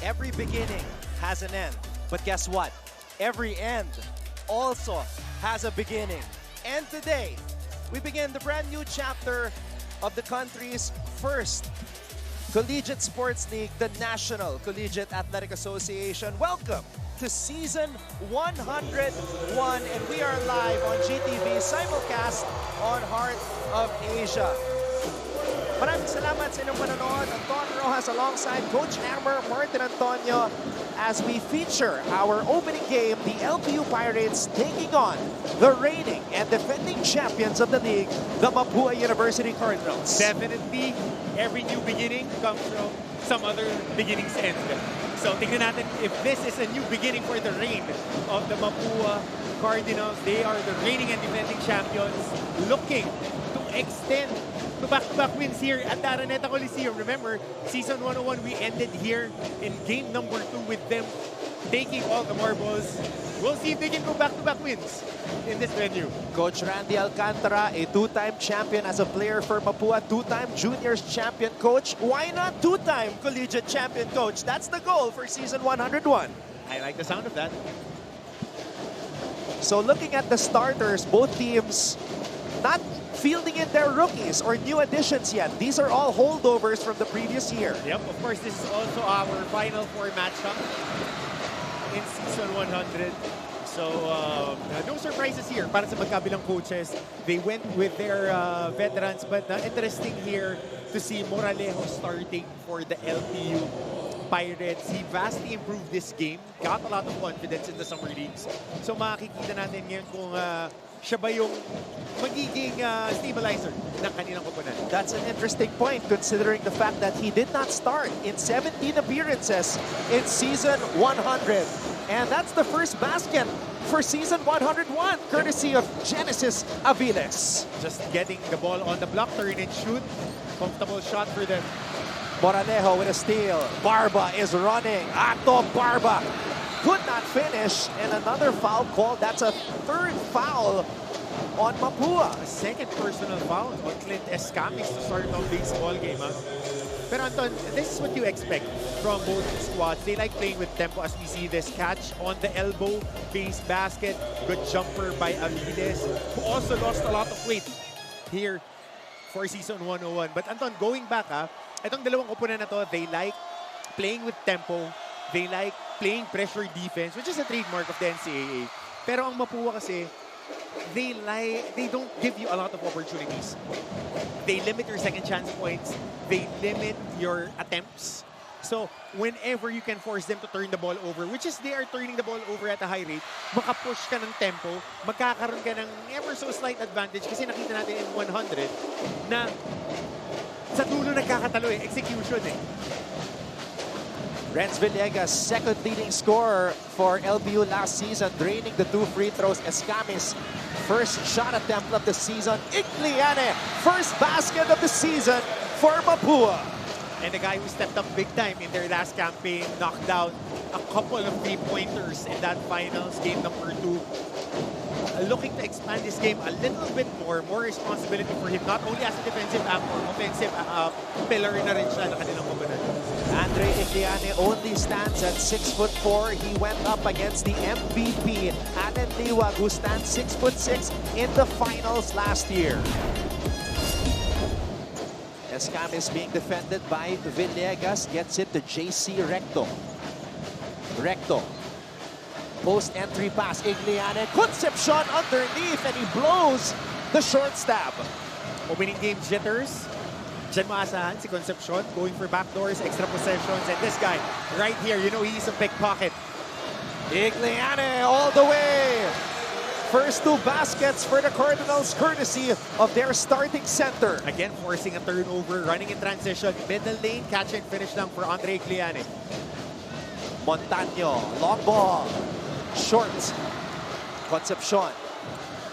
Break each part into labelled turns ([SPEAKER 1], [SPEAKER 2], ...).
[SPEAKER 1] Every beginning has an end. But guess what? Every end also has a beginning. And today, we begin the brand new chapter of the country's first collegiate sports league, the National Collegiate Athletic Association. Welcome to season 101, and we are live on GTV simulcast on Heart of Asia. Maraming salamat sa inyong manonood. Anton Rojas alongside Coach Hammer, Martin Antonio, as we feature our opening game, the LPU Pirates taking on the reigning and defending champions of the league, the Mapua University Cardinals.
[SPEAKER 2] Definitely, every new beginning comes from some other beginning's end. So tingnan natin if this is a new beginning for the reign of the Mapua Cardinals. They are the reigning and defending champions, looking to extend to back-to-back wins here at the Araneta Coliseum. Remember, season 101, we ended here in game number 2 with them taking all the marbles. We'll see if they can go back-to-back wins in this venue.
[SPEAKER 1] Coach Randy Alcantara, a two-time champion as a player for Mapua, two-time juniors champion coach. Why not two-time collegiate champion coach? That's the goal for season 101.
[SPEAKER 2] I like the sound of that.
[SPEAKER 1] So looking at the starters, both teams not fielding in their rookies or new additions yet. These are all holdovers from the previous year.
[SPEAKER 2] Yep, of course, this is also our Final Four matchup in season 100. So, no surprises here para sa magkabilang coaches. They went with their veterans, but interesting here to see Moralejo starting for the LPU Pirates. He vastly improved this game, got a lot of confidence in the summer leagues. So makikita natin ngayon kung siya ba yung magiging stabilizer ng kanilang koponan.
[SPEAKER 1] That's an interesting point considering the fact that he did not start in 17 appearances in season 100. And that's the first basket for season 101, courtesy of Genesis Aviles.
[SPEAKER 2] Just getting the ball on the block, turn and shoot. Comfortable shot for them.
[SPEAKER 1] Moralejo with a steal. Barba is running. Ato Barba could not finish, and another foul call. That's a third foul on Mapua.
[SPEAKER 2] A second personal foul on Clint Escamis to start off this ball game. Huh? But Anton, this is what you expect from both squads. They like playing with tempo, as we see this catch on the elbow, base basket, good jumper by Aviles, who also lost a lot of weight here for season 101. But Anton, going back, itong dalawang koponan na to, they like playing with tempo. They like playing pressure defense, which is a trademark of the NCAA. Pero ang Mapua kasi, they don't give you a lot of opportunities. They limit your second chance points. They limit your attempts. So, whenever you can force them to turn the ball over, which is they are turning the ball over at a high rate, makapush ka ng tempo, magkakaroon ka ng ever so slight advantage kasi nakita natin in 100 na sa dulo nagkakatalo execution
[SPEAKER 1] Renz Villegas, second leading scorer for LPU last season, draining the 2 free throws. Escamis, first shot attempt of the season. Igliane, first basket of the season for Mapua.
[SPEAKER 2] And the guy who stepped up big time in their last campaign, knocked out a couple of three-pointers in that finals, game number 2. Looking to expand this game a little bit more responsibility for him, not only as a defensive actor, offensive pillar na rin siya na kanilang koponan.
[SPEAKER 1] Andre Igliane only stands at 6'4". He went up against the MVP, Alan Liwag, who stands 6'6" in the finals last year. Escamis being defended by Villegas, gets it to JC Recto. Recto. Post-entry pass, Igliane, Concepcion underneath, and he blows the short stab.
[SPEAKER 2] Opening game jitters. Diyan maasahan si Concepcion going for backdoors, extra possessions, and this guy right here, you know he's a pickpocket.
[SPEAKER 1] Igliane all the way. First 2 baskets for the Cardinals, courtesy of their starting center.
[SPEAKER 2] Again, forcing a turnover, running in transition, middle lane, catch and finish lang for Andre Igliane.
[SPEAKER 1] Montaño, long ball. Short. Concepcion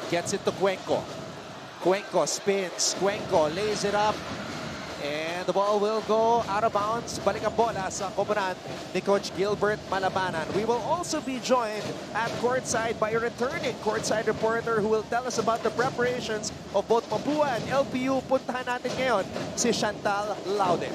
[SPEAKER 1] gets it to Cuenco. Cuenco spins. Cuenco lays it up. And the ball will go out of bounds. Balik ang bola sa koponan ni Coach Gilbert Malabanan. We will also be joined at courtside by a returning courtside reporter who will tell us about the preparations of both Mapua and LPU. Puntahan natin ngayon si Chantal Laude.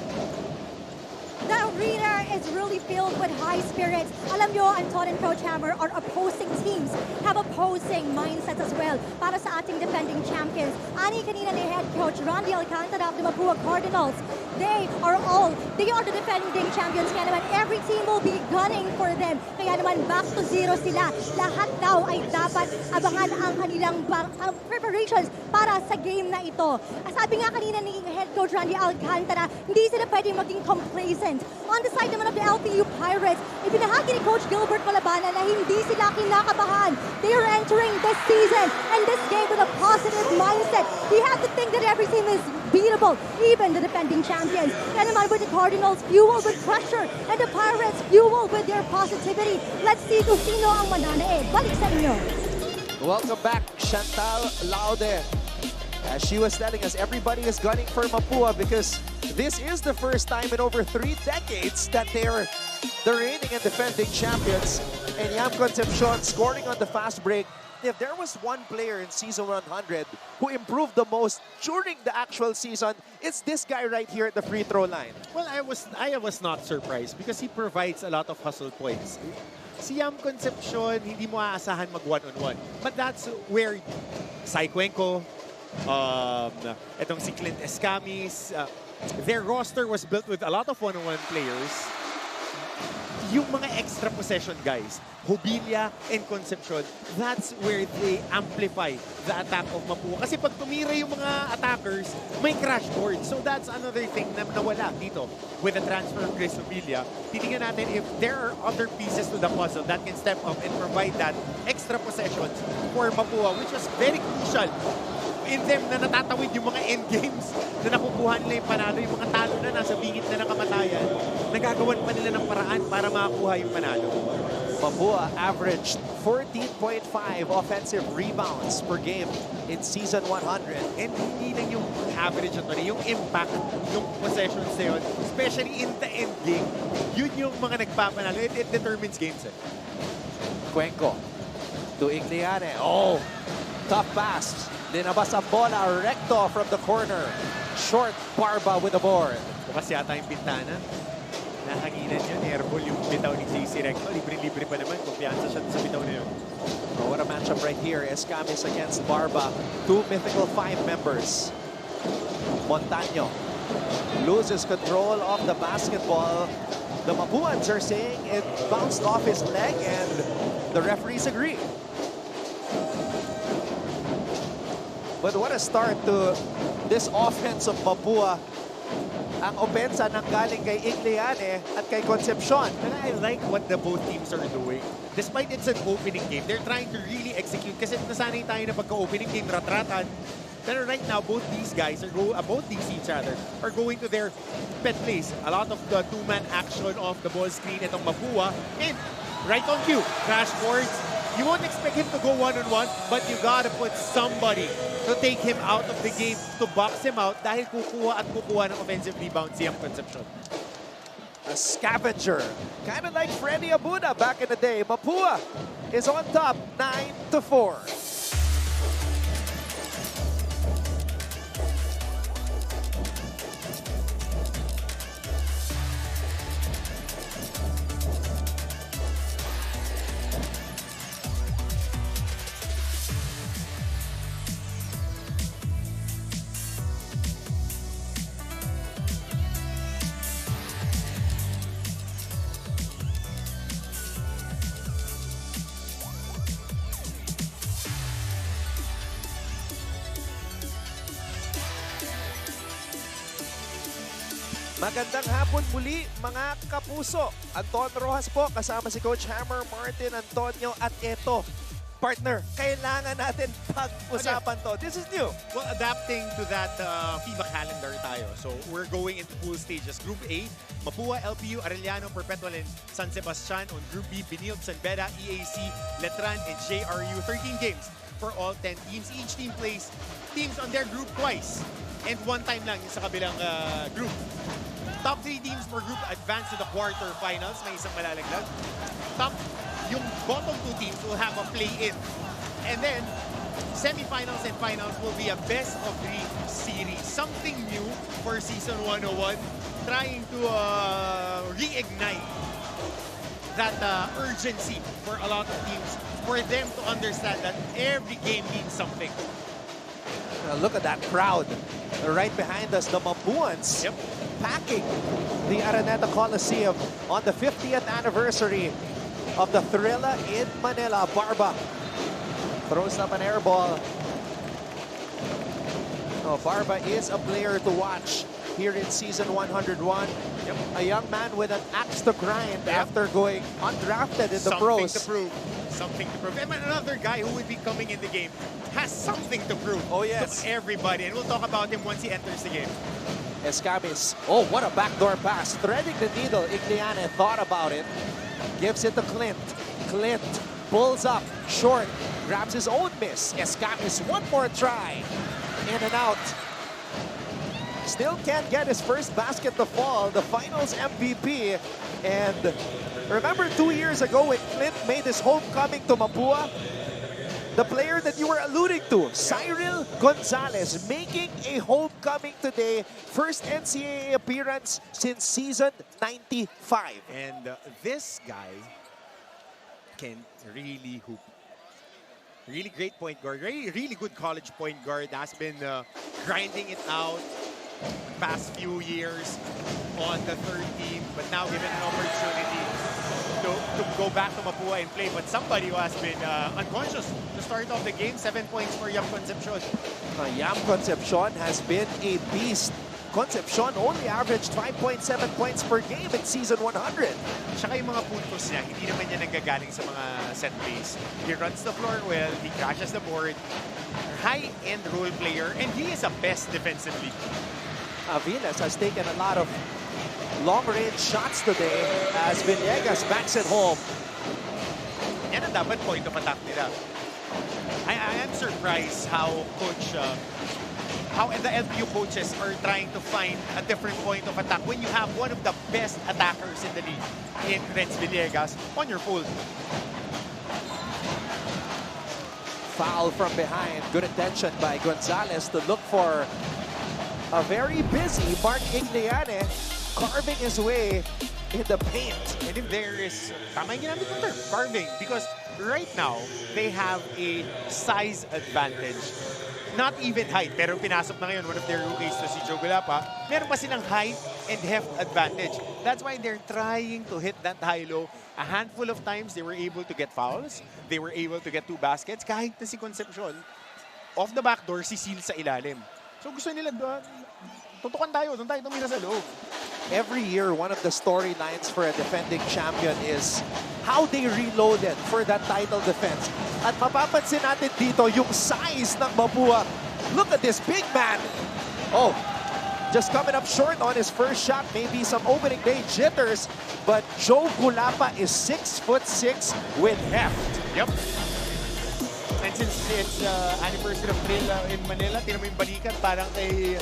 [SPEAKER 3] The arena is really filled with high spirits. Alam nyo, Anton and Coach Hammer are opposing teams, have opposing mindsets as well para sa ating defending champions. Ani kanina ni Head Coach Randy Alcantara of the Mapua Cardinals. They are the defending champions. Kaya naman, every team will be gunning for them. Kaya naman, back to zero sila. Lahat daw ay dapat abangan ang kanilang preparations para sa game na ito. Sabi nga kanina ni Head Coach Randy Alcantara, hindi sila pwedeng maging complacent. On the side naman of the LPU Pirates, ibinahagi ni Coach Gilbert Malabana na hindi sila kinakabahan. They are entering this season and this game with a positive mindset. You have to think that every team is beatable, even the defending champions. Kaya naman with the Cardinals fueled with pressure and the Pirates fueled with their positivity. Let's see kung sino ang mananaig. Balik sa inyo.
[SPEAKER 1] Welcome back, Chantal Laude. As she was telling us, everybody is gunning for Mapua because this is the first time in over 3 decades that they're the reigning and defending champions. And Yam Concepcion scoring on the fast break. If there was one player in season 100 who improved the most during the actual season, it's this guy right here at the free throw line.
[SPEAKER 2] Well, I was not surprised because he provides a lot of hustle points. Si Yam Concepcion, hindi mo aasahan mag one-on-one. But that's where Sai Cuenco, etong si Clint Escamis, their roster was built with a lot of one-on-one players. Yung mga extra possession guys, Hobilia and Concepcion, that's where they amplify the attack of Mapua. Kasi pag tumira yung mga attackers, may crash board. So that's another thing na nawala dito with the transfer of Chris Hobilia. Titingnan natin if there are other pieces to the puzzle that can step up and provide that extra possessions for Mapua, which was very crucial in them na natatawid yung mga end games na nakukuha nila yung panalo, yung mga talo na nasa bingit na ng kamatayan, nagagawan pa nila ng paraan para makakuha yung panalo.
[SPEAKER 1] Mapua averaged 14.5 offensive rebounds per game in season 100.
[SPEAKER 2] And hindi lang yung average ito, yung impact, yung possessions na yun, especially in the end game, yun yung mga nagpapanalo. It determines games.
[SPEAKER 1] Cuenco to Igliane. Oh, tough pass. Linabas ang bola, recto from the corner. Short, Barba with the board.
[SPEAKER 2] Bukas yata yung pintana. Nahanginan yun, airball yung bitaw ni JC Recto. Libre-libre pa naman, kumpiyansa siya sa bitaw na yun.
[SPEAKER 1] Oh, what a matchup right here. Escamis against Barba. 2 mythical 5 members. Montaño loses control of the basketball. The Mapuans are saying it bounced off his leg and the referees agree. But what a start to this offense of Mapua. Ang opensa nang galing kay Igliane at kay Concepcion.
[SPEAKER 2] And I like what the both teams are doing. Despite it's an opening game, they're trying to really execute. Kasi nasanay tayo na pagka-opening game, rat-ratan. Pero right now, both these guys, both these each other, are going to their pet place. A lot of the two-man action off the ball screen itong Mapua. And right on cue, crash boards. You won't expect him to go one-on-one, but you gotta put somebody to take him out of the game, to box him out dahil kukuha at kukuha ng offensive rebound si Yam Concepcion.
[SPEAKER 1] A scavenger, kind of like Freddy Abuda back in the day. Mapua is on top, 9-4. Magandang hapon muli mga kapuso. Anton Rojas po kasama si Coach Hammer, Martin, Antonio at eto. Partner, kailangan natin pag-usapan to. This is new.
[SPEAKER 2] Well, adapting to that FIBA calendar tayo. So we're going into pool stages. Group A, Mapua, LPU, Arellano, Perpetual, and San Sebastian. On Group B, Benilde, San Beda, EAC, Letran, and JRU. 13 games for all 10 teams. Each team plays teams on their group twice. And one time lang yung sa kabilang group. Top 3 teams per group advance to the quarterfinals. May isang malalaglag. Yung bottom 2 teams will have a play-in. And then, semifinals and finals will be a best-of-3 series. Something new for Season 101. Trying to reignite that urgency for a lot of teams, for them to understand that every game means something.
[SPEAKER 1] Look at that crowd right behind us, the Mapuans.
[SPEAKER 2] Yep.
[SPEAKER 1] Packing the Araneta Coliseum on the 50th anniversary of the Thrilla in Manila. Barba throws up an air ball. Oh, Barba is a player to watch here in season 101.
[SPEAKER 2] Yep.
[SPEAKER 1] A young man with an axe to grind after going undrafted in the pros.
[SPEAKER 2] Something to prove. And another guy who would be coming in the game has something to prove to everybody. And we'll talk about him once he enters the game.
[SPEAKER 1] Escamis. Oh, what a backdoor pass. Threading the needle. Igliane thought about it. Gives it to Clint. Clint pulls up. Short. Grabs his own miss. Escamis, one more try. In and out. Still can't get his first basket to fall. The finals MVP. And remember 2 years ago when Clint made his homecoming to Mapua? The player that you were alluding to, Cyril Gonzalez, making a homecoming today. First NCAA appearance since season 95.
[SPEAKER 2] And this guy can really hoop. Really great point guard. Really good college point guard. Has been grinding it out past few years on the third team, but now given an opportunity to go back to Mapua and play. But somebody who has been unconscious to start off the game. 7 points for Yam Concepcion.
[SPEAKER 1] Yam Concepcion has been a beast. Concepcion only averaged 5.7 points per game in season 100.
[SPEAKER 2] Tsaka yung mga puntos niya, hindi naman niya nanggagaling sa mga set plays. He runs the floor well, he crashes the board. High-end role player, and he is a best defensively.
[SPEAKER 1] Aviles has taken a lot of long-range shots today as Villegas backs it home.
[SPEAKER 2] Yan ang dapat point of attack nila. I am surprised how the LPU coaches are trying to find a different point of attack when you have one of the best attackers in the league in Renz Villegas on your full.
[SPEAKER 1] Foul from behind. Good attention by Gonzalez to look for a very busy Mark Igliane carving his way in the paint.
[SPEAKER 2] And if there is, tama yung ginamit mo term, carving, because right now, they have a size advantage. Not even height, pero pinasok na ngayon one of their rookies to si Joe Gulapa. Meron pa silang height and heft advantage. That's why they're trying to hit that high-low. A handful of times, they were able to get fouls. They were able to get 2 baskets. Kahit na si Concepcion, off the back door, si Seal sa ilalim. So gusto nila doon, tutukan tayo, doon tayo tumira sa loob.
[SPEAKER 1] Every year, one of the storylines for a defending champion is how they reloaded for that title defense. At mapapansin natin dito yung size ng Mapua. Look at this big man. Oh, just coming up short on his first shot. Maybe some opening day jitters. But Joe Gulapa is 6'6" with heft.
[SPEAKER 2] Yep. And since it's anniversary of Thrilla in Manila, tinan mo yung balikan parang kay...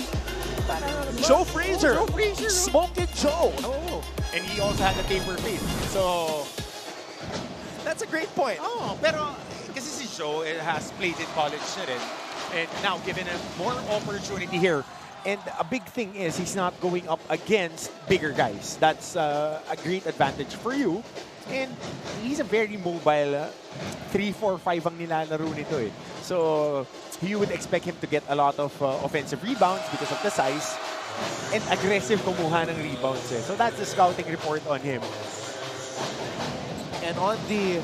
[SPEAKER 1] Joe Frazier.
[SPEAKER 2] Joe Frazier.
[SPEAKER 1] Smoking Joe.
[SPEAKER 2] Oh. And he also had a taper fade. So...
[SPEAKER 1] That's a great point.
[SPEAKER 2] Oh, pero kasi si Joe has played in college na rin. And now given a more opportunity here. And a big thing is he's not going up against bigger guys. That's a great advantage for you. And he's a very mobile 3-4-5 ang nilalaro nito eh. So you would expect him to get a lot of offensive rebounds because of the size. And aggressive kumuha ng rebounds eh. So that's the scouting report on him.
[SPEAKER 1] And on the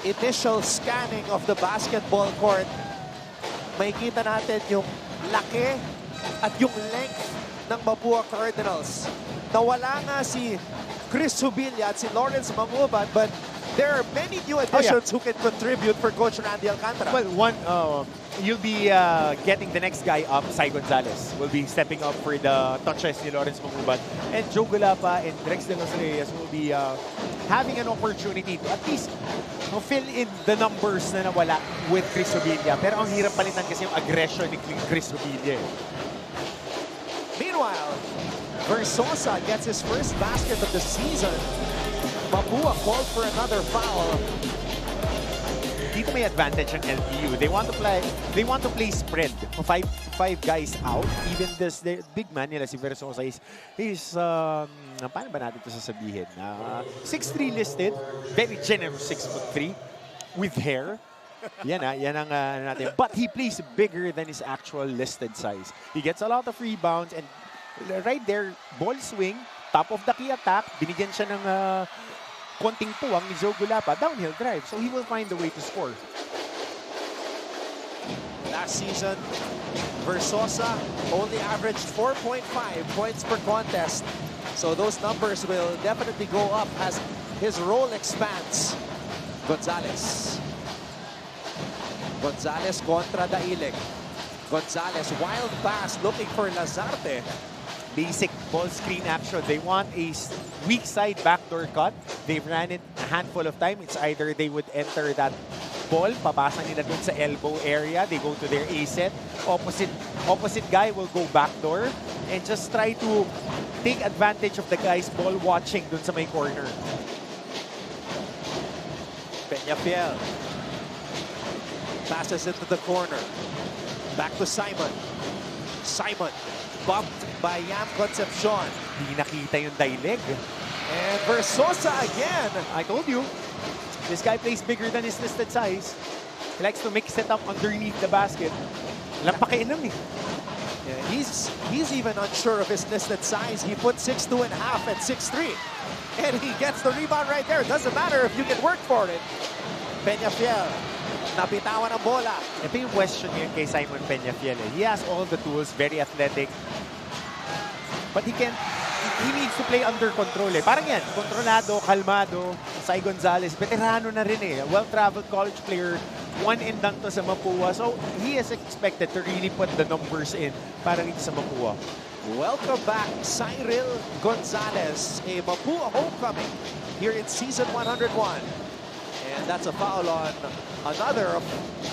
[SPEAKER 1] initial scanning of the basketball court, makikita natin yung laki at yung length ng Mapua Cardinals. Nawala nga si Chris Subilla at si Lawrence Mangubat, but there are many new additions who can contribute for Coach Randy Alcantara.
[SPEAKER 2] Well, one, you'll be getting the next guy up, Sai Gonzalez. Will be stepping up for the touches ni Lawrence Mangubat. And Joe Gulapa and Rex de los Reyes will be having an opportunity to at least fill in the numbers na nawala with Chris Subilla. Pero ang hirap palitan kasi yung aggression ni Chris Subilla.
[SPEAKER 1] Meanwhile, Versosa gets his first basket of the season. Mapua called for another foul.
[SPEAKER 2] dito may advantage ang LPU. They want to play spread. Five guys out. Even the big man nila, si Versosa, is paano ba natin ito sasabihin? 6'3" listed. Very generous 6'3" with hair. Yan ang natin. But he plays bigger than his actual listed size. He gets a lot of rebounds and right there, ball swing, top of the key attack, binigyan siya ng konting puwang ni Joe Gulapa, downhill drive. So he will find a way to score.
[SPEAKER 1] Last season, Versosa only averaged 4.5 points per contest. So those numbers will definitely go up as his role expands. Gonzalez. Gonzalez kontra Dailig. Gonzalez, wild pass looking for Lazarte.
[SPEAKER 2] Basic ball screen action. They want a weak side backdoor cut. They've ran it a handful of times. It's either they would enter that ball, papasa nila dun sa elbow area. They go to their A set. Opposite guy will go backdoor and just try to take advantage of the guy's ball watching dun sa may corner.
[SPEAKER 1] Peñafiel passes into the corner. Back to Simon. Simon bumped by Yam Concepcion.
[SPEAKER 2] Di nakita yung Dailig.
[SPEAKER 1] And Versosa again.
[SPEAKER 2] I told you, this guy plays bigger than his listed size. He likes to mix it up underneath the basket. Walang pakialam eh.
[SPEAKER 1] Yeah, he's even unsure of his listed size. He put 6'2.5" and 6'3". And he gets the rebound right there. Doesn't matter if you can work for it. Peñafiel, napitawan ang bola.
[SPEAKER 2] Ito yung question ngayon kay Simon Peñafiel. He has all the tools, very athletic. But he needs to play under control eh. Parang yan, kontrolado, kalmado. Sai Gonzalez, veterano na rin eh. Well-traveled college player. One and done to sa Mapua. So he is expected to really put the numbers in para rin sa Mapua.
[SPEAKER 1] Welcome back, Cyril Gonzalez. A Mapua homecoming here in season 101. And that's a foul on another of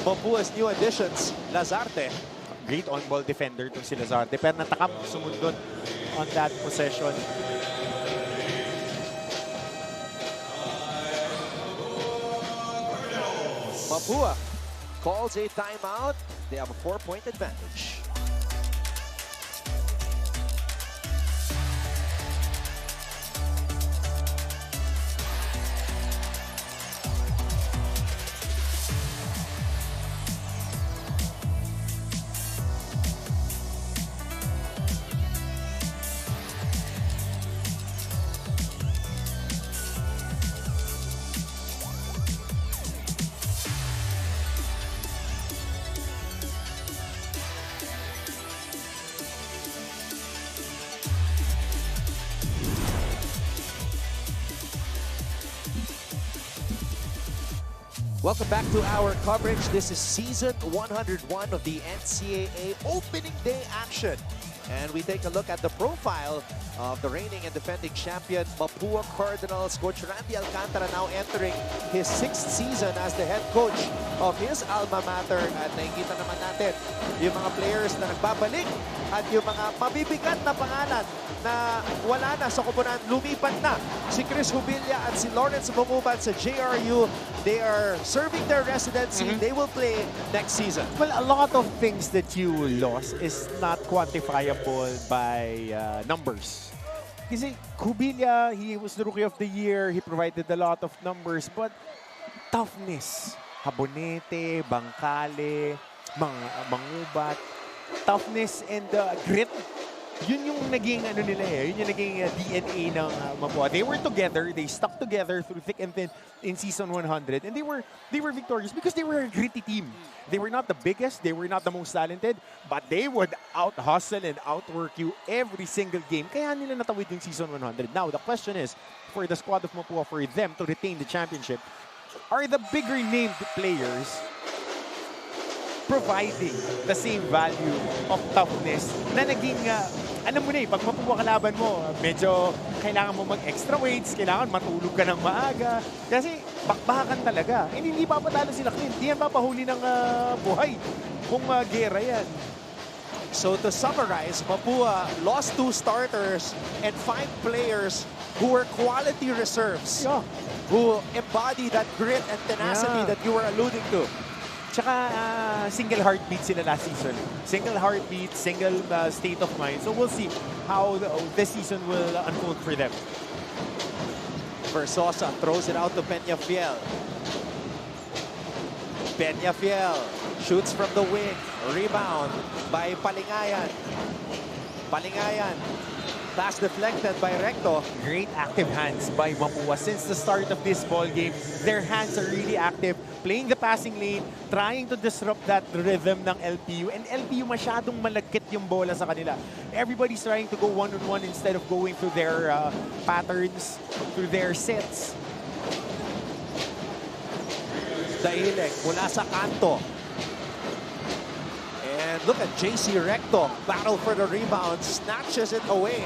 [SPEAKER 1] Mapua's new additions, Lazarte.
[SPEAKER 2] Great on-ball defender to si Lazarte. Pero natakam sumundot on that possession.
[SPEAKER 1] Mapua calls a timeout. They have a 4-point advantage. Welcome back to our coverage. This is season 101 of the NCAA opening day action. And we take a look at the profile of the reigning and defending champion, Mapua Cardinals. Coach Randy Alcantara now entering his 6th season as the head coach of his alma mater. At nakikita naman natin yung mga players na nagbabalik at yung mga mabibigat na pangalan na wala na sa koponan, lumipat na. Si Chris Hubilla at si Lawrence Bumuban sa JRU, they are serving their residency. They will play next season.
[SPEAKER 2] Well, a lot of things that you lost is not quantifiable by numbers. Kasi Hubilla, he was the Rookie of the Year. He provided a lot of numbers, but toughness. Habonete, Bangkale, Mangubat. Toughness and grit. Yun yung naging ano nila eh. Yun yung naging DNA ng Mapua. They were together. They stuck together through thick and thin in season 100. And they were victorious because they were a gritty team. They were not the biggest. They were not the most talented. But they would out-hustle and outwork you every single game. Kaya nila natawid yung season 100. Now, the question is, for the squad of Mapua, for them to retain the championship, are the bigger named players providing the same value of toughness na naging, alam mo na eh, pag Mapua kalaban mo, medyo kailangan mo mag-extra weights, kailangan matulog ka ng maaga. Kasi bakbakan talaga. And hindi papatalo sila Clint. Hindi yan papahuli ng buhay kung gera yan.
[SPEAKER 1] So to summarize, Mapua lost 2 starters and 5 players who were quality reserves.
[SPEAKER 2] Yeah.
[SPEAKER 1] who embody that grit and tenacity that you were alluding to.
[SPEAKER 2] Tsaka single heartbeat sila last season. Single heartbeat, single state of mind. So we'll see how this season will unfold for them.
[SPEAKER 1] Versosa throws it out to Peñafiel. Peñafiel shoots from the wing. Rebound by Palingayan. Palingayan. Pass deflected by Recto.
[SPEAKER 2] Great active hands by Mapua. Since the start of this ball game, their hands are really active. Playing the passing lane, trying to disrupt that rhythm ng LPU. And LPU masyadong malagkit yung bola sa kanila. Everybody's trying to go one-on-one instead of going through their patterns, through their sets.
[SPEAKER 1] Dailek mula sa kanto. And look at JC Recto. Battle for the rebound. Snatches it away.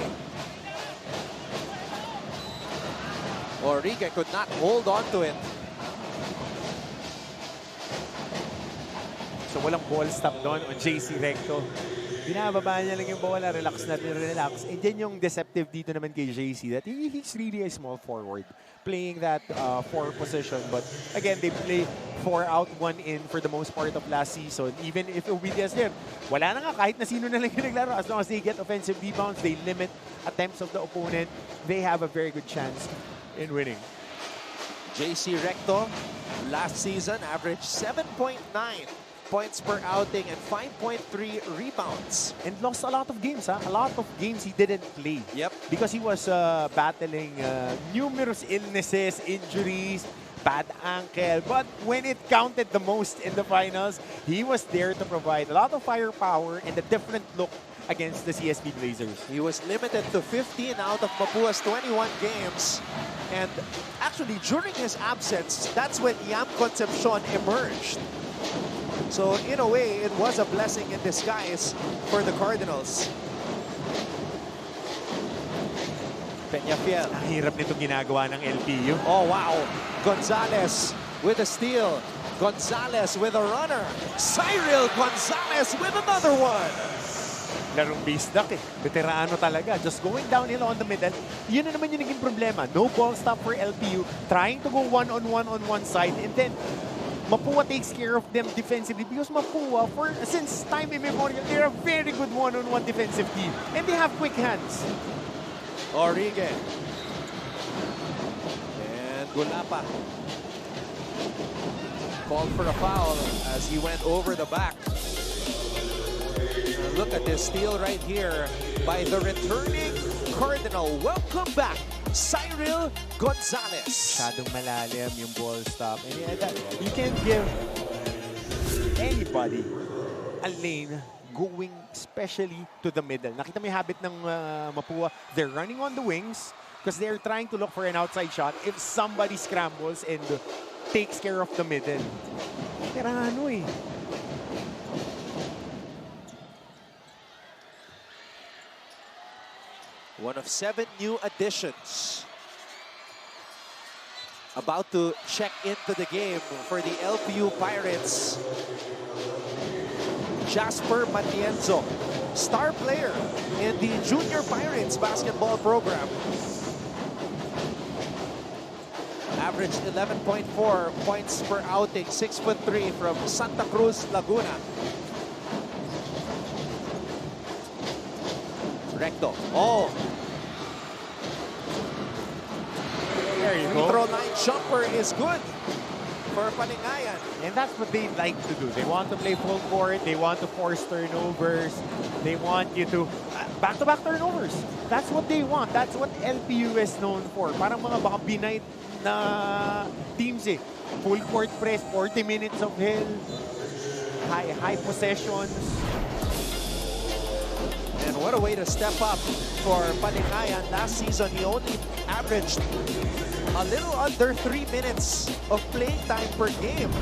[SPEAKER 1] Origa could not hold on to it.
[SPEAKER 2] So walang ball stop doon on JC Recto. Binababa niya lang yung bola, relax natin, relax. And then yung deceptive dito naman kay JC that he's really a small forward. Playing that 4 position. But again, they play 4 out, 1 in for the most part of last season. Even if obedience there, wala na nga kahit na sino na lang yung naglaro. As long as they get offensive rebounds, they limit attempts of the opponent, they have a very good chance in winning.
[SPEAKER 1] JC Recto, last season, averaged 7.9 points per outing and 5.3 rebounds.
[SPEAKER 2] And lost a lot of games, huh? A lot of games he didn't play.
[SPEAKER 1] Yep.
[SPEAKER 2] Because he was battling numerous illnesses, injuries, bad ankle. But when it counted the most in the finals, he was there to provide a lot of firepower and a different look against the CSB Blazers.
[SPEAKER 1] He was limited to 15 out of Mapua's 21 games. And actually, during his absence, that's when Yam Concepcion emerged. So in a way, it was a blessing in disguise for the Cardinals. Peñafiel.
[SPEAKER 2] Ang hirap nitong ginagawa ng LPU.
[SPEAKER 1] Oh, wow. Gonzalez with a steal. Gonzalez with a runner. Cyril Gonzalez with another one.
[SPEAKER 2] Larong base duck eh. Veterano talaga. Just going downhill on the middle. Yun na naman yung naging problema. No ball stop for LPU. Trying to go one-on-one on one side. And then, Mapua takes care of them defensively because Mapua, since time immemorial, they're a very good one-on-one defensive team. And they have quick hands.
[SPEAKER 1] Origen. And Gulapa. Called for a foul as he went over the back. Look at this steal right here by the returning Cardinal. Welcome back, Cyril Gonzalez.
[SPEAKER 2] Masyadong malalim yung ball stop. And you can give anybody a lane going especially to the middle. Nakita mo yung habit ng Mapua. They're running on the wings because they're trying to look for an outside shot if somebody scrambles and takes care of the middle. Pero ano eh.
[SPEAKER 1] One of 7 new additions. About to check into the game for the LPU Pirates. Jasper Matienzo, star player in the Junior Pirates basketball program. Averaged 11.4 points per outing, 6'3" from Santa Cruz, Laguna. Recto. Oh.
[SPEAKER 2] There you
[SPEAKER 1] Free
[SPEAKER 2] go.
[SPEAKER 1] throw line jumper is good for Palingayan.
[SPEAKER 2] And that's what they like to do. They want to play full court. They want to force turnovers. They want you to back-to-back turnovers. That's what they want. That's what LPU is known for. Parang mga baka binight na teams eh. Full court press, 40 minutes of hell, high possessions.
[SPEAKER 1] And what a way to step up for Palingayan. Last season, he only averaged a little under 3 minutes of playing time per game.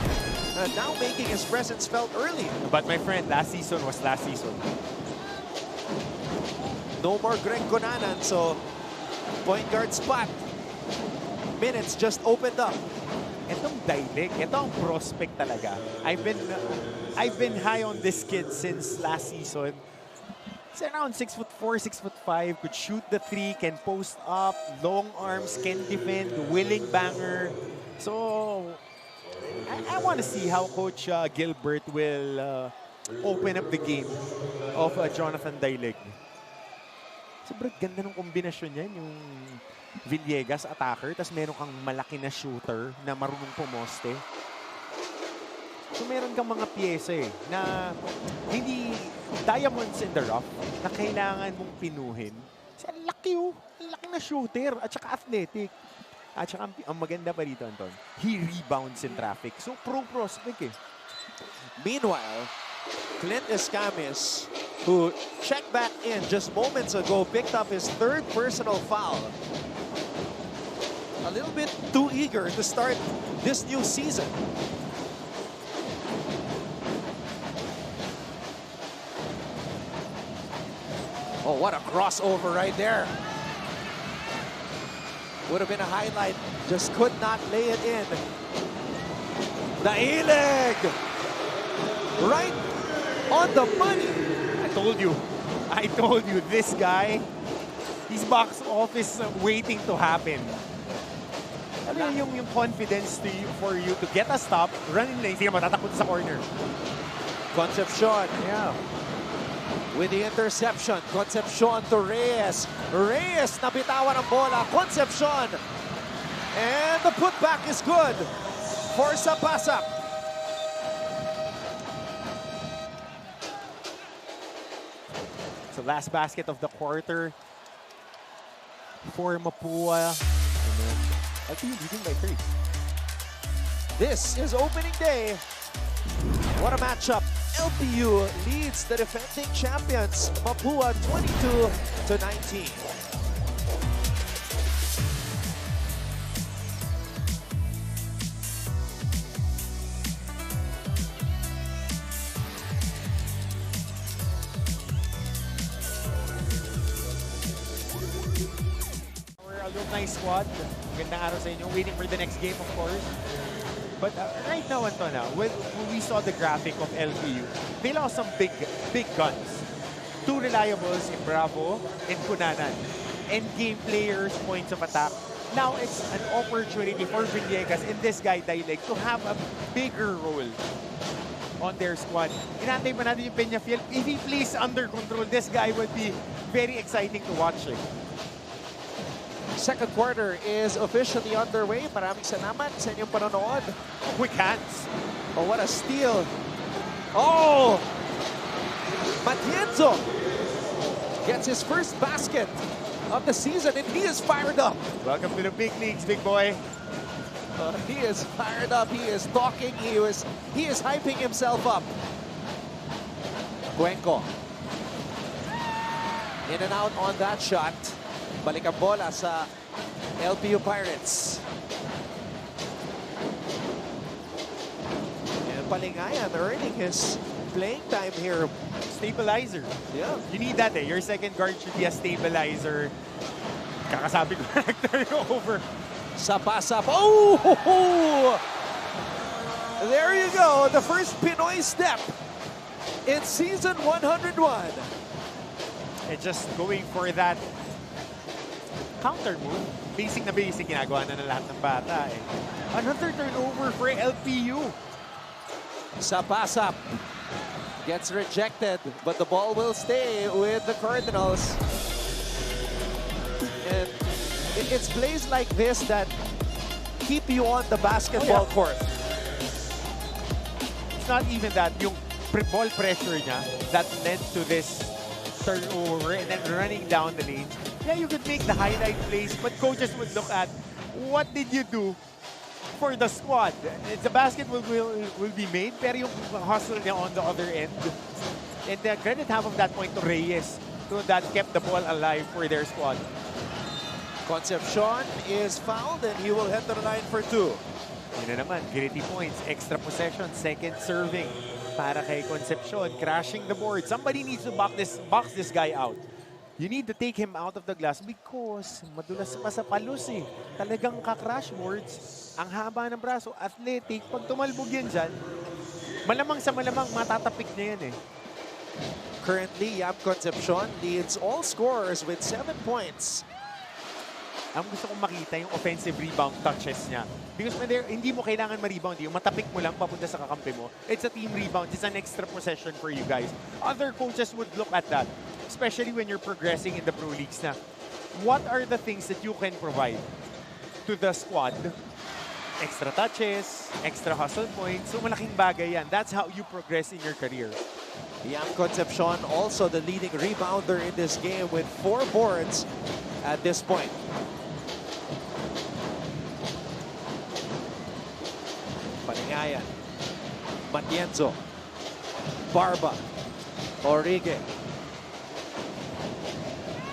[SPEAKER 1] Now making his presence felt early.
[SPEAKER 2] But my friend, last season was last season.
[SPEAKER 1] No more Greg Conanan, so point guard spot. Minutes just opened up.
[SPEAKER 2] Itong Dailek, itong prospect talaga. I've been high on this kid since last season. He's around 6'5", 6'4", 6'5", could shoot the three, can post up, long arms, can defend, willing banger. So, I want to see how Coach Gilbert will open up the game of Jonathan Daileg. Sobrang ganda ng kombinasyon niyan, yung Villegas attacker, tapos meron kang malaki na shooter na marunong pumoste. So meron kang mga pyesa na hindi diamonds in the rough na kailangan mong pinuhin. Kasi ang laki ang laki na shooter at saka athletic. At saka ang maganda pa dito, Anton, he rebounds in traffic. So pro prospect
[SPEAKER 1] Meanwhile, Clint Escamis, who checked back in just moments ago, picked up his 3rd personal foul. A little bit too eager to start this new season. Oh, what a crossover right there. Would have been a highlight, just could not lay it in. Daileg! Right on the money.
[SPEAKER 2] I told you, this guy, his box office waiting to happen. Ano yung confidence for you to get a stop, run in lane, sige matatakot sa corner.
[SPEAKER 1] Concepcion.
[SPEAKER 2] Yeah.
[SPEAKER 1] With the interception, Concepcion to Reyes. Reyes nabitawan ang bola. Concepcion. And the putback is good for Sapasap.
[SPEAKER 2] So last basket of the quarter for Mapua. And then LPU leading by 3.
[SPEAKER 1] This is opening day. What a matchup. LPU leads the defending champions, Mapua 22-19.
[SPEAKER 2] Our alumni squad, magandang araw sa inyo. Waiting for the next game, of course. But right now, Anton, when we saw the graphic of LPU, they lost some big guns. 2 reliables in Bravo and Cunanan. End-game players, points of attack. Now it's an opportunity for Villegas and this guy, Daileg, to have a bigger role on their squad. Inantay pa natin yung Peñafiel. If he plays under control, this guy would be very exciting to watch.
[SPEAKER 1] Second quarter is officially underway. Maraming salamat sa inyong panonood.
[SPEAKER 2] Quick hands.
[SPEAKER 1] Oh, what a steal. Oh! Matienzo gets his first basket of the season, and he is fired up.
[SPEAKER 2] Welcome to the big leagues, big boy.
[SPEAKER 1] He is fired up. He is talking. He is hyping himself up. Cuenco. In and out on that shot. Balik ang bola sa LPU Pirates. And Palingayan earning his playing time here.
[SPEAKER 2] Stabilizer.
[SPEAKER 1] Yeah.
[SPEAKER 2] You need that Your second guard should be a stabilizer. Kakasabi ko na nag-turnover.
[SPEAKER 1] Sapasap. Oh! There you go. The first Pinoy step in season 101.
[SPEAKER 2] And just going for that counter move. Basic na basic. Ginagawa na lahat ng bata Another turnover for LPU.
[SPEAKER 1] Sapasap gets rejected, but the ball will stay with the Cardinals. And it's plays like this that keep you on the basketball court.
[SPEAKER 2] It's not even that. Yung ball pressure niya that led to this turnover and then running down the lane. Yeah, you could make the highlight plays, but coaches would look at what did you do for the squad. The basket will be made, pero yung hustle niya on the other end. And credit half of that point to Reyes, that kept the ball alive for their squad.
[SPEAKER 1] Concepcion is fouled and he will head to the line for 2.
[SPEAKER 2] Yun na naman, gritty points, extra possession, second serving para kay Concepcion, crashing the board. Somebody needs to box this guy out. You need to take him out of the glass because madulas pa sa palos Talagang ka-crash boards. Ang haba ng braso, athletic. Pag tumalbog yan dyan, malamang sa malamang matatapik niya yan
[SPEAKER 1] Currently, Yam Concepcion leads all scorers with 7 points.
[SPEAKER 2] Ang gusto kong makita yung offensive rebound touches niya. Because when hindi mo kailangan ma-rebound, yung matapik mo lang papunta sa kakampi mo. It's a team rebound. It's an extra possession for you guys. Other coaches would look at that, especially when you're progressing in the pro leagues na. What are the things that you can provide to the squad? Extra touches, extra hustle points. So malaking bagay yan. That's how you progress in your career.
[SPEAKER 1] Yam Concepcion also the leading rebounder in this game with 4 boards at this point. Palingayan, Matienzo, Barba, Orige,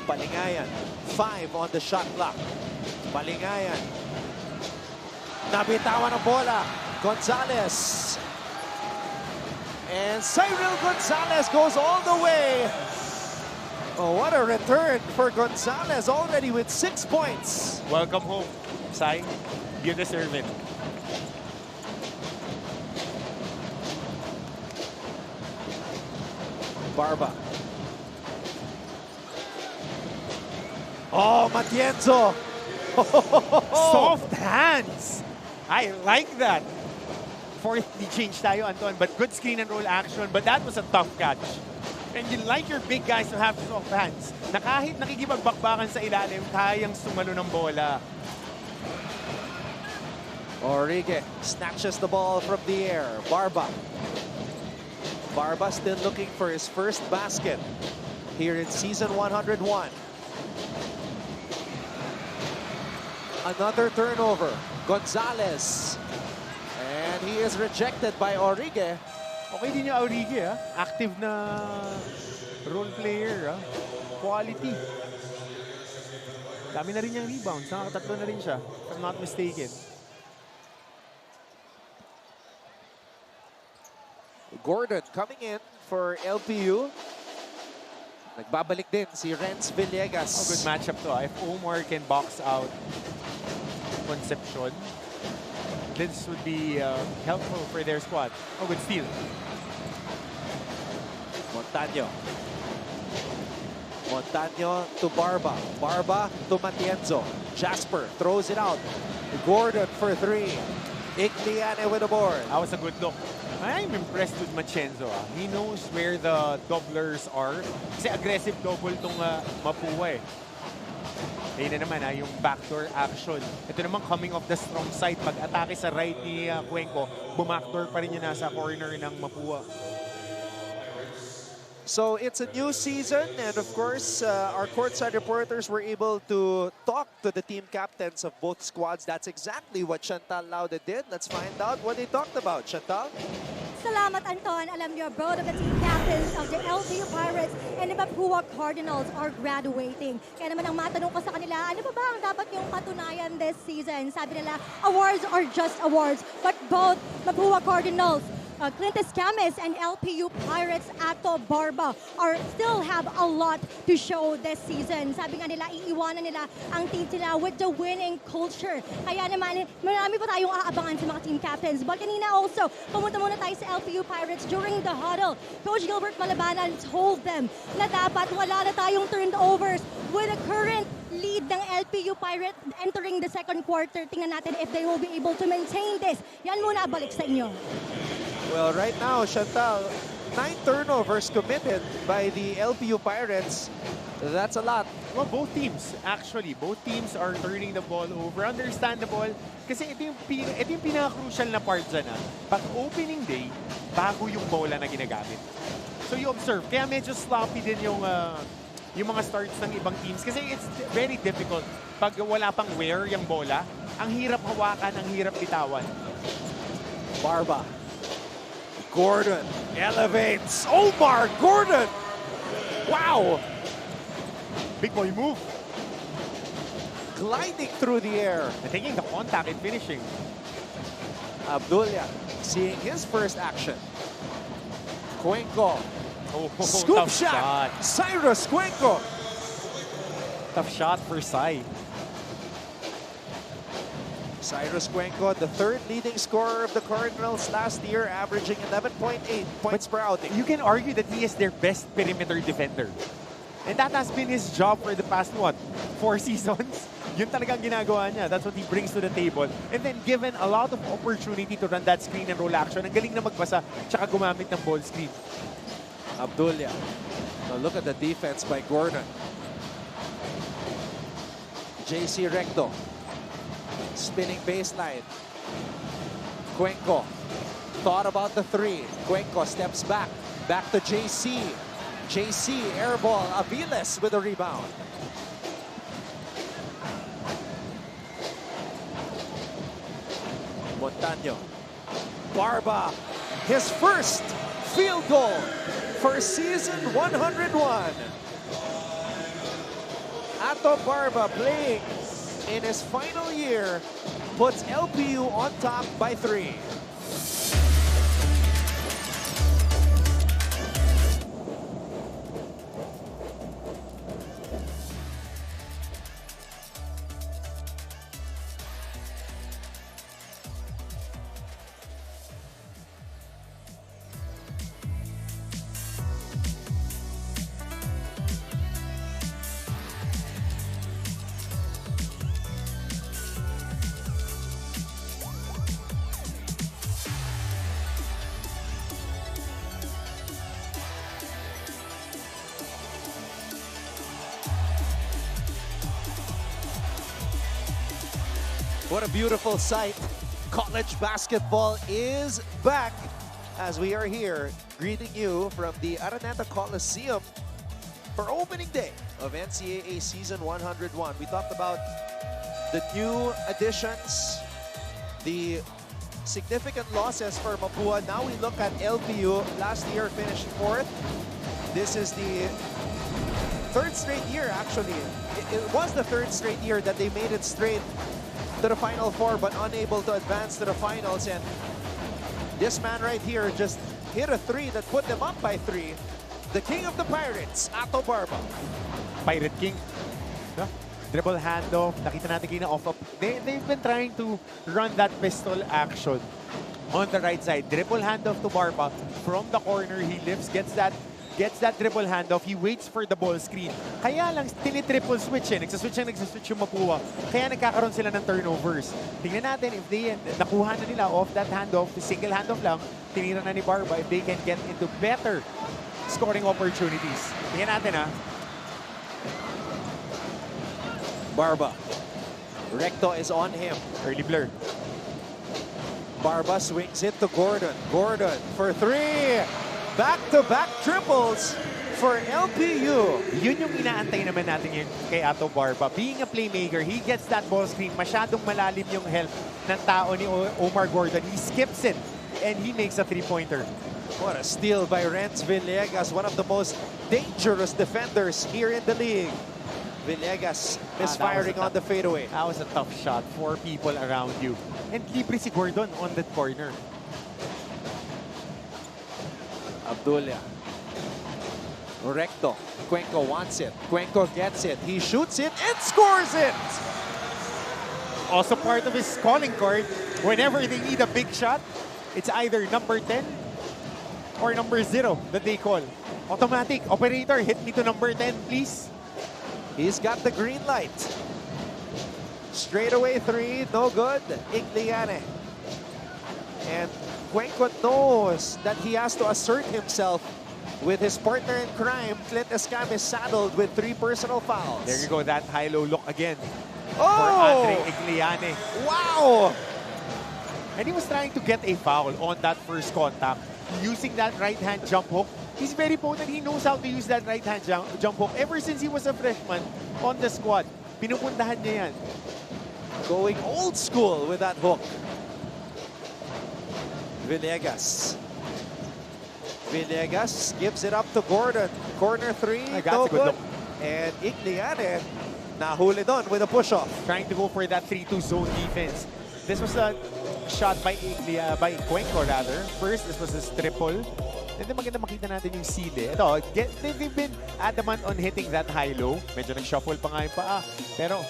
[SPEAKER 1] Palingayan, 5 on the shot clock. Palingayan, nabitawan ang bola, Gonzalez. And Cyril Gonzalez goes all the way. Oh, what a return for Gonzalez, already with 6 points.
[SPEAKER 2] Welcome home, Sai. You deserve it.
[SPEAKER 1] Barba. Oh, Matienzo.
[SPEAKER 2] Soft hands. I like that. Fourth, change tayo, Anton. But good screen and roll action. But that was a tough catch. And you like your big guys to have soft hands. Na kahit nakikipagbakbakan sa ilalim, kayang sumalo ng bola.
[SPEAKER 1] Orige snatches the ball from the air. Barba. Barba still looking for his first basket here in season 101. Another turnover. Gonzalez. And he is rejected by Orige.
[SPEAKER 2] Okay din yung Orige, ha? Active na role player, ha? Quality. Dami na rin niyang rebounds. Nakakatatlo na rin siya, if I'm not mistaken.
[SPEAKER 1] Gordon coming in for LPU. Nagbabalik din si Renz Villegas.
[SPEAKER 2] A good matchup to. If Omar can box out Concepcion, this would be helpful for their squad. Oh, good steal.
[SPEAKER 1] Montaño. Montaño to Barba. Barba to Matienzo. Jasper throws it out. Gordon for 3. Igliane with the board.
[SPEAKER 2] That was a good look. I'm impressed with Matienzo. He knows where the doublers are. Kasi aggressive double tong Mapua eh. Ayun na naman yung backdoor action. Ito naman coming off the strong side. Pag-atake sa right ni Cuenco, bumackdoor pa rin yung nasa corner ng Mapua.
[SPEAKER 1] So it's a new season, and of course, our courtside reporters were able to talk to the team captains of both squads. That's exactly what Chantal Laude did. Let's find out what they talked about. Chantal?
[SPEAKER 3] Salamat, Anton. Alam niyo, both of the team captains of the LPU Pirates and the Mapua Cardinals are graduating. Kaya naman ang matanong ko sa kanila, ano ba ang dapat yung patunayan this season? Sabi nila, awards are just awards. But both Mapua Cardinals, Clint Escames and LPU Pirates Ato Barba still have a lot to show this season. Sabi nga nila, iiwanan nila ang team nila with the winning culture. Kaya naman, marami pa tayong aabangan sa mga team captains. But kanina also, pumunta muna tayo sa LPU Pirates during the huddle. Coach Gilbert Malabanan told them na dapat wala na tayong turnovers with the current lead ng LPU Pirates entering the second quarter. Tingnan natin if they will be able to maintain this. Yan muna, balik sa inyo.
[SPEAKER 1] Well, right now, Chantal, 9 turnovers committed by the LPU Pirates. That's a lot.
[SPEAKER 2] Well, both teams, actually. Both teams are turning the ball over. Understandable. Kasi ito yung pinaka-crucial na part dyan. Pag opening day, bago yung bola na ginagamit. So you observe. Kaya medyo sloppy din yung mga starts ng ibang teams. Kasi it's very difficult. Pag wala pang wear yung bola, ang hirap hawakan, ang hirap bitawan.
[SPEAKER 1] Barba. Gordon elevates. Omar Gordon. Wow.
[SPEAKER 2] Big boy move.
[SPEAKER 1] Gliding through the air.
[SPEAKER 2] And taking the contact and finishing.
[SPEAKER 1] Abdullah seeing his first action. Cuenco.
[SPEAKER 2] Oh,
[SPEAKER 1] Scoop
[SPEAKER 2] tough
[SPEAKER 1] shot. Cyrus Cuenco.
[SPEAKER 2] Tough shot for Sai.
[SPEAKER 1] Cyrus Cuenco, the third leading scorer of the Cardinals last year, averaging 11.8 points per outing.
[SPEAKER 2] You can argue that he is their best perimeter defender. And that has been his job for the past, 4 seasons? Yun talagang ginagawa niya. That's what he brings to the table. And then given a lot of opportunity to run that screen and roll action, ang galing na magbasa tsaka gumamit ng ball screen.
[SPEAKER 1] Abdullah. Now look at the defense by Gordon. JC Recto. Spinning baseline. Cuenco. Thought about the three. Cuenco steps back. Back to JC. JC, air ball. Aviles with a rebound. Montaño. Barba. His first field goal for season 101. Ato Barba playing in his final year puts LPU on top by 3. What a beautiful sight. College basketball is back as we are here greeting you from the Araneta Coliseum for opening day of NCAA Season 101. We talked about the new additions, the significant losses for Mapua. Now we look at LPU. Last year finished 4th. This is the third straight year, actually. It was the third straight year that they made it straight to the Final Four, but unable to advance to the finals. And this man right here just hit a 3 that put them up by 3. The king of the Pirates, Ato Barba.
[SPEAKER 2] Pirate King. No? Dribble handoff. Nakita natin kanina off up. They've been trying to run that pistol action on the right side. Dribble handoff to Barba. From the corner, he lifts, gets that dribble handoff. He waits for the ball screen. Kaya lang, tini-triple switch eh. Nagsaswitch yung Mapua. Kaya nagkakaroon sila ng turnovers. Tingnan natin if they nakuha na nila off that handoff, single handoff lang, tinira na ni Barba, if they can get into better scoring opportunities. Tingnan natin ha.
[SPEAKER 1] Barba. Recto is on him.
[SPEAKER 2] Early blur.
[SPEAKER 1] Barba swings it to Gordon. Gordon for 3. Back-to-back triples for LPU.
[SPEAKER 2] Yun yung inaantay naman natin yun kay Ato Barba. Being a playmaker, he gets that ball screen. Masyadong malalim yung help ng tao ni Omar Gordon. He skips it and he makes a 3-pointer.
[SPEAKER 1] What a steal by Renz Villegas, one of the most dangerous defenders here in the league. Villegas misfiring on the fadeaway.
[SPEAKER 2] That was a tough shot. 4 people around you. And libre si Gordon on that corner.
[SPEAKER 1] Abdullah. Recto. Cuenco wants it. Cuenco gets it. He shoots it and scores it!
[SPEAKER 2] Also part of his calling card, whenever they need a big shot, it's either number 10 or number 0 that they call. Automatic. Operator, hit me to number 10, please.
[SPEAKER 1] He's got the green light. Straightaway 3, no good. Igliane. And Cuenco knows that he has to assert himself with his partner in crime. Clint Escam is saddled with 3 personal fouls.
[SPEAKER 2] There you go, that high-low look again for
[SPEAKER 1] Oh!
[SPEAKER 2] Andre Igliane.
[SPEAKER 1] Wow!
[SPEAKER 2] And he was trying to get a foul on that first contact using that right-hand jump hook. He's very potent. He knows how to use that right-hand jump hook. Ever since he was a freshman on the squad, pinupuntahan niya yan.
[SPEAKER 1] Going old school with that hook. Villegas. Villegas gives it up to Gordon. Corner 3, no good. And Igliane nahuli doon with a push-off.
[SPEAKER 2] Trying to go for that 3-2 zone defense. This was a shot by Cuenco rather. First, this was his triple. And then maganda makita natin yung sili. Ito, they've been adamant on hitting that high-low. Medyo nag-shuffle pa nga yung paa. Pero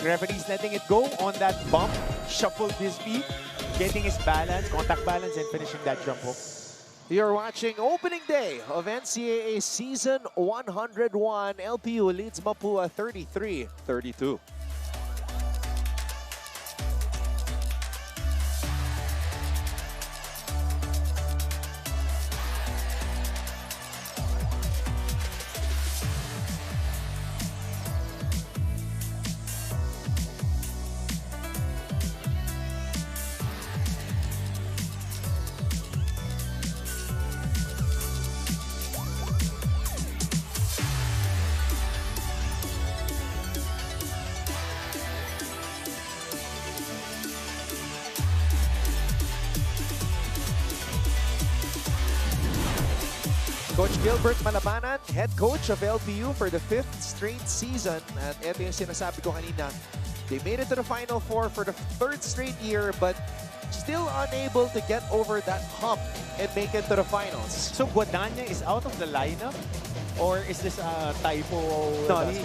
[SPEAKER 2] Referee's letting it go on that bump, shuffled his feet, getting his balance, contact balance, and finishing that jump hook.
[SPEAKER 1] You're watching opening day of NCAA Season 101. LPU leads Mapua 33-32. Coach Gilbert Malabanan, head coach of LPU for the 5th straight season. At ito yung sinasabi ko kanina. They made it to the Final Four for the 3rd straight year, but still unable to get over that hump and make it to the finals.
[SPEAKER 2] So Guadagna is out of the lineup? Or is this a typo?
[SPEAKER 1] No,
[SPEAKER 2] he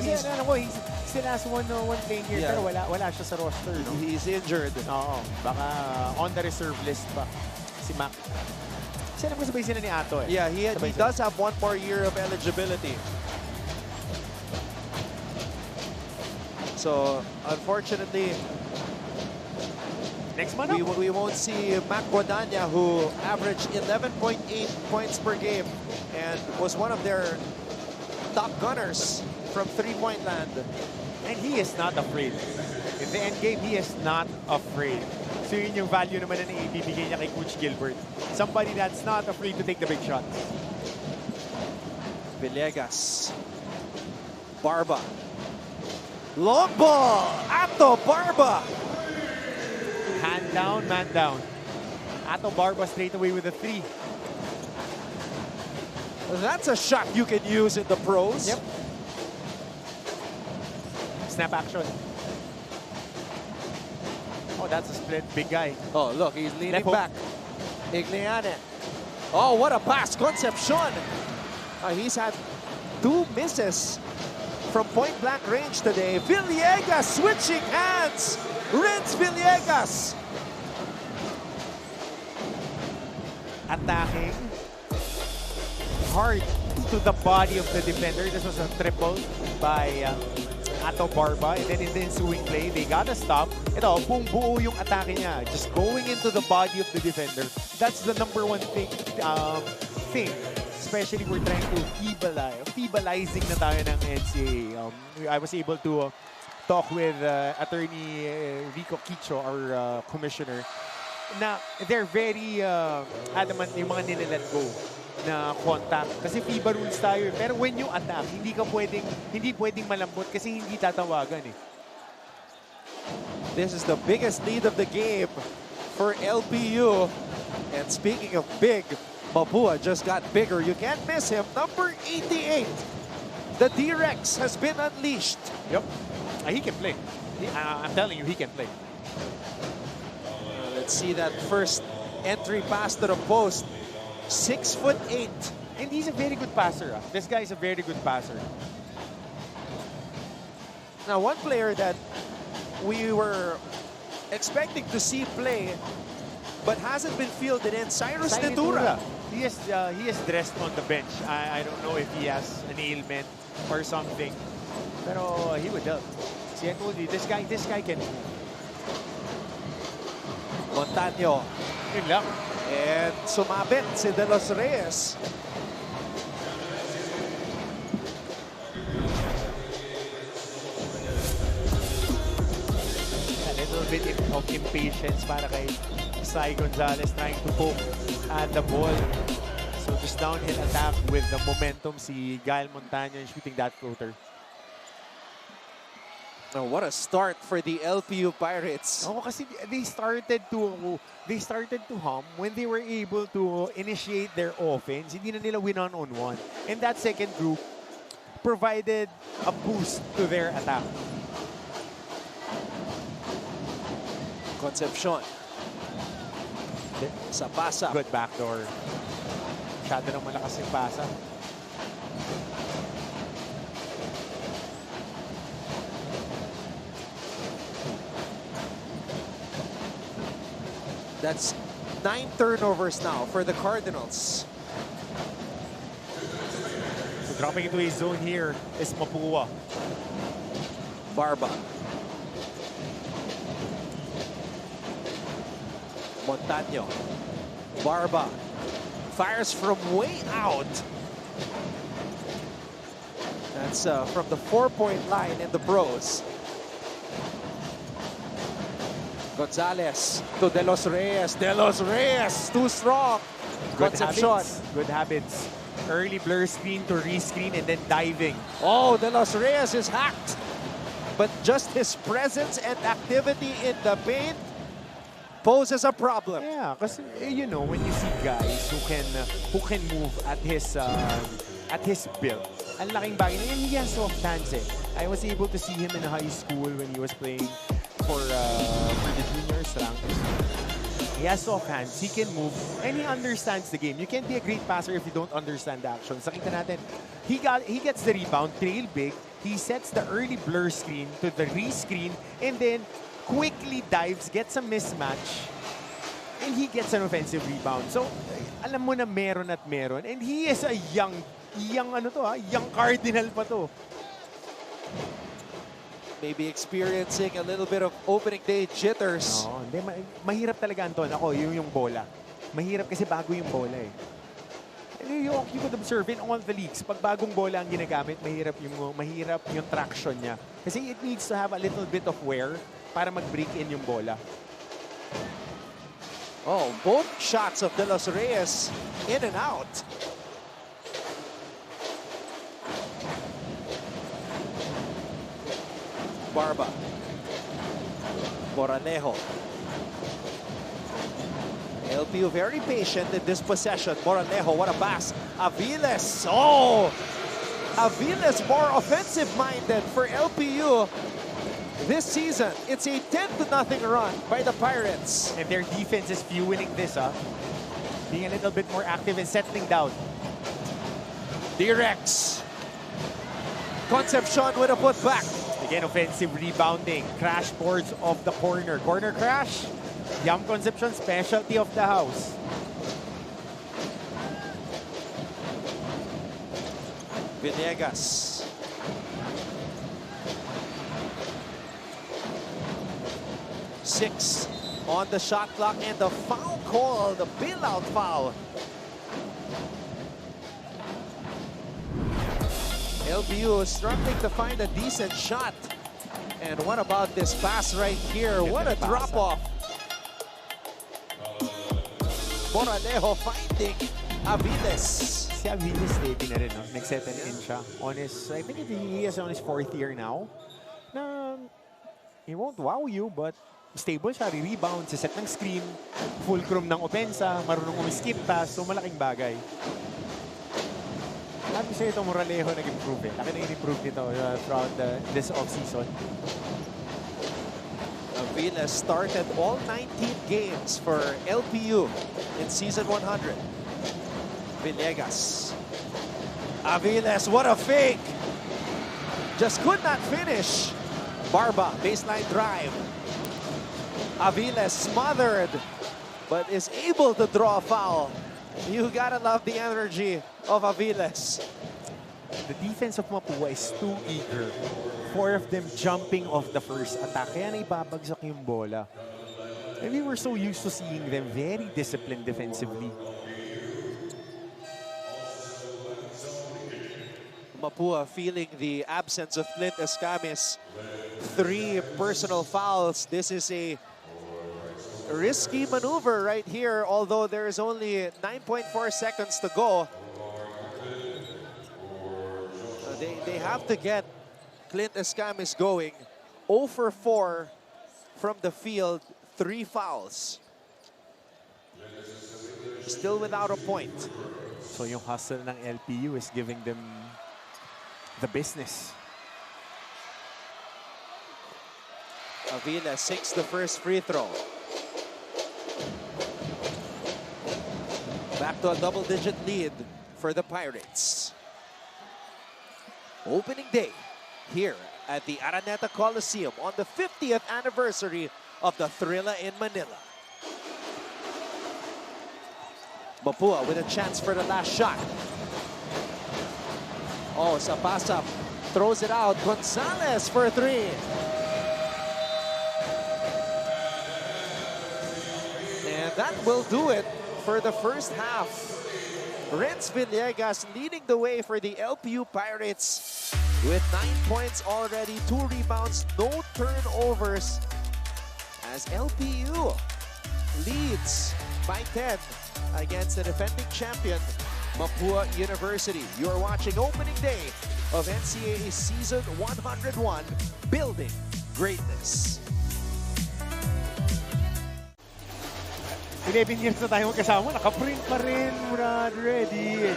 [SPEAKER 2] still has one playing here,
[SPEAKER 1] Yeah.
[SPEAKER 2] pero wala siya sa roster. No?
[SPEAKER 1] He's injured.
[SPEAKER 2] Oo, baka on the reserve list pa si Mac. Kasi alam ko sabay sila ni Ato eh.
[SPEAKER 1] Yeah, he
[SPEAKER 2] Sabay
[SPEAKER 1] does have 1 more year of eligibility. So, unfortunately,
[SPEAKER 2] next month,
[SPEAKER 1] we won't see Mac Guadagna, who averaged 11.8 points per game and was one of their top gunners from three-point land.
[SPEAKER 2] and he is not afraid. In the end game, he is not afraid. So yun yung value naman na ibibigay niya kay Coach Gilbert. Somebody that's not afraid to take the big shots.
[SPEAKER 1] Villegas. Barba. Long ball! Ato Barba!
[SPEAKER 2] Hand down, man down. Ato Barba straight away with a 3.
[SPEAKER 1] That's a shot you can use in the pros.
[SPEAKER 2] Yep. Snap action. Oh, that's a split. Big guy.
[SPEAKER 1] Oh, look, he's leaning
[SPEAKER 2] Left hook.
[SPEAKER 1] back. Igliane. Oh, what a pass. Concepcion. He's had 2 misses from point-blank range today. Villegas switching hands. Renz Villegas.
[SPEAKER 2] Attacking hard to the body of the defender. This was a triple by Ato Barba. And then in the ensuing play, they got a stop. Ito, buong-buo yung atake niya. Just going into the body of the defender. That's the number 1 thing. Especially we're trying to feebalizing na tayo ng NCAA. I was able to talk with attorney Rico Quicho, our commissioner, na they're very adamant yung mga nilalet go na contact. Kasi FIBA rules tayo. Pero when you attack, hindi pwedeng malambot kasi hindi tatawagan eh.
[SPEAKER 1] This is the biggest lead of the game for LPU. And speaking of big, Mapua just got bigger. You can't miss him. Number 88. The D-Rex has been unleashed.
[SPEAKER 2] Yep. He can play. I'm telling you, he can play.
[SPEAKER 1] Let's see that first entry pass to the post. 6'8".
[SPEAKER 2] And he's a very good passer. This guy is a very good passer.
[SPEAKER 1] Now, one player that we were expecting to see play but hasn't been fielded in, Cyrus Netura.
[SPEAKER 2] He is dressed on the bench. I don't know if he has an ailment or something. Pero he would help. See, I told you, this guy can move.
[SPEAKER 1] Montaño.
[SPEAKER 2] Yun lang.
[SPEAKER 1] And sumabit si De Los Reyes.
[SPEAKER 2] A little bit of impatience para kay Sai Gonzalez trying to poke at the ball. So just downhill attack with the momentum si Gael Montaño shooting that floater.
[SPEAKER 1] Now, what a start for the LPU Pirates.
[SPEAKER 2] Oh, kasi they started to hum when they were able to initiate their offense. Hindi na nila win on one. And that second group provided a boost to their attack.
[SPEAKER 1] Concepcion. Sa pasa.
[SPEAKER 2] Good backdoor. Masyado nang malakas yung pasa.
[SPEAKER 1] That's 9 turnovers now for the Cardinals.
[SPEAKER 2] So dropping into a zone here is Mapua.
[SPEAKER 1] Barba. Montaño. Barba. Fires from way out. That's from the 4-point line in the pros. Gonzalez to De Los Reyes. De Los Reyes, too strong. Concepcion.
[SPEAKER 2] Good habits. Early blur screen to rescreen and then diving.
[SPEAKER 1] Oh, De Los Reyes is hacked. But just his presence and activity in the paint poses a problem.
[SPEAKER 2] Yeah, because you know when you see guys who can move at his build, ang laking bagay na he has soft hands eh. I was able to see him in high school when he was playing for the juniors rank. He has soft hands, he can move, and he understands the game. You can't be a great passer if you don't understand the action. Sakita natin, he gets the rebound, trail big, he sets the early blur screen to the rescreen, and then quickly dives, gets a mismatch, and he gets an offensive rebound. So, alam mo na meron at meron. And he is a young Cardinal pa to.
[SPEAKER 1] Maybe experiencing a little bit of opening day jitters.
[SPEAKER 2] Oo, hindi, mahirap talaga, Anton. Ako, yung bola. Mahirap kasi bago yung bola eh. You could observe in all the leagues, pag bagong bola ang ginagamit, mahirap yung traction niya. Kasi it needs to have a little bit of wear para mag-break in yung bola.
[SPEAKER 1] Oh, both shots of De Los Reyes in and out. Barba. Moranejo. LPU very patient in this possession. Moranejo, what a pass. Aviles. Oh! Aviles more offensive-minded for LPU this season. It's a 10-0 run by the Pirates.
[SPEAKER 2] And their defense is fueling this, being a little bit more active and settling down.
[SPEAKER 1] D-Rex. Concepcion with a putback.
[SPEAKER 2] Again, offensive rebounding. Crash boards of the corner. Corner crash. Yam Concepcion, specialty of the house.
[SPEAKER 1] Villegas. Six on the shot clock and the foul call, the bailout foul. LPU is struggling to find a decent shot. And what about this pass right here? What a drop-off. Moranejo finding Aviles.
[SPEAKER 2] Si Aviles steady na rin, no? Nag-settle in siya. I think he is on his 4th year now. Na, he won't wow you, but stable siya, re-rebound, set ng screen, fulcrum ng opensa, marunong umiskip pass, so malaking bagay. Sabi sa'yo ito, Moranejo nag-improve eh. Laki na in-improve nito throughout this offseason.
[SPEAKER 1] Aviles started all 19 games for LPU in season 100. Villegas. Aviles, what a fake! Just could not finish. Barba, baseline drive. Aviles smothered, but is able to draw a foul. You gotta love the energy of Aviles.
[SPEAKER 2] The defense of Mapua is too eager. 4 of them jumping off the first attack. Kaya naibabagsak yung bola. And we were so used to seeing them very disciplined defensively.
[SPEAKER 1] Mapua feeling the absence of Clint Escamis. 3 personal fouls. This is a risky maneuver right here, although there is only 9.4 seconds to go. They have to get Clint Escamis going. 0 for 4 from the field, 3 fouls. Still without a point.
[SPEAKER 2] So yung hustle ng LPU is giving them the business.
[SPEAKER 1] Avila sinks the first free throw. Back to a double-digit lead for the Pirates. Opening day here at the Araneta Coliseum on the 50th anniversary of the Thrilla in Manila. Mapua with a chance for the last shot. Oh, Sapasap throws it out. Gonzalez for 3. And that will do it for the first half. Renz Villegas leading the way for the LPU Pirates with 9 points already, 2 rebounds, no turnovers, as LPU leads by 10 against the defending champion, Mapua University. You're watching opening day of NCAA Season 101, Building Greatness.
[SPEAKER 2] 11 years na tayo magkasama, naka-print pa rin, Brad, ready.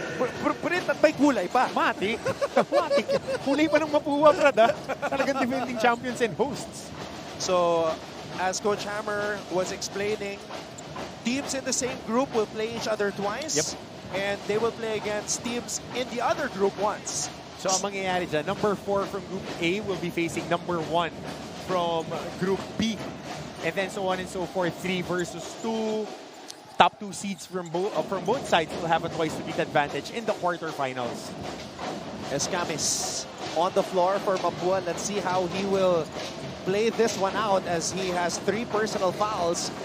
[SPEAKER 1] Print at may kulay pa.
[SPEAKER 2] Matik. Matik. Kulay pa ng Mapua, Brad, ha? Talagang defending champions and hosts.
[SPEAKER 1] So, as Coach Hammer was explaining, teams in the same group will play each other twice.
[SPEAKER 2] Yep.
[SPEAKER 1] And they will play against teams in the other group once.
[SPEAKER 2] So, ang mangyayari dyan, number 4 from Group A will be facing number 1 from Group B. And then so on and so forth, 3 versus 2. Top 2 seeds from both sides will have a twice-to-beat advantage in the quarterfinals.
[SPEAKER 1] Escamis on the floor for Mapua. Let's see how he will play this one out as he has 3 personal fouls.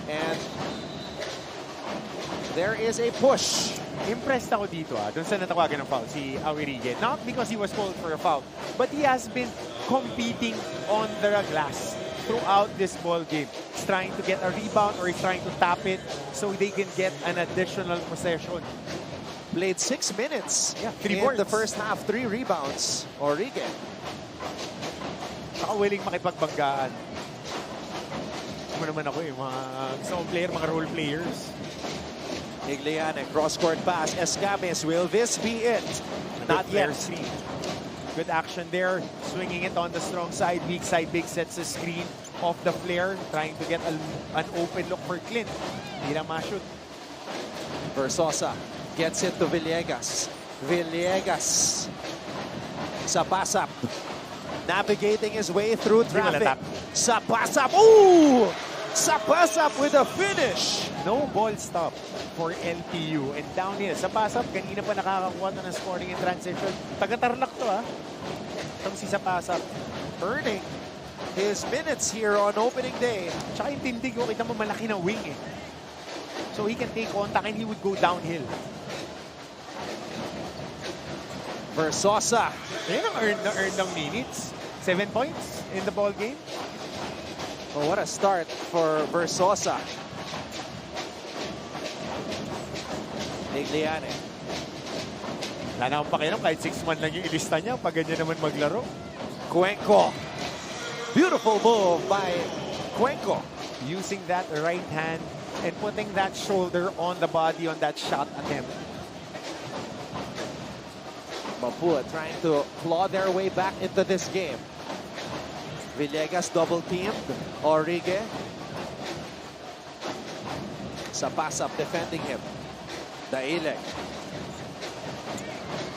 [SPEAKER 1] And there is a push.
[SPEAKER 2] Impressed ako dito doon sa natawagan ng foul, si Awirige. Not because he was called for a foul, but he has been competing on the glass throughout this ball game. He's trying to get a rebound or he's trying to tap it so they can get an additional possession.
[SPEAKER 1] Played 6 minutes
[SPEAKER 2] in
[SPEAKER 1] the first half, 3 rebounds. Orige.
[SPEAKER 2] Saka willing makipagbanggaan. Ano naman ako mga gusto kong player, mga role players.
[SPEAKER 1] Igliane, cross-court pass. Escamis, will this be it? Not yet.
[SPEAKER 2] Good action there. Swinging it on the strong side. Weak side, big sets the screen off the flare. Trying to get an open look for Clint. Hindi na ma-shoot.
[SPEAKER 1] Versosa gets it to Villegas. Villegas. Sapasap. Navigating his way through traffic. Sapasap. Ooh! Sapasap with a finish.
[SPEAKER 2] No ball stop for LPU. And downhill. Sapasap, kanina pa nakakakuha na ng scoring in transition. Taga-Tarlac to, ha? Itong si Sapasap.
[SPEAKER 1] Earning his minutes here on opening day.
[SPEAKER 2] Tsaka yung tindig, kita mo malaki na wing, eh. So he can take contact and he would go downhill.
[SPEAKER 1] Versosa.
[SPEAKER 2] Yan ang earn ng minutes. 7 points in the ball game.
[SPEAKER 1] Oh, what a start for Versosa. Igliane.
[SPEAKER 2] Wala na akong pakialam kahit 6 man lang yung ilista niya pag ganyan naman maglaro.
[SPEAKER 1] Cuenco. Beautiful move by Cuenco.
[SPEAKER 2] Using that right hand and putting that shoulder on the body on that shot attempt.
[SPEAKER 1] Mapua trying to claw their way back into this game. Villegas double-teamed. Orige. Sapasap defending him. Daileg.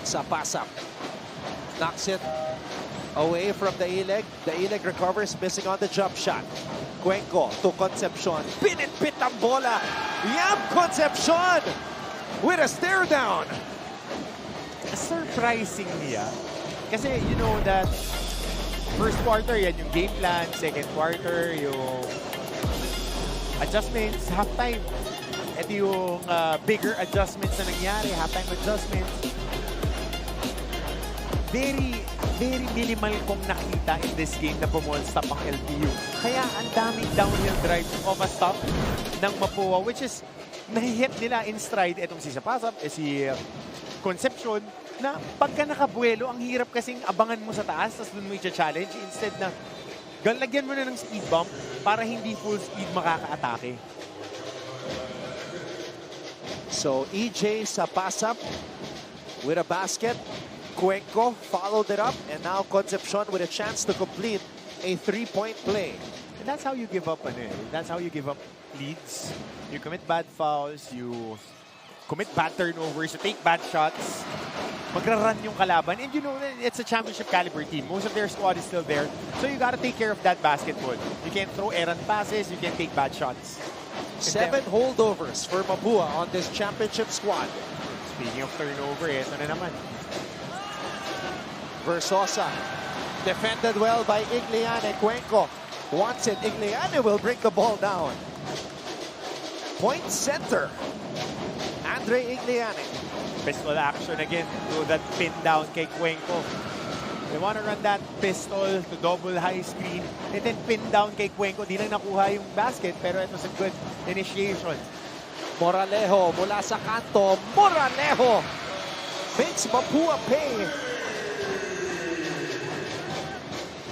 [SPEAKER 1] Sapasap. Knocks it away from Daileg. Daileg recovers, missing on the jump shot. Cuenco to Concepcion. Pinit-pit ang bola. Yam Concepcion with a stare down.
[SPEAKER 2] Surprisingly, kasi you know that first quarter, yan yung game plan. Second quarter, yung adjustments. Halftime, ito yung bigger adjustments na nangyari. Halftime adjustments. Very, very minimal kong nakita in this game na bumall-stop ang LPU. Kaya ang daming downhill drive of a stop ng Mapua, which is nahihit nila in stride. Itong si Sapasap, si Concepcion, na pagka nakabuelo, ang hirap kasing abangan mo sa taas, tapos dun mo i-challenge. Instead na, lagyan mo na ng speed bump para hindi full speed makaka-atake.
[SPEAKER 1] So, EJ Sapasap with a basket. Cuenco followed it up, and now Concepcion with a chance to complete a 3-point play.
[SPEAKER 2] And that's how you give up, that's how you give up leads. You commit bad fouls, you commit bad turnovers, you take bad shots. Magra-run yung kalaban. And you know, it's a championship caliber team. Most of their squad is still there. So you gotta take care of that basketball. You can't throw errant passes, you can't take bad shots.
[SPEAKER 1] 7 holdovers for Mapua on this championship squad.
[SPEAKER 2] Speaking of turnover, ito na naman.
[SPEAKER 1] Versosa, defended well by Igliane. Cuenco wants it. Igliane will bring the ball down. Point center, Andre Igliane.
[SPEAKER 2] Pistol action again to that pin down kay Cuenco. They want to run that pistol to double high screen and then pin down kay Cuenco. Di lang nakuha yung basket pero it was a good initiation.
[SPEAKER 1] Moralejo mula sa kanto. Moralejo makes Mapua pay.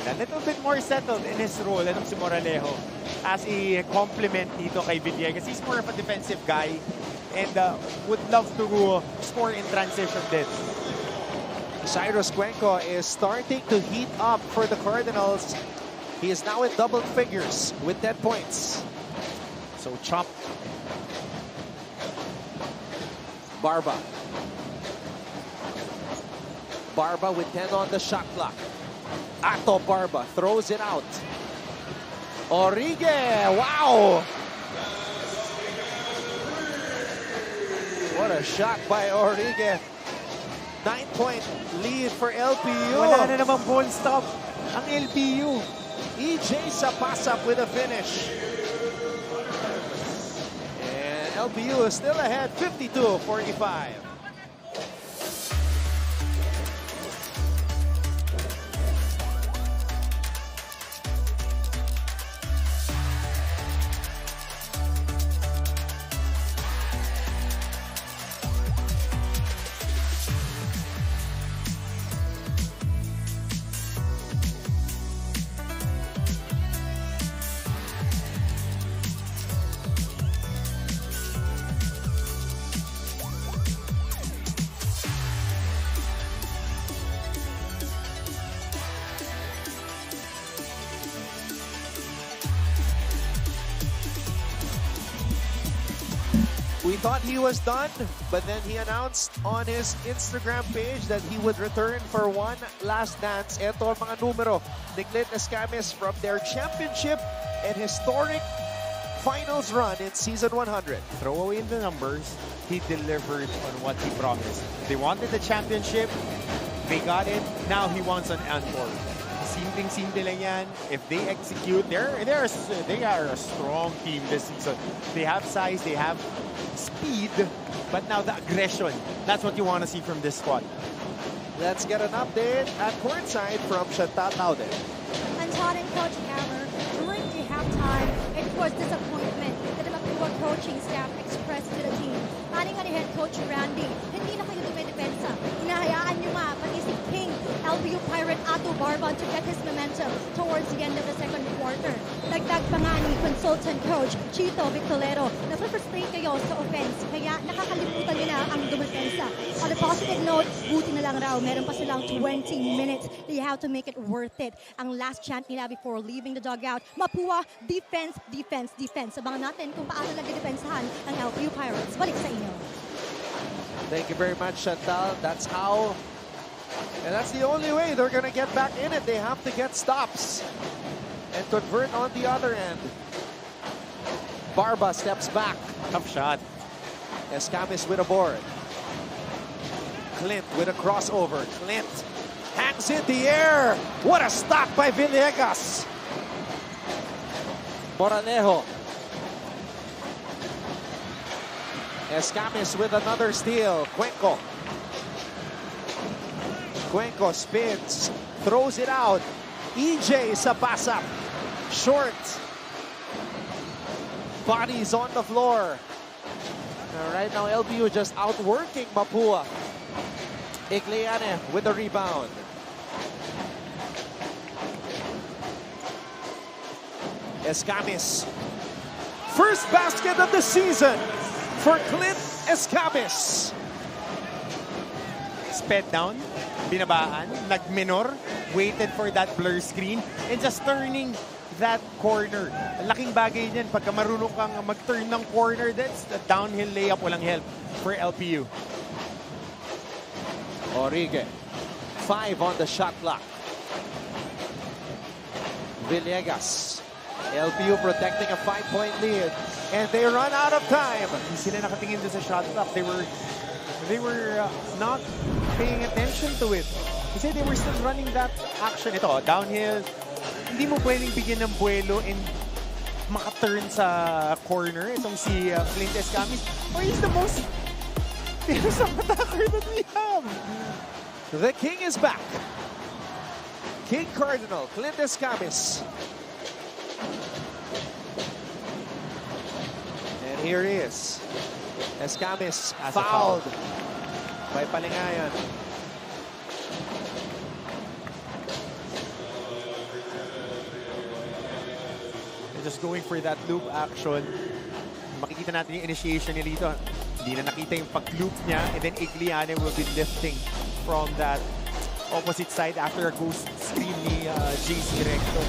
[SPEAKER 2] A little bit more settled in his role. Itong si Moralejo as a complement dito kay Villegas. He's more of a defensive guy and would love to score in transition din.
[SPEAKER 1] Cyrus Cuenco is starting to heat up for the Cardinals. He is now in double figures with 10 points.
[SPEAKER 2] So chop.
[SPEAKER 1] Barba. Barba with 10 on the shot clock. Ato Barba throws it out. Origue, wow! What a shot by Origue. 9-point lead for LPU.
[SPEAKER 2] Wala na namang ball stop ang LPU.
[SPEAKER 1] EJ Sapasap with a finish. And LPU is still ahead, 52-45. We thought he was done, but then he announced on his Instagram page that he would return for one last dance. Ito ang mga numero ni Clint Escamis from their championship and historic finals run in season 100.
[SPEAKER 2] Throw away the numbers. He delivered on what he promised. They wanted the championship. They got it. Now he wants an encore. Simpleng-simple lang yan. If they execute, they are a strong team this season. They have size, they have speed, but now the aggression. That's what you want to see from this squad.
[SPEAKER 1] Let's get an update at courtside from Chantal Laude.
[SPEAKER 3] And Todd and Coach Hammer, during the halftime, it was disappointment that the Mapua coaching staff expressed to the team. Aning nga ni head coach Randy, hindi na kayo dumedepensa. Hinahayaan nyo nga, pati si King, LPU Pirate Ato Barban to get his momentum towards the end of the second quarter. Dagdag pa nga ni consultant coach Chito Victorero na frustrate kayo sa offense, kaya nakakalimutan nyo na ang dumepensa. On a positive note, buti na lang raw, meron pa silang 20 minutes. They have to make it worth it. Ang last chant nila before leaving the dugout, Mapua, defense, defense, defense. Abangan natin kung paano nagdedepensahan ang LPU Pirates. Balik sa inyo.
[SPEAKER 1] Thank you very much, Chantal. That's how, and that's the only way they're going to get back in it. They have to get stops and convert on the other end. Barba steps back.
[SPEAKER 2] Tough shot.
[SPEAKER 1] Escamis with a board. Clint with a crossover. Clint hangs in the air. What a stop by Villegas. Moralejo. Escamis with another steal. Cuenco. Cuenco spins, throws it out. EJ Sapasap. Short. Bodies on the floor. Right now, LPU just outworking Mapua. Igliane with the rebound. Escamis. First basket of the season for Clint Escamis.
[SPEAKER 2] Sped down, binabaan, nag-minor, waited for that blur screen, and just turning that corner. Laking bagay niyan pagka marunong kang mag-turn ng corner, that's the downhill layup, walang help for LPU.
[SPEAKER 1] Origue, 5 on the shot clock. Villegas LPU protecting a 5-point lead. And they run out of time.
[SPEAKER 2] Hindi sila nakatingin doon sa shot clock. They were not paying attention to it. Kasi they were still running that action. Ito, downhill. Hindi mo pwedeng bigyan ng buwelo and maka-turn sa corner. Itong si Clint Escamis. Or he's the most fearsome attacker that we have.
[SPEAKER 1] The King is back. King Cardinal, Clint Escamis. And here he is. Escamis fouled by Palingayan.
[SPEAKER 2] They're just going for that loop action. Makikita natin yung initiation niya dito. Hindi na nakita yung pag-loop niya. And then Igliane will be lifting from that opposite side after a ghost screen ni JC Recto.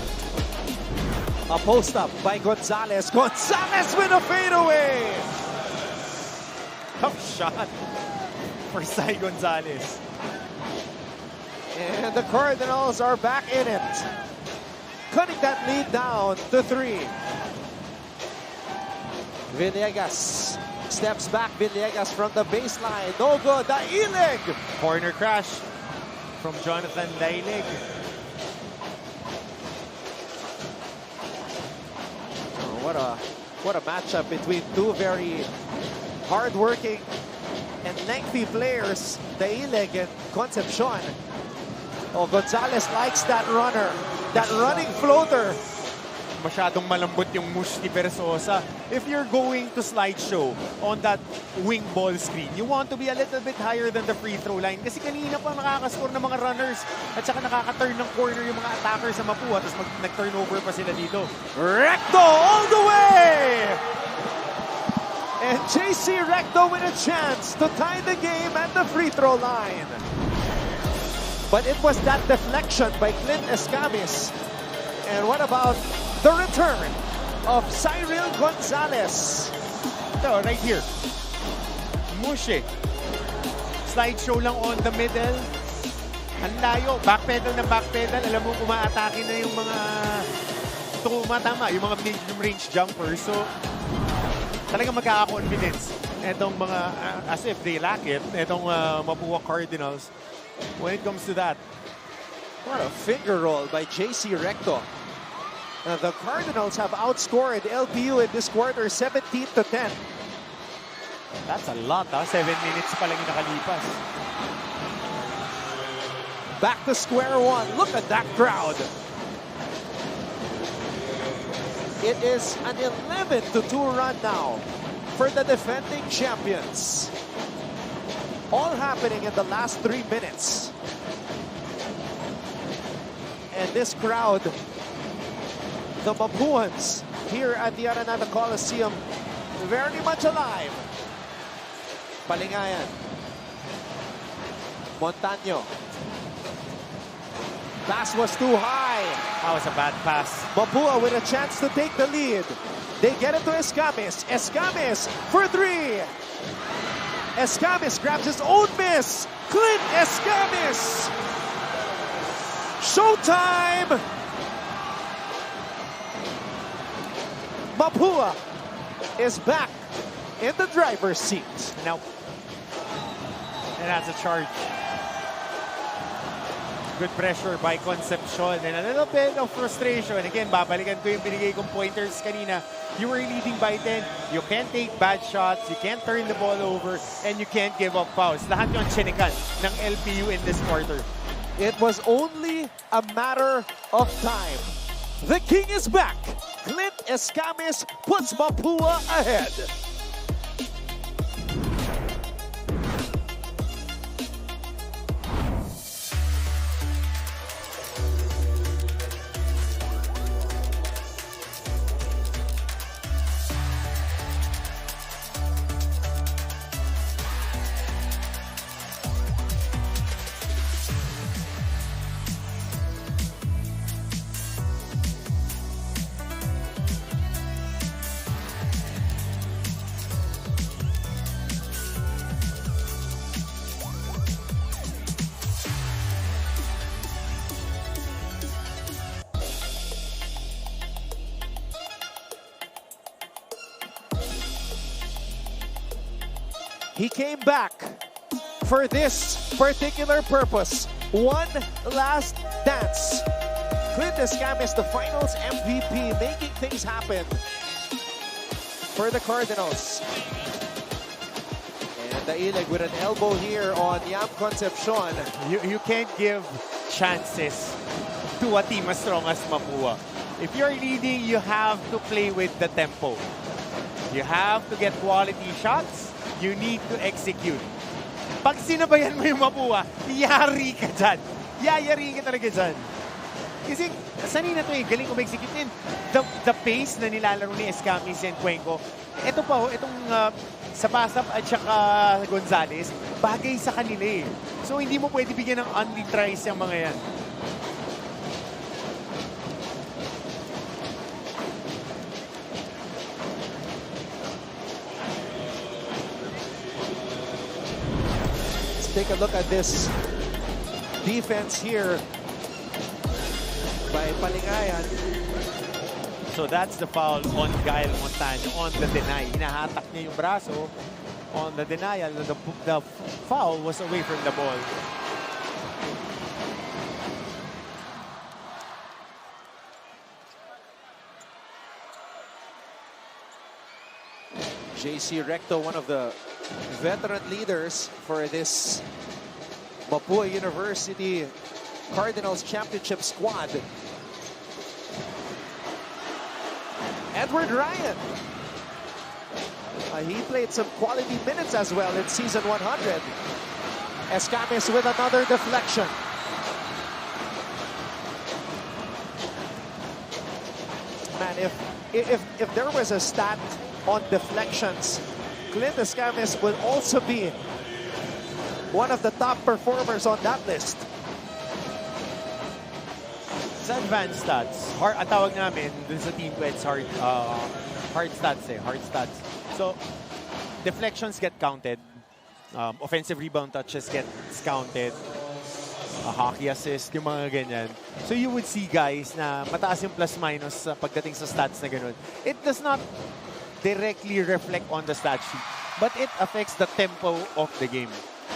[SPEAKER 1] A post-up by Gonzalez. Gonzalez with a fadeaway!
[SPEAKER 2] Tough shot for Sai Gonzalez.
[SPEAKER 1] And the Cardinals are back in it. Cutting that lead down to 3. Villegas steps back. Villegas from the baseline. No good. Dailig!
[SPEAKER 2] Corner crash from Jonathan Dailig.
[SPEAKER 1] Oh, what a matchup between two very hard-working and lengthy players, Dailig and Concepcion. Oh, Gonzalez likes that runner, that running floater.
[SPEAKER 2] Masyadong malambot yung mush ni Versosa. If you're going to slideshow on that wing ball screen, you want to be a little bit higher than the free throw line. Kasi kanina pa nakakascore ng mga runners at saka nakaka-turn ng corner yung mga attackers sa Mapua tapos nag-turnover pa sila dito.
[SPEAKER 1] Recto all the way! And JC Recto with a chance to tie the game at the free throw line. But it was that deflection by Clint Escamis. And what about the return of Cyril Gonzalez?
[SPEAKER 2] Ito, right here. Mushe. Slideshow lang on the middle. Ang layo. Backpedal na backpedal. Alam mo, umaatake na yung mga tumatama, yung mga medium range jumpers. So, talagang magkaka-confidence. Itong mga, as if they lack it, itong Mapua Cardinals, when it comes to that.
[SPEAKER 1] What a finger roll by JC Recto. The Cardinals have outscored LPU in this quarter 17-10.
[SPEAKER 2] That's a lot, ha? 7 minutes pa lang yung nakalipas.
[SPEAKER 1] Back to square one. Look at that crowd. It is an 11-2 run now for the defending champions. All happening in the last 3 minutes. And this crowd, the Mapuans here at the Aranada Coliseum, very much alive. Palingayan. Montaño. Pass was too high.
[SPEAKER 2] That was a bad pass.
[SPEAKER 1] Mapua with a chance to take the lead. They get it to Escamis. Escamis for 3. Escamis grabs his own miss. Clint Escamis. Showtime! Mapua is back in the driver's seat.
[SPEAKER 2] Now, and that's a charge. Good pressure by Concepcion and a little bit of frustration. Again, babalikan ko yung binigay kong pointers kanina. You were leading by 10. You can't take bad shots. You can't turn the ball over. And you can't give up fouls. Lahat yung chinikan ng LPU in this quarter.
[SPEAKER 1] It was only a matter of time. The King is back. Clint Escamis puts Mapua ahead. He came back for this particular purpose. One last dance. Clint Escamis, the finals MVP, making things happen for the Cardinals. And Daileg with an elbow here on Yam Concepcion.
[SPEAKER 2] You can't give chances to a team as strong as Mapua. If you're leading, you have to play with the tempo. You have to get quality shots. You need to execute. Pag sinabayan mo yung Mapua, yari ka dyan. Yayari ka talaga dyan. Kasi sanay na ito eh, galing umexecute din. The pace na nilalaro ni Escamis and Cuenco, ito pa, itong Sapasap at saka Gonzales, bagay sa kanila eh. So hindi mo pwede bigyan ng only tries yung mga yan.
[SPEAKER 1] Take a look at this defense here by Palingayan.
[SPEAKER 2] So that's the foul on Gael Montaño on the deny. Hinahatak niya yung braso on the denial. The foul was away from the ball.
[SPEAKER 1] JC Recto, one of the veteran leaders for this Mapua University Cardinals championship squad. Edward Ryan. He played some quality minutes as well in season 100. Escamis with another deflection. Man, if there was a stat on deflections, Clint Escamis will also be one of the top performers on that list.
[SPEAKER 2] Sa advanced stats, ang tawag namin dun sa team ko, it's hard stats eh, hard stats. So, deflections get counted, offensive rebound touches get counted, hockey assist, yung mga ganyan. So you would see guys na mataas yung plus minus pagdating sa stats na ganun. It does not directly reflect on the stat sheet, but it affects the tempo of the game.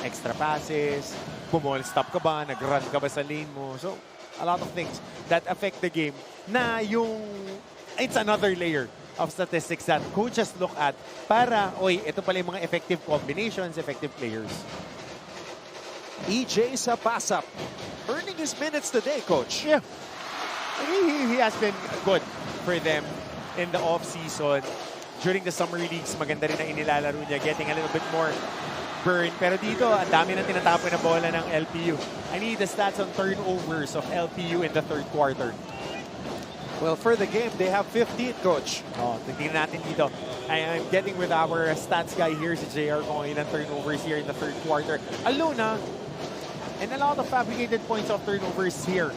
[SPEAKER 2] Extra passes, bumall stop ka ba, nag-run ka ba sa lane mo. So, a lot of things that affect the game na it's another layer of statistics that coaches look at para, ito pala yung mga effective combinations, effective players.
[SPEAKER 1] EJ Sapasap earning his minutes today, coach.
[SPEAKER 2] Yeah. He has been good for them in the off-season. During the summer leagues, maganda rin ang inilalaro niya, getting a little bit more burn. Pero dito, ang dami na tinatapon na bola ng LPU. I need the stats on turnovers of LPU in the third quarter.
[SPEAKER 1] Well, for the game, they have 15, coach.
[SPEAKER 2] Tingnan natin dito. I'm getting with our stats guy here, si JR, kung ilang turnovers here in the third quarter. Alone, and a lot of fabricated points of turnovers here.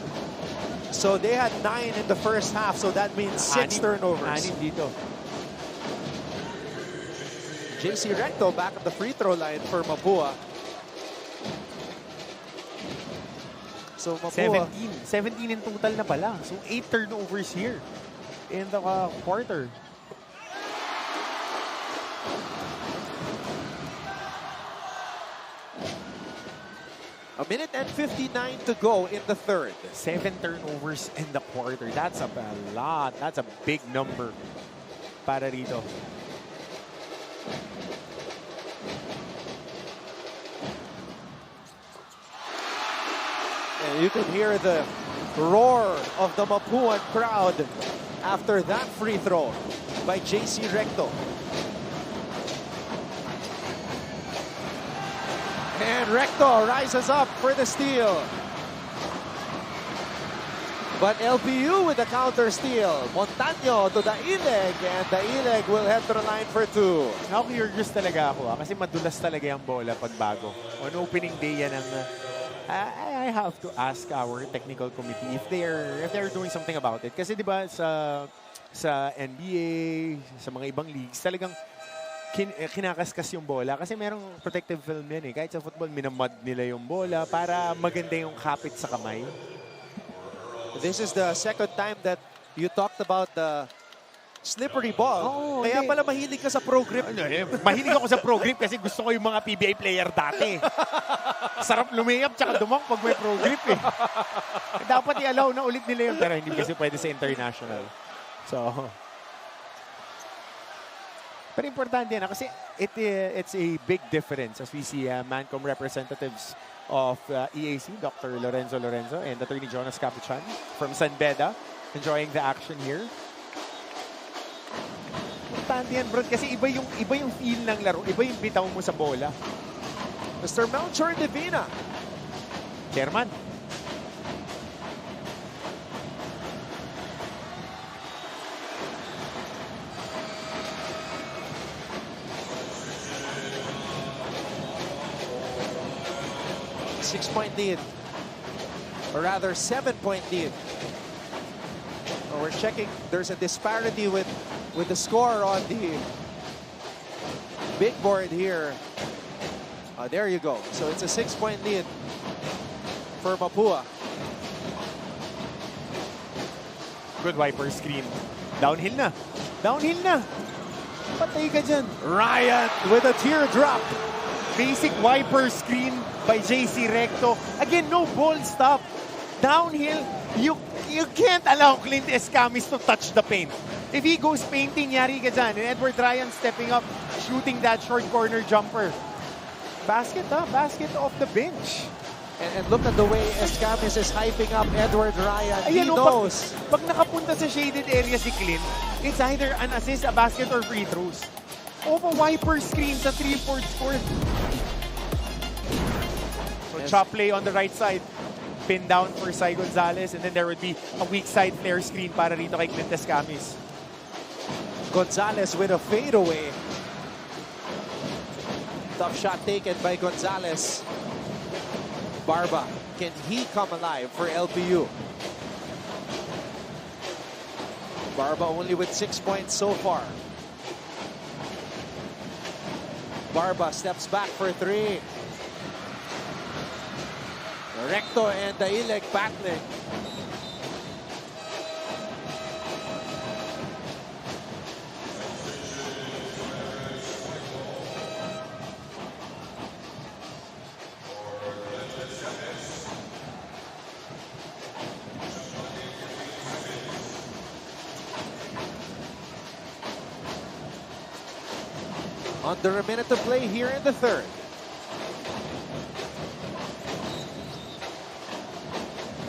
[SPEAKER 1] So they had 9 in the first half, so that means 6 turnovers.
[SPEAKER 2] 6 dito.
[SPEAKER 1] JC Recto back at the free throw line for Mapua. So Mapua...
[SPEAKER 2] 17 in total na pala. So 8 turnovers here in the quarter.
[SPEAKER 1] A minute and 59 to go in the third.
[SPEAKER 2] 7 turnovers in the quarter. That's a lot. That's a big number para rito.
[SPEAKER 1] And you can hear the roar of the Mapuan crowd after that free throw by JC Recto. And Recto rises up for the steal. But LPU with the counter steal. Montaño to Daileg, and Daileg will head to the line for 2.
[SPEAKER 2] Curious talaga ako kasi madulas talaga yung bola pag bago. On opening day yan ang I have to ask our technical committee if they're doing something about it. Kasi 'di ba sa NBA, sa mga ibang leagues, talagang kinakaskas yung bola kasi merong protective film yan eh. Kahit sa football, minamud nila yung bola para maganda yung kapit sa kamay.
[SPEAKER 1] This is the second time that you talked about the slippery ball.
[SPEAKER 2] Oo,
[SPEAKER 1] Kaya
[SPEAKER 2] hindi.
[SPEAKER 1] pala mahilig ka sa pro grip.
[SPEAKER 2] Mahilig ako sa pro grip kasi gusto ko yung mga PBA player dati. Sarap lumayap tsaka dumang pag may pro grip eh. Dapat i-allow na ulit nila yun pero hindi kasi pwede sa international. So, pero importante yan kasi it's a big difference as we see Mancom representatives of EAC, Dr. Lorenzo and Attorney Jonas Capuchan from San Beda enjoying the action here. Importante yan, bro, kasi iba yung feel ng laro, iba yung bitaw mo sa bola.
[SPEAKER 1] Mr. Melchor Divina.
[SPEAKER 2] Chairman.
[SPEAKER 1] Six-point lead. Or rather, 7-point lead. We're checking. There's a disparity with the score on the big board here. There you go. So it's a 6-point lead for Mapua.
[SPEAKER 2] Good wiper screen. Downhill na. Downhill na. Patay ka dyan.
[SPEAKER 1] Ryan with a teardrop.
[SPEAKER 2] Basic wiper screen by JC Recto. Again, no ball stop. Downhill, you can't allow Clint Escamis to touch the paint. If he goes painting, yari ka dyan. And Edward Ryan stepping up, shooting that short corner jumper. Basket, basket off the bench.
[SPEAKER 1] And look at the way Escamis is hyping up Edward Ryan. He knows.
[SPEAKER 2] Pag nakapunta sa shaded area si Clint, it's either an assist, a basket, or free throws. Off a wiper screen sa 3-4 score. So chop play on the right side. Pin down for Sai Gonzalez, and then there would be a weak side flare screen para rito kay Clint Escamis.
[SPEAKER 1] Gonzalez with a fadeaway. Tough shot taken by Gonzalez. Barba, can he come alive for LPU? Barba only with 6 points so far. Barba steps back for 3. Recto and Daileg battling. Under a minute to play here in the third.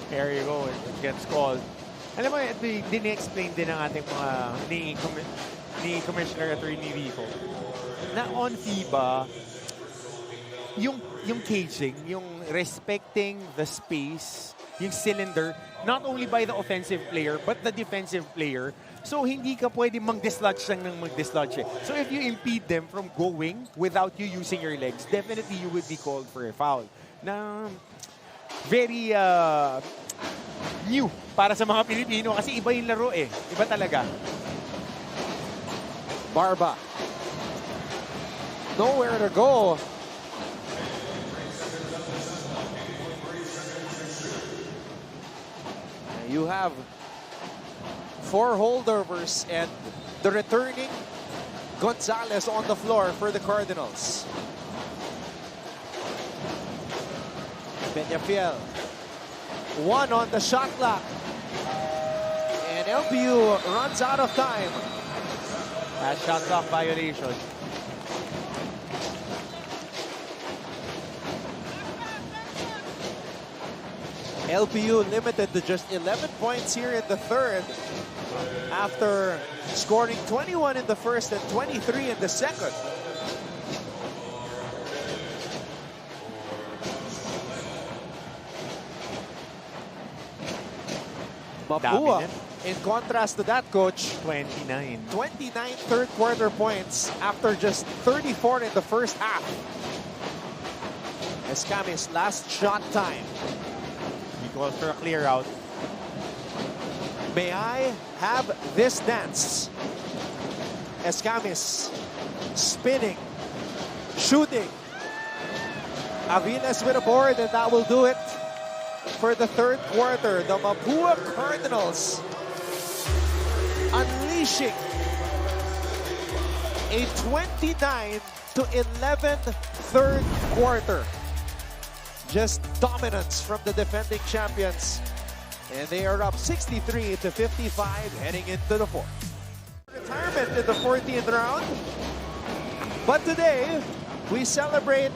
[SPEAKER 2] There you go. It gets called. Alam mo, din-explain din ng ating mga ni Commissioner Attorney Rico na on FIBA, yung caging, yung respecting the space, yung cylinder, not only by the offensive player, but the defensive player. So, hindi ka pwede mag-dislodge lang ng mag-dislodge. So, if you impede them from going without you using your legs, definitely you would be called for a foul. Na very new para sa mga Pilipino kasi iba yung laro eh. Iba talaga.
[SPEAKER 1] Barba. Nowhere to go. You have 4 holdovers and the returning Gonzalez on the floor for the Cardinals. Peñafiel. 1 on the shot clock. And LPU runs out of time.
[SPEAKER 2] A shot clock violation.
[SPEAKER 1] LPU limited to just 11 points here in the third after scoring 21 in the first and 23 in the second. Mapua, in contrast to that, coach,
[SPEAKER 2] 29
[SPEAKER 1] third quarter points after just 34 in the first half. Escamis last shot time.
[SPEAKER 2] He calls for a clear out.
[SPEAKER 1] May I have this dance? Escamis spinning, shooting. Aviles with a board, and that will do it for the third quarter. The Mapua Cardinals unleashing A 29-11 third quarter. Just dominance from the defending champions. And they are up 63-55 heading into the fourth. Retirement in the 14th round. But today, we celebrate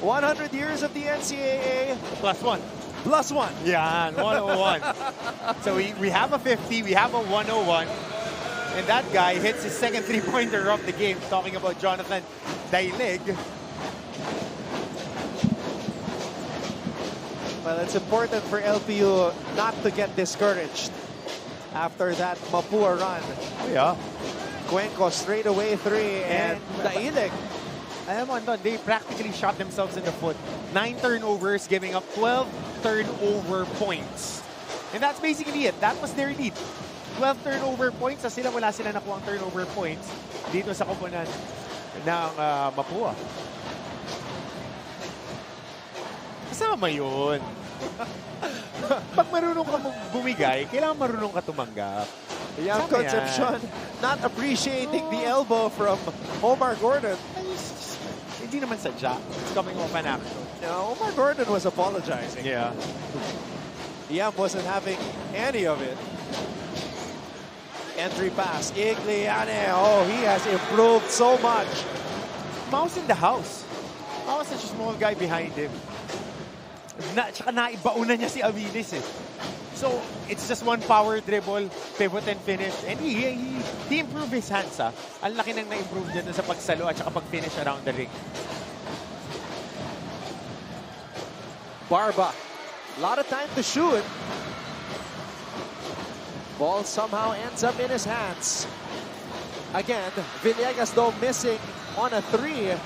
[SPEAKER 1] 100 years of the NCAA.
[SPEAKER 2] +1.
[SPEAKER 1] +1.
[SPEAKER 2] Yeah, 101. So we have a 50, we have a 101. And that guy hits his second three-pointer of the game. Talking about Jonathan Dailig.
[SPEAKER 1] Well, it's important for LPU not to get discouraged after that Mapua run.
[SPEAKER 2] Yeah.
[SPEAKER 1] Cuenco straight away three, and Dailig.
[SPEAKER 2] Alam mo, Anton, they practically shot themselves in the foot. 9 turnovers, giving up 12 turnover points. And that's basically it. That was their lead. 12 turnover points. Sa sila, wala sila nakuha ang turnover points dito sa koponan ng Mapua. Kasama yun. Pag marunong ka bumigay, kailangan marunong ka tumanggap.
[SPEAKER 1] Young Concepcion not appreciating the elbow from Omar Gordon.
[SPEAKER 2] Hindi naman sadya. It's coming off an action.
[SPEAKER 1] No, Omar Gordon was apologizing.
[SPEAKER 2] Yeah.
[SPEAKER 1] Yam wasn't having any of it. Entry pass. Igliane. Oh, he has improved so much.
[SPEAKER 2] Mouse in the house. How such a small guy behind him? Tsaka naibauna niya si Aviles eh. So, it's just one power dribble, pivot and finish. And he improved his hands ah. Ang laki nang na-improve niya dun sa pagsalo at saka pag-finish around the ring.
[SPEAKER 1] Barba. A lot of time to shoot. Ball somehow ends up in his hands. Again, Villegas though missing on a three.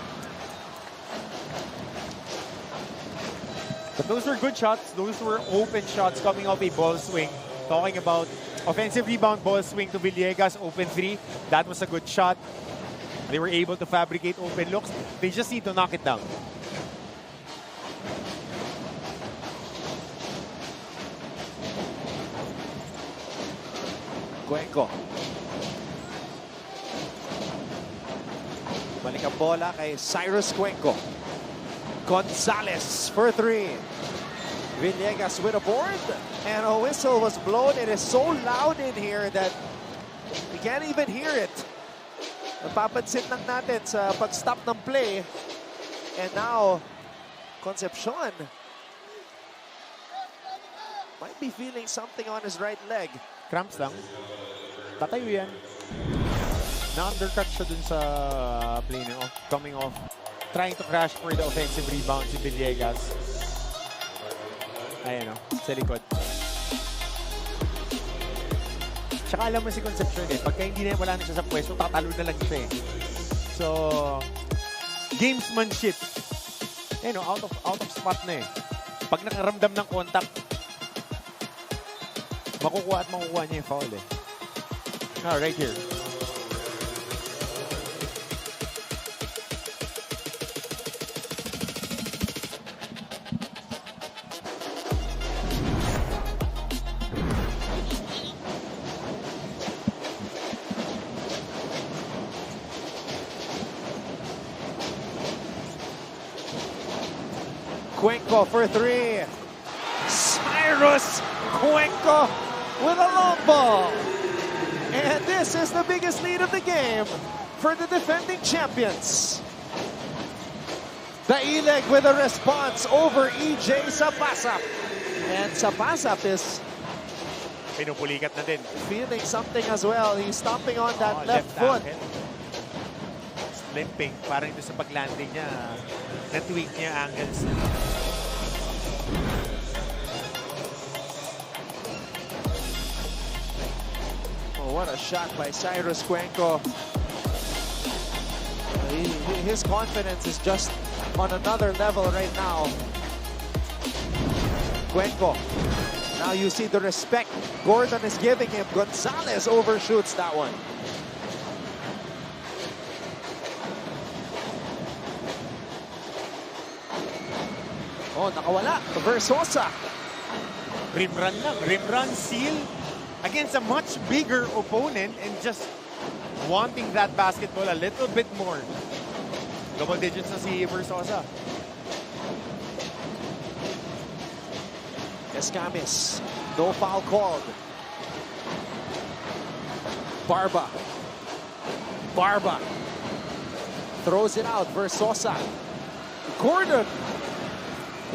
[SPEAKER 2] But those were good shots. Those were open shots coming off a ball swing. Talking about offensive rebound, ball swing to Villegas, open three. That was a good shot. They were able to fabricate open looks. They just need to knock it down.
[SPEAKER 1] Cuenco. Balik ang bola kay Cyrus Cuenco. Gonzalez for three. Villegas with a board. And a whistle was blown. It is so loud in here that we can't even hear it. Napapansin lang natin sa pag-stop ng play. And now, Concepcion might be feeling something on his right leg.
[SPEAKER 2] Cramps lang. Tatayo yan. Na-undercut siya dun sa play na coming off. Trying to crash for the offensive rebound si Villegas. Ayan o, sa likod. Tsaka alam mo si Concepcion eh, pagka hindi na wala na siya sa pwesto, tatalo na lang siya eh. So, gamesmanship. Ayan o, out of spot na eh. Pag nakaramdam ng contact, makukuha at makukuha niya yung foul eh. Ah, right here.
[SPEAKER 1] Cuenco for three. Cyrus Cuenco with a long ball. And this is the biggest lead of the game for the defending champions. Dailig with a response over EJ Sapasap. And Sapasap is
[SPEAKER 2] pinupulikat na din.
[SPEAKER 1] Feeling something as well. He's stomping on that left foot.
[SPEAKER 2] Limping. Parang ito sa paglanding niya. Na-tweak niya angles.
[SPEAKER 1] Oh, what a shot by Cyrus Cuenco. His confidence is just on another level right now. Cuenco. Now you see the respect Gordon is giving him. Gonzalez overshoots that one. Oh, nakawala. Versosa.
[SPEAKER 2] Rim run lang. Rim run, seal against a much bigger opponent and just wanting that basketball a little bit more. Double digits na si Versosa.
[SPEAKER 1] Escamis, no foul called. Barba throws it out. Versosa. Gordon,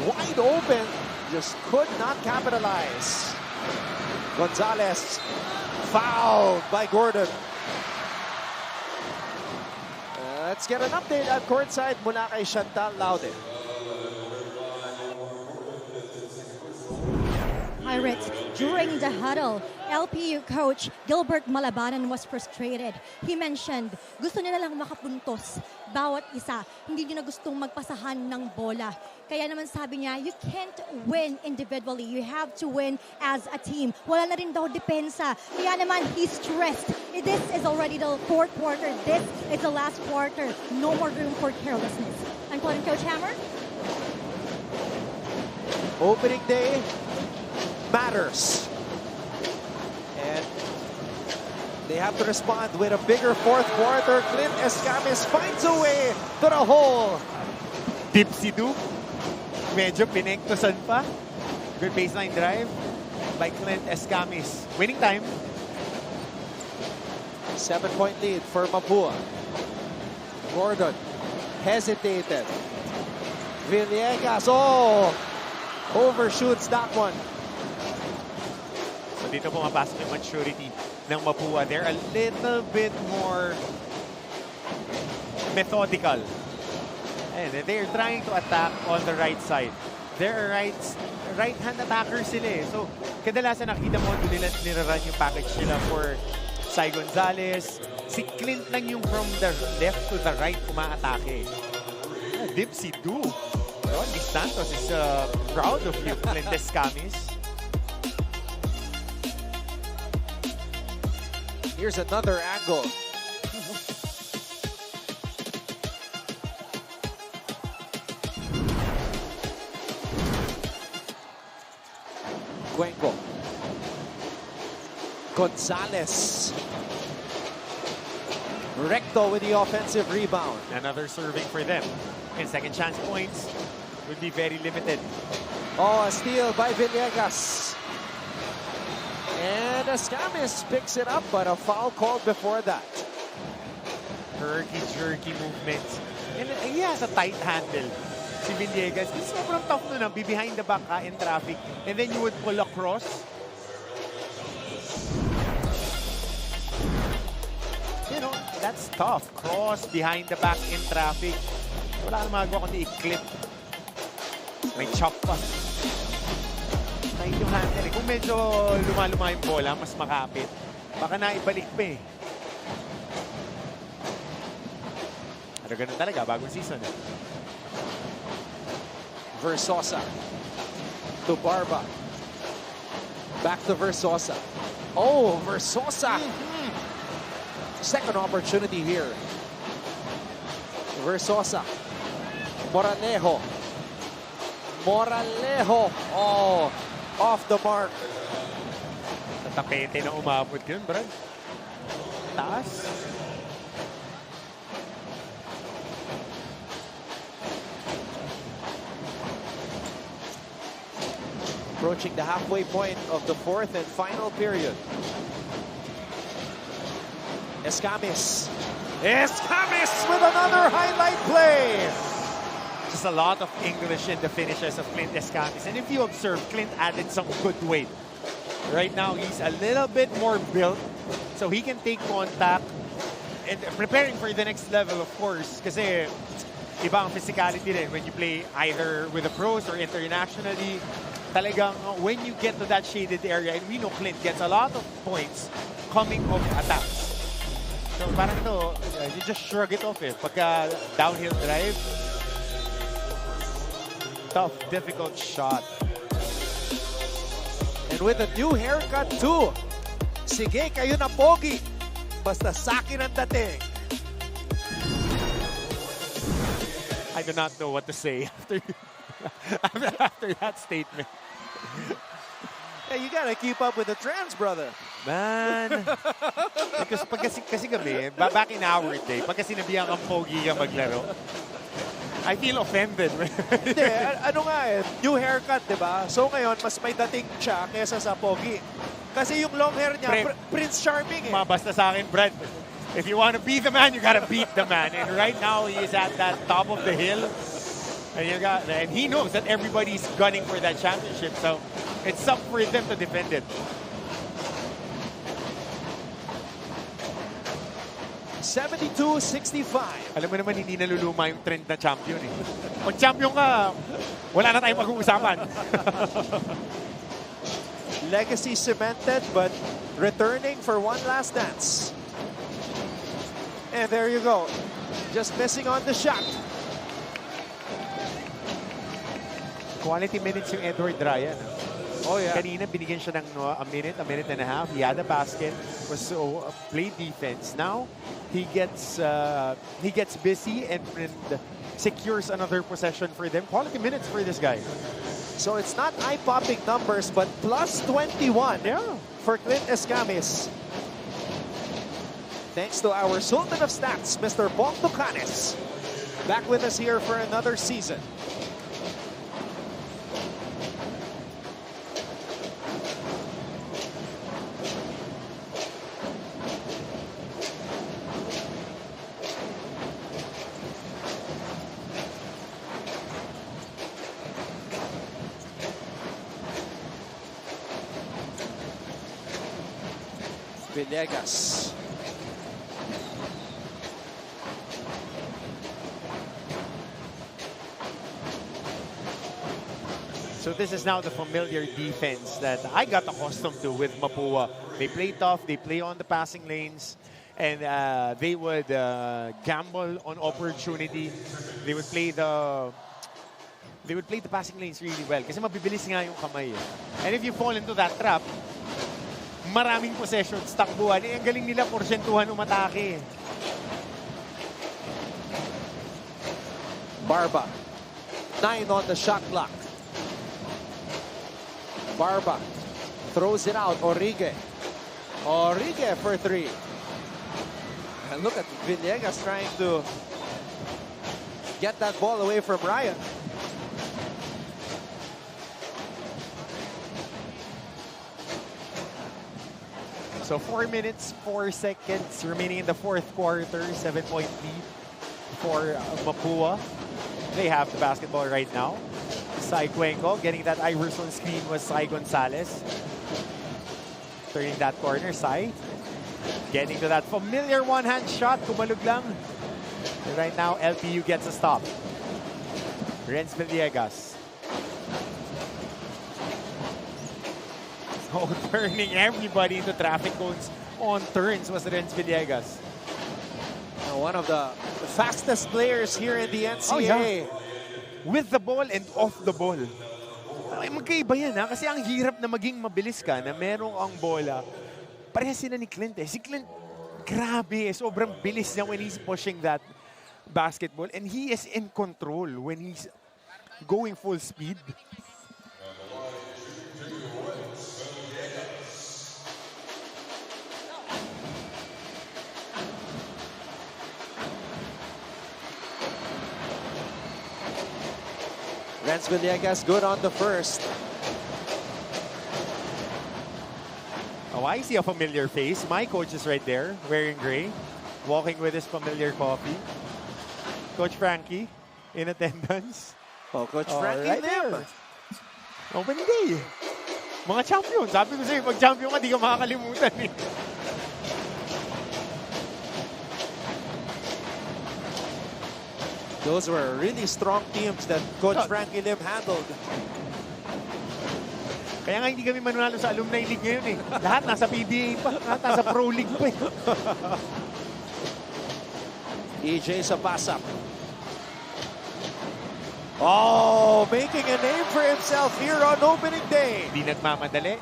[SPEAKER 1] wide open, just could not capitalize. Gonzalez, fouled by Gordon. Let's get an update at courtside mula kay Chantal Laude.
[SPEAKER 3] Pirates, during the huddle, LPU coach Gilbert Malabanan was frustrated. He mentioned, gusto nila lang makapuntos bawat isa. Hindi nyo na gustong magpasahan ng bola. Kaya naman sabi niya, you can't win individually. You have to win as a team. Wala na rin daw depensa. Kaya naman, he's stressed. This is already the fourth quarter. This is the last quarter. No more room for carelessness. I'm quoting Coach Hammer.
[SPEAKER 1] Opening day matters. And they have to respond with a bigger fourth quarter. Clint Escamis finds a way to the hole.
[SPEAKER 2] Tipsy do. Medyo pinektosan pa. Good baseline drive by Clint Escamis. Winning time.
[SPEAKER 1] 7-point lead for Mapua. Gordon hesitated. Villegas, overshoots that one.
[SPEAKER 2] So dito pumapasok yung maturity ng Mapua. They're a little bit more methodical. And they're trying to attack on the right side. They're right-hand attackers sila eh. So kadalasan nakita mo doon nila nirarun yung package nila for Sai Gonzalez. Si Clint lang yung from the left to the right umaatake. Dipsy do. Ronnie Santos is proud of you, Clint Escamis.
[SPEAKER 1] Here's another angle. Cuenco. Gonzalez. Recto with the offensive rebound.
[SPEAKER 2] Another serving for them. And second chance points would be very limited.
[SPEAKER 1] Oh, a steal by Villegas. And Escamis picks it up, but a foul called before that.
[SPEAKER 2] Herky-jerky movements. And he has a tight handle. Si Villegas, it's sobrang tough nun, be behind the back in traffic. And then you would pull across. You know, that's tough. Cross behind the back in traffic. Wala na magawa kundi i-clip. May chop pa. Tight yung handle eh. Kung medyo luma-luma yung bola, mas makapit. Baka naibalik pa eh. Pero ganun talaga, bagong season eh.
[SPEAKER 1] Versosa to Barba. Back to Versosa. Oh, Versosa. Second opportunity here. Versosa. Moralejo. Oh, off the mark.
[SPEAKER 2] Tapete na umabot yun, Brad. Taas.
[SPEAKER 1] Approaching the halfway point of the fourth and final period. Escamis. Escamis with another highlight play.
[SPEAKER 2] Just a lot of English in the finishes of Clint Escamis. And if you observe, Clint added some good weight. Right now, he's a little bit more built, so he can take contact. And preparing for the next level, of course, kasi iba ang physicality din when you play either with the pros or internationally. Talagang when you get to that shaded area, and we know Clint gets a lot of points coming off attacks. So parang ito, you just shrug it off eh. Pagka downhill drive, tough, difficult shot.
[SPEAKER 1] And with a new haircut too. Sige, kayo na pogi. Basta sakin ang dating.
[SPEAKER 2] I do not know what to say
[SPEAKER 1] After that statement. Hey, you gotta keep up with the trends, brother.
[SPEAKER 2] Man. Because kasi kami, back in our day, pagka sinabihan kang pogi ka maglaro, I feel offended.
[SPEAKER 1] Hindi, ano nga new haircut, di ba? So ngayon, mas may dating siya kesa sa pogi. Kasi yung long hair niya, Prince Charming eh.
[SPEAKER 2] Basta sa akin, Brad, if you want to beat the man, you gotta beat the man. And right now, he is at that top of the hill. And he knows that everybody's gunning for that championship. So it's up for them to defend it.
[SPEAKER 1] 72-65.
[SPEAKER 2] Alam mo naman, hindi naluluma yung trend na champion eh. Pag champion ka, wala na tayong mag-uusapan.
[SPEAKER 1] Legacy cemented, but returning for one last dance. And there you go. Just missing on the shot.
[SPEAKER 2] Quality minutes yung Edward Ryan.
[SPEAKER 1] Oh yeah.
[SPEAKER 2] Kanina binigyan siya ng a minute and a half. He had a basket, was played defense. Now he gets busy and secures another possession for them. Quality minutes for this guy.
[SPEAKER 1] So it's not eye-popping numbers, but plus 21 for Clint Escamis. Thanks to our Sultan of Stats, Mr. Bong Tucanes. Back with us here for another season. Villegas.
[SPEAKER 2] So this is now the familiar defense that I got accustomed to with Mapua. They play tough, they play on the passing lanes, and they would gamble on opportunity. They would play the passing lanes really well kasi mabibilis nga yung kamay. And if you fall into that trap, maraming possessions, takbuhan. Ang galing nila porsyentuhan umatake.
[SPEAKER 1] Barba. 9 on the shot clock. Barba throws it out. Orige for 3. And look at Villegas trying to get that ball away from Ryan.
[SPEAKER 2] So 4 minutes, 4 seconds remaining in the fourth quarter. 7-point lead for Mapua. They have the basketball right now. Sai Cuenco getting that Iverson screen was Sai Gonzalez. Turning that corner, Sai. Getting to that familiar one-hand shot. Kumalug lang. And right now, LPU gets a stop. Renz Villegas. Oh, turning everybody into traffic cones on turns was Renz Villegas.
[SPEAKER 1] One of the fastest players here in the NCAA.
[SPEAKER 2] With the ball and off the ball. Ay, magkaiba yan ha, kasi ang hirap na maging mabilis ka na merong ang bola. Parehas sila ni Clint eh. Si Clint, grabe, sobrang bilis niya when he's pushing that basketball. And he is in control when he's going full speed.
[SPEAKER 1] Renz Villegas good on the first.
[SPEAKER 2] Oh, I see a familiar face. My coach is right there, wearing gray, walking with his familiar coffee. Coach Frankie in attendance.
[SPEAKER 1] Oh, Coach Frankie
[SPEAKER 2] right
[SPEAKER 1] there.
[SPEAKER 2] Opening day. Mga champion. Sabi ko sa'yo, pag champion ka, di ka makakalimutan eh.
[SPEAKER 1] Those were really strong teams that Coach Frankie Lim handled.
[SPEAKER 2] Kaya nga hindi kami manunalo sa Alumni League ngayon eh. Lahat nasa PBA pa. Lahat nasa Pro League pa eh.
[SPEAKER 1] EJ sa pass-up. Oh, making a name for himself here on opening day.
[SPEAKER 2] Di nagmamadali.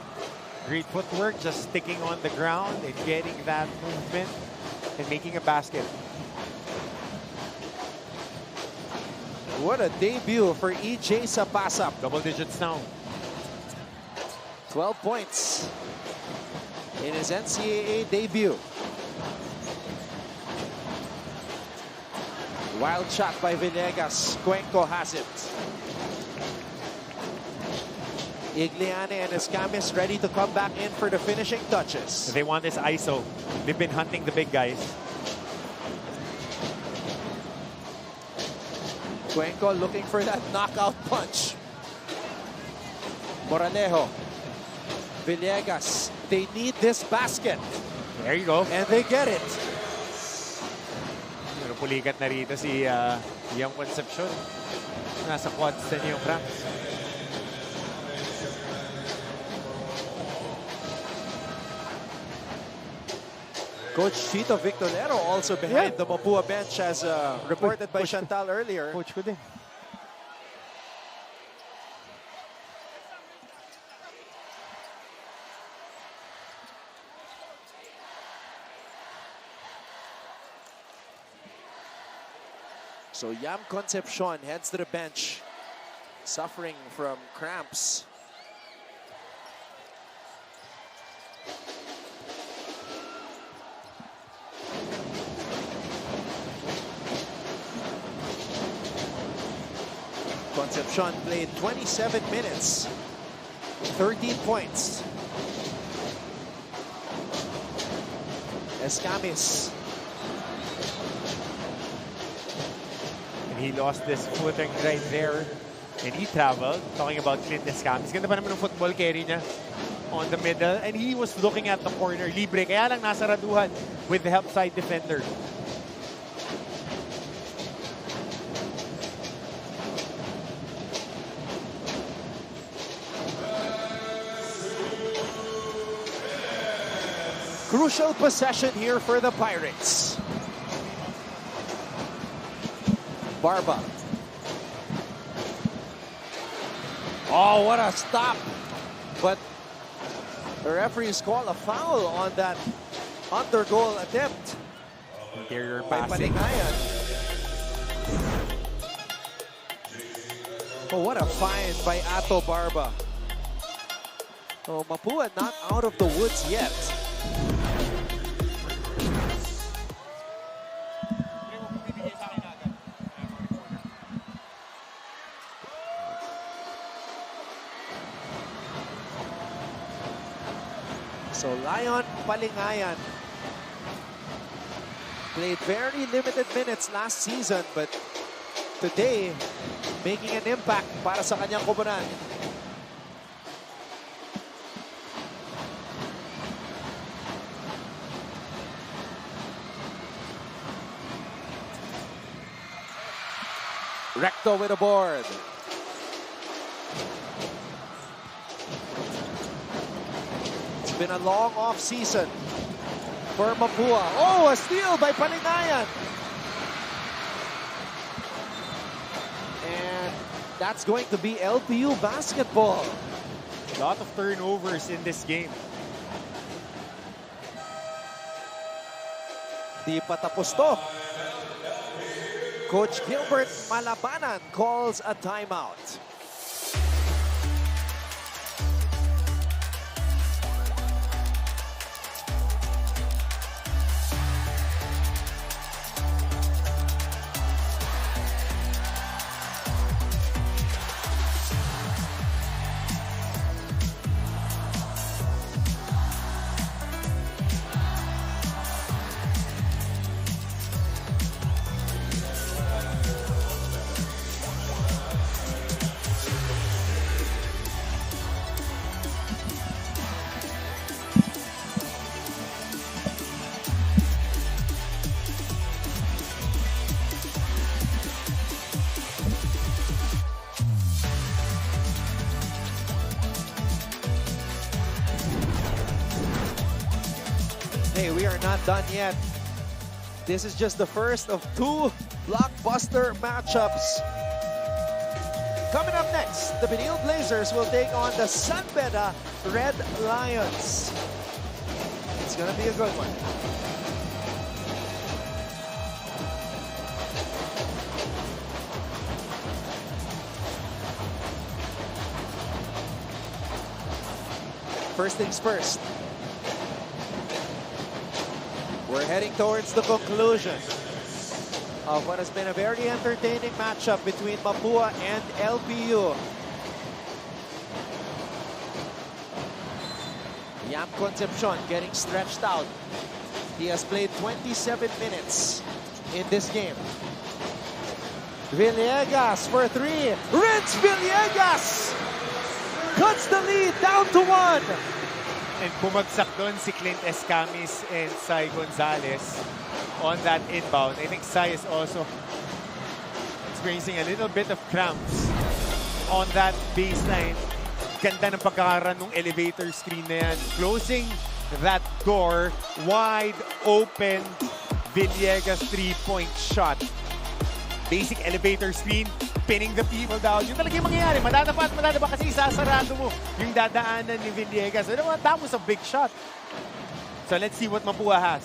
[SPEAKER 2] Great footwork, just sticking on the ground and getting that movement and making a basket.
[SPEAKER 1] What a debut for EJ sa pass-up.
[SPEAKER 2] Double digits now.
[SPEAKER 1] 12 points. in his NCAA debut. Wild shot by Villegas. Cuenco has it. Igliane and Escamis ready to come back in for the finishing touches.
[SPEAKER 2] They want this ISO. They've been hunting the big guys.
[SPEAKER 1] Cuenco looking for that knockout punch. Moralejo. Villegas. They need this basket.
[SPEAKER 2] There you go.
[SPEAKER 1] And they get it.
[SPEAKER 2] Pero pulikat na rito si Young Concepcion. Nasa quads na yung Cramps.
[SPEAKER 1] Coach Chito Victorero also behind the Mapua bench as reported by Chantal earlier.
[SPEAKER 2] Coach ko din.
[SPEAKER 1] So Yam Concepcion heads to the bench, suffering from cramps. Concepcion played 27 minutes, 13 points. Escamis.
[SPEAKER 2] And he lost this footing right there. And he traveled, talking about Clint Escamis. Ganda pa naman ng football carry niya on the middle. And he was looking at the corner, libre. Kaya lang nasa raduhan with the help side defender.
[SPEAKER 1] Crucial possession here for the Pirates. Barba. Oh, what a stop. But the referees call a foul on that under goal attempt.
[SPEAKER 2] Interior
[SPEAKER 1] By
[SPEAKER 2] passing.
[SPEAKER 1] Palingayan. Oh, what a find by Ato Barba. Oh, Mapua not out of the woods yet. So Lion Palingayan played very limited minutes last season, but today making an impact para sa kanyang koponan. Recto with a board. It's been a long off season for Mapua. Oh, a steal by Palingayan. And that's going to be LPU basketball.
[SPEAKER 2] A lot of turnovers in this game.
[SPEAKER 1] Di patapos to. Coach Gilbert Malabanan calls a timeout. Hey, we are not done yet. This is just the first of two blockbuster matchups. Coming up next, the Benil Blazers will take on the San Beda Red Lions. It's gonna be a good one. First things first. Heading towards the conclusion of what has been a very entertaining matchup between Mapua and LPU. Yam Concepcion getting stretched out. He has played 27 minutes in this game. Villegas for 3. Renz Villegas cuts the lead down to 1.
[SPEAKER 2] And bumagsak doon si Clint Escamis and Sai Gonzalez on that inbound. I think Sai is also experiencing a little bit of cramps on that baseline. Ganda ng pagkakaroon ng elevator screen na yan. Closing that door, wide open, Villegas 3-point shot. Basic elevator screen, pinning the people down. Yung talagang mangyayari, madadapa kasi isasarado mo yung dadaanan ni Villegas. That was a big shot. So let's see what Mapua has.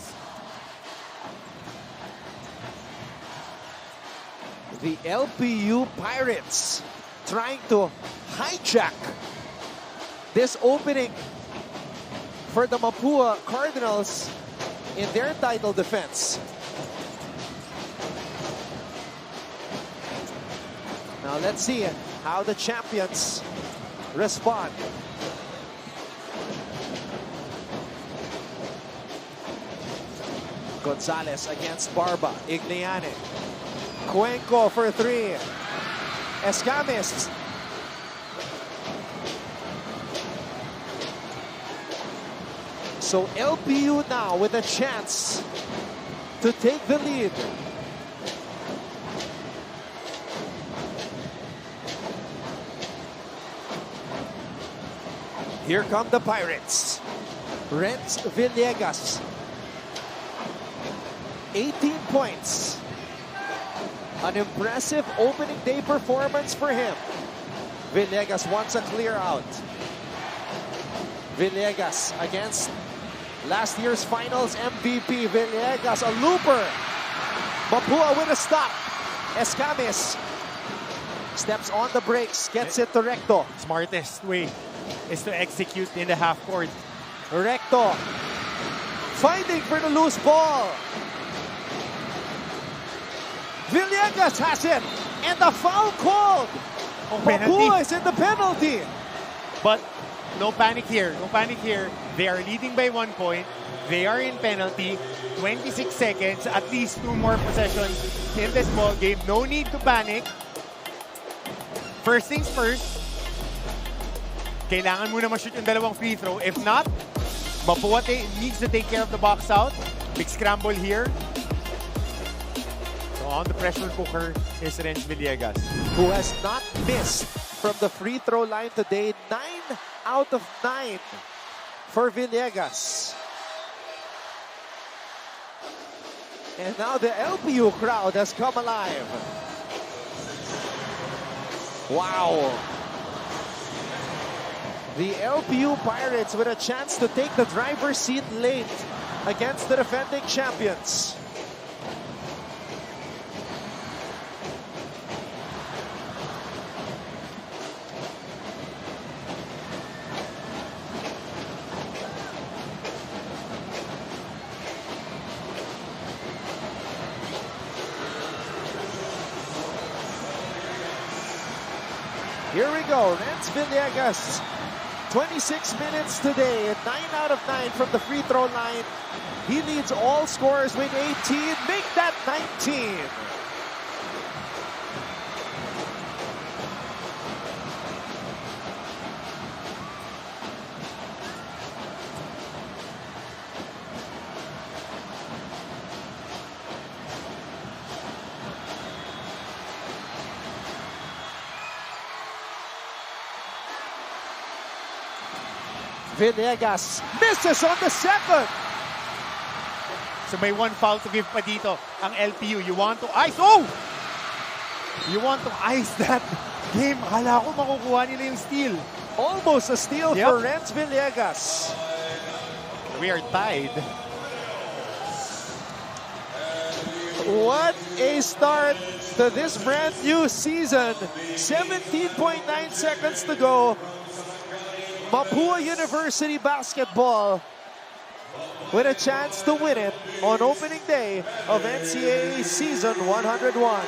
[SPEAKER 1] The LPU Pirates trying to hijack this opening for the Mapua Cardinals in their title defense. Now let's see how the champions respond. Gonzalez against Barba. Igliane. Cuenco for 3. Escamis. So LPU now with a chance to take the lead. Here come the Pirates. Renz Villegas. 18 points. An impressive opening day performance for him. Villegas wants a clear out. Villegas against last year's finals MVP. Villegas, a looper. Mapua with a stop. Escamis steps on the brakes, gets it to Recto.
[SPEAKER 2] Smartest way is to execute in the half court.
[SPEAKER 1] Recto fighting for the loose ball. Villegas has it, and the foul called. Mapua is in the penalty.
[SPEAKER 2] But no panic here. No panic here. They are leading by 1 point. They are in penalty. 26 seconds. At least 2 more possessions in this ball game. No need to panic. First things first. Kailangan muna ma-shoot yung dalawang free throw. If not, Mapua needs to take care of the box out. Big scramble here. So on the pressure cooker is Renz Villegas,
[SPEAKER 1] who has not missed from the free throw line today. 9 out of 9 for Villegas. And now the LPU crowd has come alive. Wow. The LPU Pirates with a chance to take the driver's seat late against the defending champions. Here we go, Renz Villegas, 26 minutes today, 9 out of 9 from the free throw line. He leads all scorers with 18, make that 19. Villegas misses on the second.
[SPEAKER 2] So may 1 foul to give pa dito ang LPU. You want to ice. Oh! You want to ice that game. Akala ko makukuha nila yung steal.
[SPEAKER 1] Almost a steal for Renz Villegas.
[SPEAKER 2] We are tied.
[SPEAKER 1] What a start to this brand new season. 17.9 seconds to go. Mapua University basketball with a chance to win it on opening day of NCAA Season 101.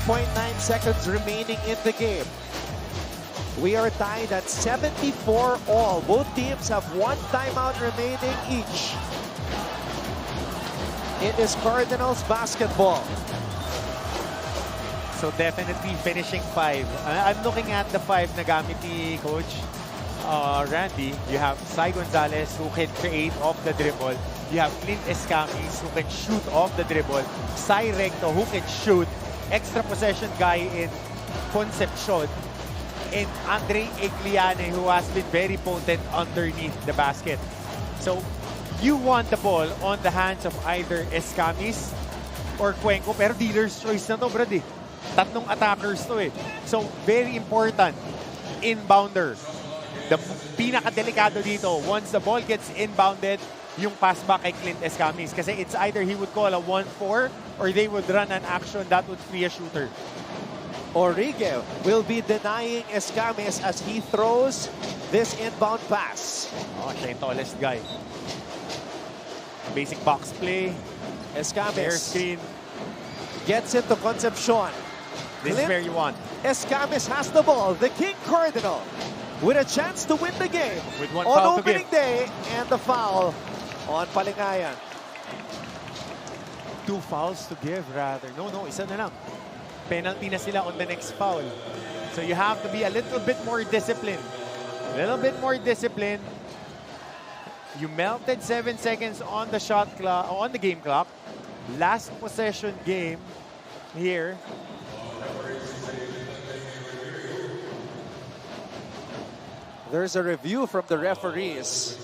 [SPEAKER 1] .9 seconds remaining in the game. We are tied at 74 all. Both teams have one timeout remaining each. It is Cardinals basketball.
[SPEAKER 2] So definitely finishing 5. I'm looking at the 5 na gamit ni Coach Randy. You have Sai Gonzalez who can create off the dribble. You have Clint Escamis who can shoot off the dribble. Sai Recto who can shoot. Extra possession guy in Concepcion. And Andre Egliane who has been very potent underneath the basket. So you want the ball on the hands of either Escamis or Cuenco. Pero dealer's choice na to, Brad eh. Tatlong attackers to eh. So very important. Inbounder. The pinakadelikado dito, once the ball gets inbounded, yung pass back kay Clint Escamis. Kasi it's either he would call a 1-4 or they would run an action that would free a shooter.
[SPEAKER 1] Orige will be denying Escamis as he throws this inbound pass.
[SPEAKER 2] Oh, siya yung tallest guy. Basic box play. Air
[SPEAKER 1] Escamis
[SPEAKER 2] screen.
[SPEAKER 1] gets it to Concepcion.
[SPEAKER 2] This is where you want.
[SPEAKER 1] Escamis has the ball. The King Cardinal with a chance to win the game
[SPEAKER 2] With one
[SPEAKER 1] on
[SPEAKER 2] foul to
[SPEAKER 1] opening
[SPEAKER 2] give.
[SPEAKER 1] day, and the foul on Palingayan.
[SPEAKER 2] 2 fouls to give rather. No, isa na lang. Penalty na sila on the next foul. So you have to be a little bit more disciplined. A little bit more disciplined. You melted 7 seconds on the shot clock, on the game clock. Last possession game here.
[SPEAKER 1] There's a review from the referees.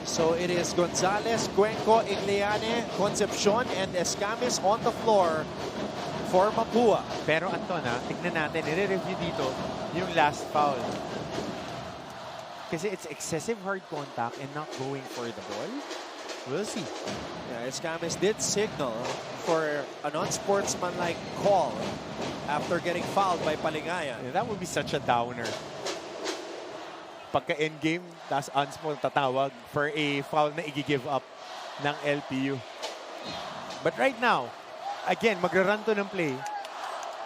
[SPEAKER 1] So it is Gonzalez, Cuenco, Igliane, Concepcion, and Escamis on the floor for Mapua.
[SPEAKER 2] Pero Anton, tignan natin, nire-review dito yung last foul. Kasi it's excessive hard contact and not going for the ball. We'll see.
[SPEAKER 1] Yeah, Escamis did signal for a non-sportsmanlike call after getting fouled by Palingayan.
[SPEAKER 2] Yeah, that would be such a downer. Pagka-endgame, tas unsport tatawag for a foul na i-give up ng LPU. But right now, again, magra-run to ng play.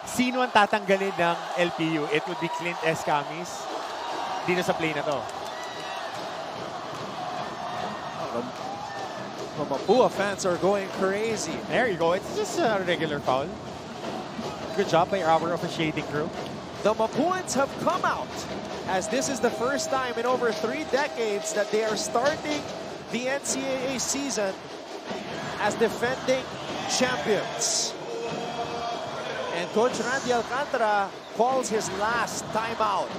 [SPEAKER 2] Sino ang tatanggalin ng LPU? It would be Clint Escamis dito sa play na to.
[SPEAKER 1] The Mapua fans are going crazy.
[SPEAKER 2] There you go. It's just a regular foul. Good job by our officiating crew.
[SPEAKER 1] The Mapuans have come out as this is the first time in over 3 decades that they are starting the NCAA season as defending champions. And Coach Randy Alcantara calls his last timeout.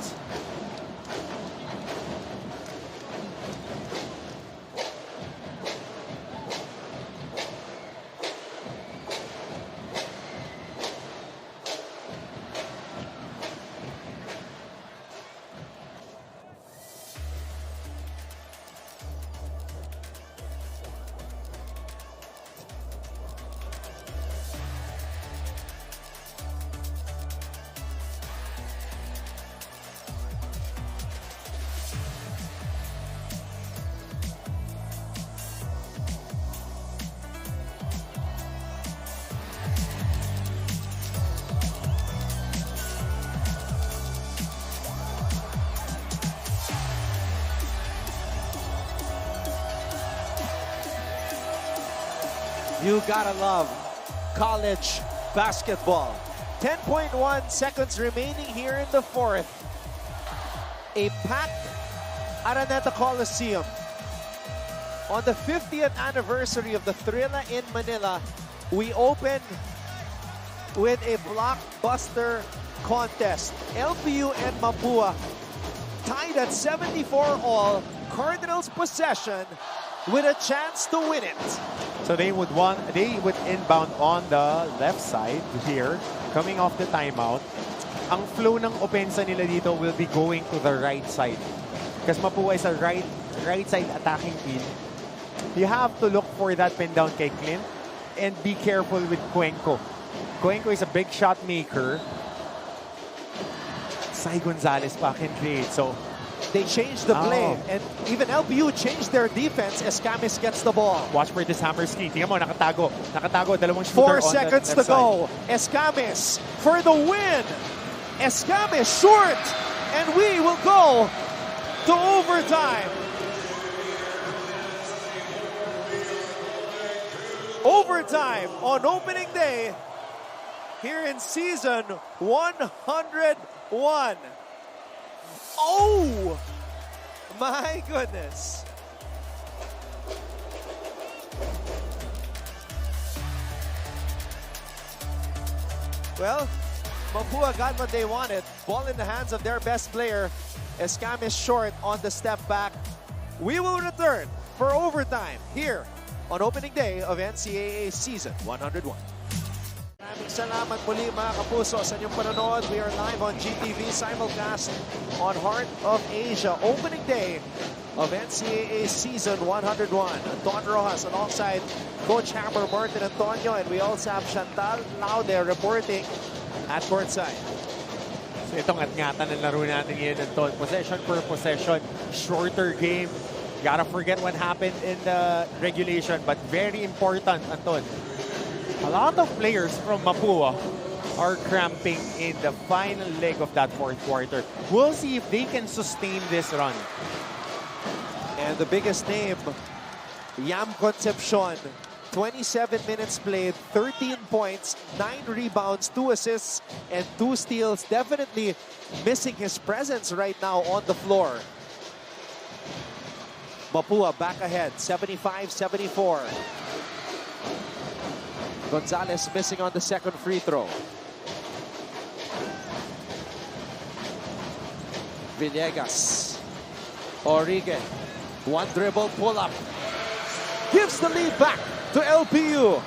[SPEAKER 1] You gotta love college basketball. 10.1 seconds remaining here in the fourth. A packed Araneta Coliseum. On the 50th anniversary of the Thrilla in Manila, we opened with a blockbuster contest. LPU and Mapua tied at 74 all. Cardinals possession with a chance to win it.
[SPEAKER 2] So they would inbound on the left side here, coming off the timeout. Ang flow ng opensa nila dito will be going to the right side. Because Mapua is a right side attacking team. You have to look for that pin down kay Clint and be careful with Cuenco. Cuenco is a big shot maker. Sai Gonzalez pa can create. So
[SPEAKER 1] they changed the play, and even LPU changed their defense as Camis gets the ball.
[SPEAKER 2] Watch for this hammer screen. Tingnan mo, nakatago. Nakatago, dalawang shooter
[SPEAKER 1] 4 seconds to go. Escamis for the win. Escamis short, and we will go to overtime. Overtime on opening day here in season 101. Oh, my goodness. Well, Mapua got what they wanted. Ball in the hands of their best player. Escamis short on the step back. We will return for overtime here on opening day of NCAA season 101. Maraming salamat muli mga kapuso sa inyong panonood. We are live on GTV simulcast on Heart of Asia. Opening day of NCAA season 101. Anton Rojas alongside Coach Hammer, Martin Antonio, and we also have Chantal Laude reporting at courtside.
[SPEAKER 2] So itong at-ngatan ng laro natin ngayon, Anton. Possession per possession. Shorter game. Gotta forget what happened in the regulation, but very important, Anton. A lot of players from Mapua are cramping in the final leg of that fourth quarter. We'll see if they can sustain this run.
[SPEAKER 1] And the biggest name, Yam Concepcion. 27 minutes played, 13 points, 9 rebounds, 2 assists, and 2 steals. Definitely missing his presence right now on the floor. Mapua back ahead, 75-74. Gonzalez missing on the second free throw. Villegas. Origen. One dribble pull-up. Gives the lead back to LPU.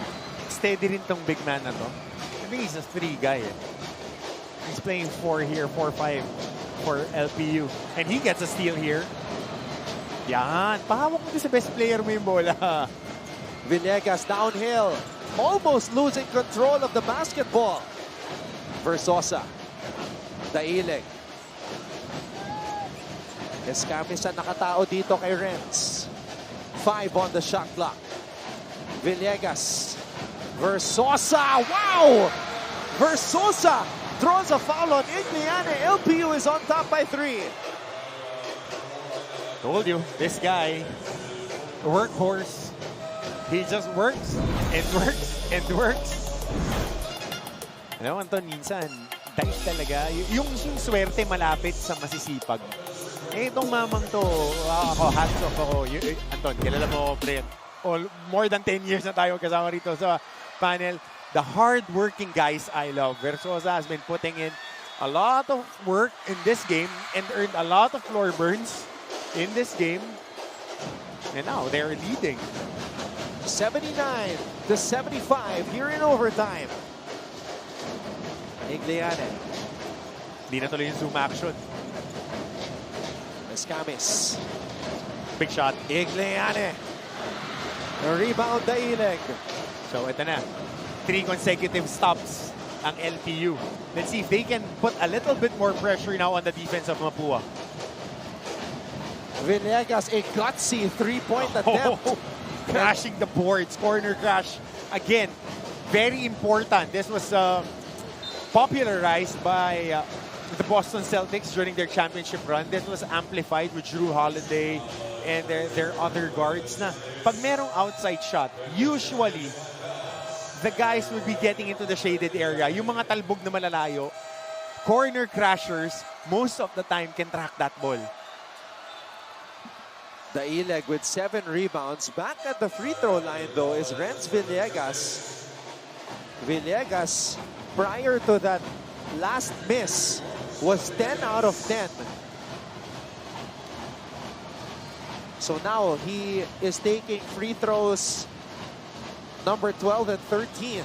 [SPEAKER 2] Steady rin tong big man na to. I think he's a 3 guy. He's playing 4 here, 4-5 for LPU. And he gets a steal here. Yan. Pahawak mo sa best player mo yung bola.
[SPEAKER 1] Villegas downhill. Almost losing control of the basketball. Versosa. Daileg. Escamis ang nakatao dito kay Renz. 5 on the shot clock. Villegas. Versosa. Wow! Versosa draws a foul on Igliane. LPU is on top by 3.
[SPEAKER 2] Told you, this guy, workhorse. He just works and works and works. Alam mo, Anton, minsan, dice talaga. Yung swerte malapit sa masisipag. Eh, itong mamang to, ako, hats off ako. Anton, kilala mo, Brent. More than 10 years na tayo kasama rito sa panel. The hard-working guys I love. Versosa has been putting in a lot of work in this game and earned a lot of floor burns in this game. And now, they're leading.
[SPEAKER 1] 79-75 here in overtime. Igliane.
[SPEAKER 2] Di na tuloy yung zoom action.
[SPEAKER 1] Escamis.
[SPEAKER 2] Big shot.
[SPEAKER 1] Igliane. Rebound Daileg.
[SPEAKER 2] So ito na. 3 consecutive stops ang LPU. Let's see if they can put a little bit more pressure now on the defense of Mapua.
[SPEAKER 1] Villegas, a gutsy 3-point attempt.
[SPEAKER 2] Crashing the boards. Corner crash. Again, very important. This was popularized by the Boston Celtics during their championship run. This was amplified with Drew Holiday and their other guards na pag merong outside shot, usually the guys would be getting into the shaded area. Yung mga talbog na malalayo, corner crashers, most of the time can track that ball.
[SPEAKER 1] Daileg with 7 rebounds. Back at the free throw line, though, is Renz Villegas. Villegas, prior to that last miss, was 10 out of 10. So now he is taking free throws number 12 and 13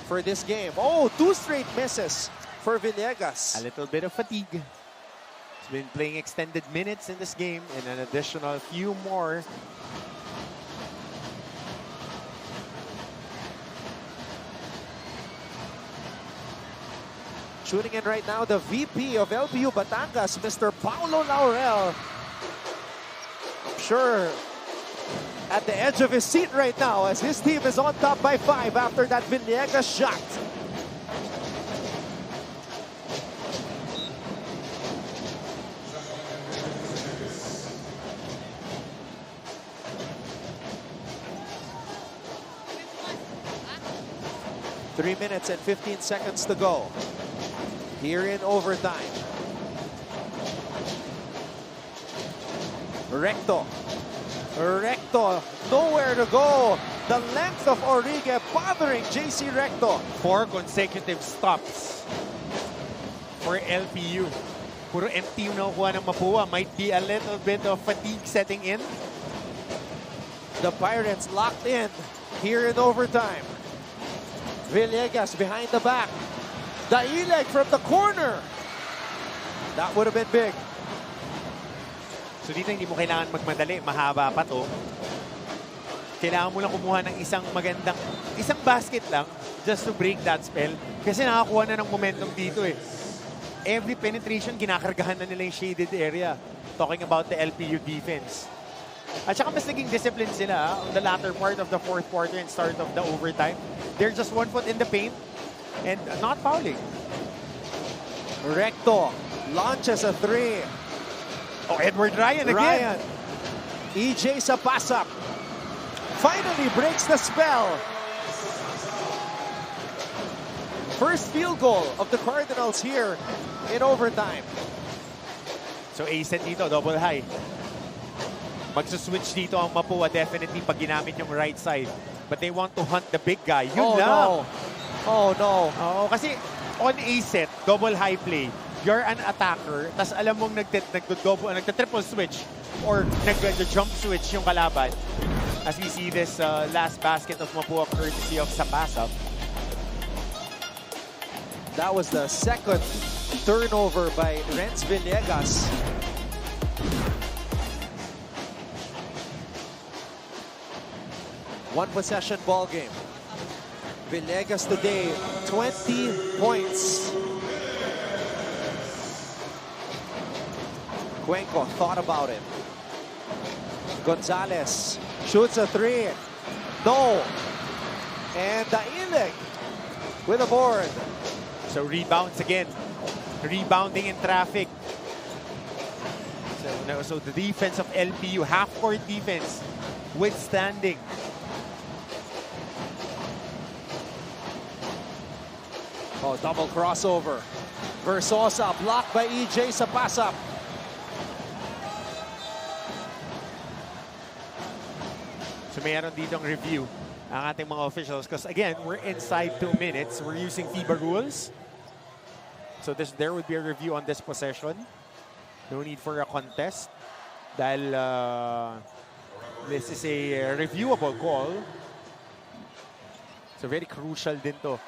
[SPEAKER 1] for this game. Oh, 2 straight misses for Villegas.
[SPEAKER 2] A little bit of fatigue. He's been playing extended minutes in this game and an additional few more.
[SPEAKER 1] Shooting in right now, the VP of LPU Batangas, Mr. Paulo Laurel. I'm sure at the edge of his seat right now as his team is on top by 5 after that Villegas shot. Three minutes and 15 seconds to go here in overtime. Recto, nowhere to go. The length of Origue bothering JC Recto.
[SPEAKER 2] 4 consecutive stops for LPU. Puro empty yung nakukuha ng Mapua. Might be a little bit of fatigue setting in.
[SPEAKER 1] The Pirates locked in here in overtime. Villegas behind the back. Daileg from the corner. That would have been big.
[SPEAKER 2] So dito hindi mo kailangan magmadali. Mahaba pa to. Kailangan mo lang kumuha ng isang basket lang just to break that spell. Kasi nakakuha na ng momentum dito eh. Every penetration, ginakargahan na nila yung shaded area. Talking about the LPU defense. At saka mas naging disciplined sila on the latter part of the 4th quarter and start of the overtime. They're just 1 foot in the paint and not fouling.
[SPEAKER 1] Recto launches a 3.
[SPEAKER 2] Oh, Edward Ryan again.
[SPEAKER 1] EJ sa pass-up. Finally breaks the spell. First field goal of the Cardinals here in overtime.
[SPEAKER 2] So A-set dito, double high. Magsuswitch dito ang Mapua definitely pag ginamit yung right side. But they want to hunt the big guy. Yun lang.
[SPEAKER 1] No. Oh no.
[SPEAKER 2] Oo, kasi on A-set, double high play. You're an attacker, tas alam mong nagte-triple switch or nag-jump switch yung kalaban. As we see this last basket of Mapua courtesy of sa pass-up.
[SPEAKER 1] That was the second turnover by Renz Villegas. One possession ball game. Villegas today, 20 points. Cuenco thought about it. Gonzalez shoots a 3. No. And Daileg with a board.
[SPEAKER 2] So rebounds again. Rebounding in traffic. So the defense of LPU, half-court defense, withstanding.
[SPEAKER 1] Oh, double crossover. Versosa blocked by EJ sa pass-up.
[SPEAKER 2] So mayroon ditong review ang ating mga officials because again, we're inside 2 minutes. We're using FIBA rules. So there would be a review on this possession. No need for a contest. Dahil this is a reviewable call. So very crucial din to.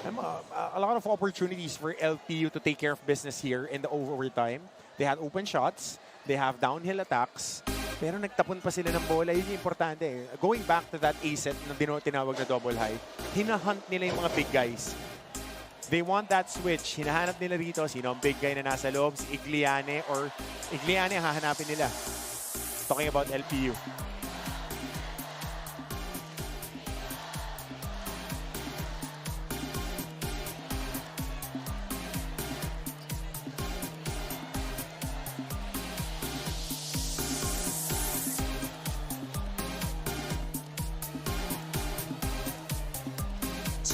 [SPEAKER 2] A lot of opportunities for LPU to take care of business here in the overtime. They had open shots. They have downhill attacks. Pero nagtapon pa sila ng bola. Yun yung importante. Going back to that A-set na tinawag na double high, hinahunt nila yung mga big guys. They want that switch. Hinahanap nila rito sino ang big guy na nasa loob, si Igliane or Igliane ang hahanapin nila. Talking about LPU.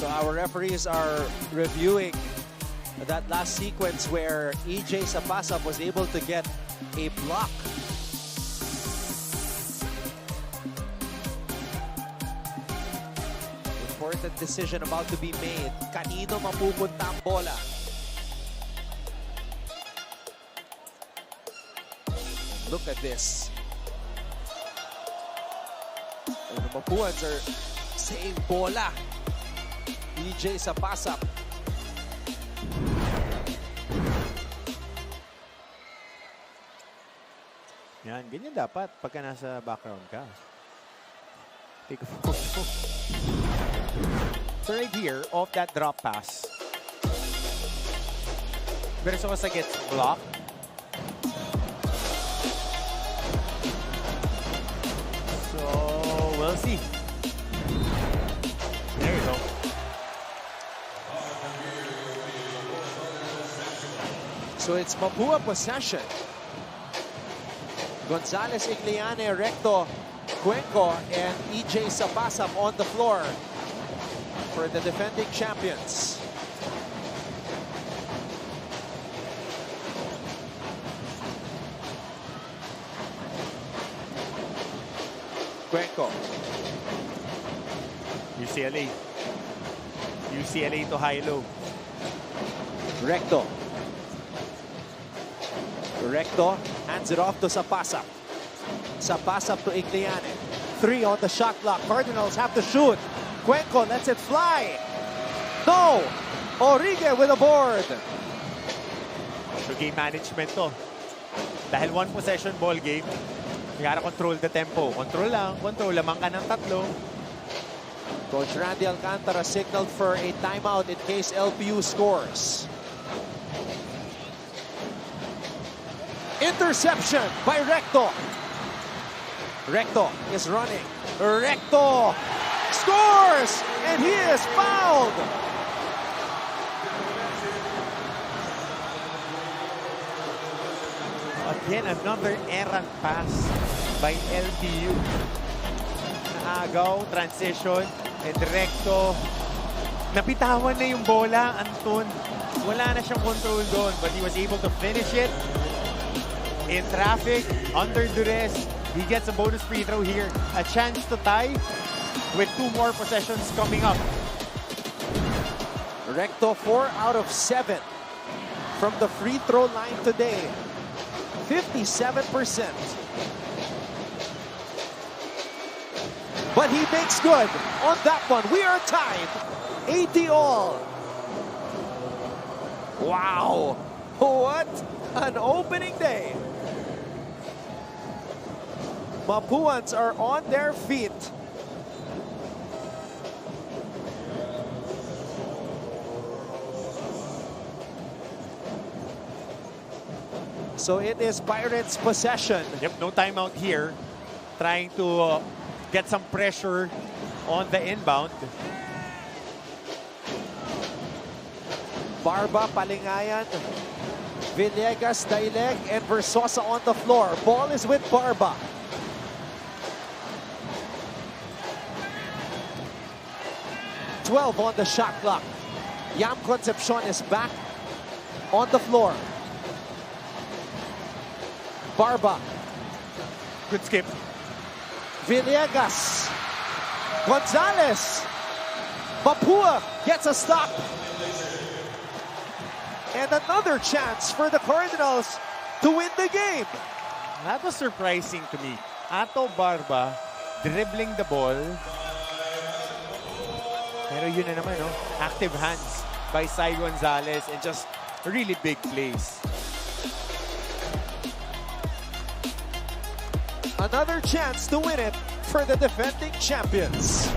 [SPEAKER 1] So our referees are reviewing that last sequence where EJ Sapasap was able to get a block. Important decision about to be made. Kanino mapupunta ang bola? Look at this. And the Mapuans are saying bola. EJ Sapasap.
[SPEAKER 2] Yan, ganyan dapat pagka nasa background ka. Take a photo. So right here, off that drop pass, Versosa gets blocked. So, we'll see. There you go.
[SPEAKER 1] So it's Mapua possession. Gonzalez, Igliane, Recto, Cuenco, and EJ Sapasap on the floor for the defending champions. Cuenco.
[SPEAKER 2] UCLA. UCLA to high-low.
[SPEAKER 1] Recto. Recto hands it off to Sapasap. Sapasap to Igliane. 3 on the shot clock. Cardinals have to shoot. Cuenco lets it fly. No! Origue with a board.
[SPEAKER 2] So game management to. Dahil one possession ball game, you gotta control the tempo. Control lamang ka ng tatlo.
[SPEAKER 1] Coach Randy Alcantara signaled for a timeout in case LPU scores. Interception by Recto. Recto is running. Recto scores! And he is fouled!
[SPEAKER 2] Again, another errant pass by LPU. Naagaw, transition, and Recto. Napitawan na yung bola, Anton. Wala na siyang control doon, but he was able to finish it. In traffic, under duress, he gets a bonus free throw here. A chance to tie with 2 more possessions coming up.
[SPEAKER 1] Recto 4 out of 7 from the free throw line today. 57%. But he makes good on that one. We are tied. 80 all. Wow. What an opening day. Mapuans are on their feet. So it is Pirates possession.
[SPEAKER 2] Yep, no timeout here. Trying to get some pressure on the inbound.
[SPEAKER 1] Barba, Palingayan, Villegas, Daileg, and Versosa on the floor. Ball is with Barba. On the shot clock. Yam Concepcion is back on the floor. Barba.
[SPEAKER 2] Good skip.
[SPEAKER 1] Villegas. Gonzalez. Mapua gets a stop. And another chance for the Cardinals to win the game.
[SPEAKER 2] That was surprising to me. Ato Barba dribbling the ball. Pero yun na naman, no? Active hands by Sai Gonzalez and just really big plays.
[SPEAKER 1] Another chance to win it for the defending champions.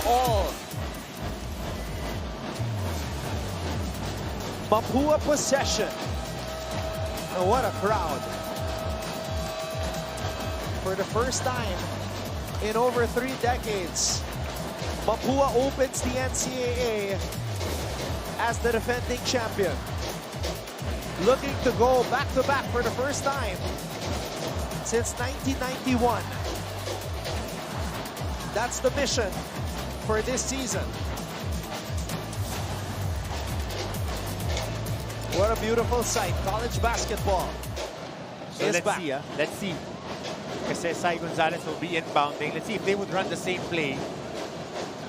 [SPEAKER 1] all. Mapua possession. Oh, what a crowd. For the first time in over 3 decades, Mapua opens the NCAA as the defending champion. Looking to go back-to-back for the first time since 1991. That's the mission for this season. What a beautiful sight. College basketball
[SPEAKER 2] So
[SPEAKER 1] is
[SPEAKER 2] let's
[SPEAKER 1] back.
[SPEAKER 2] see, let's see. Kasi Sai Gonzalez will be inbounding. Let's see if they would run the same play.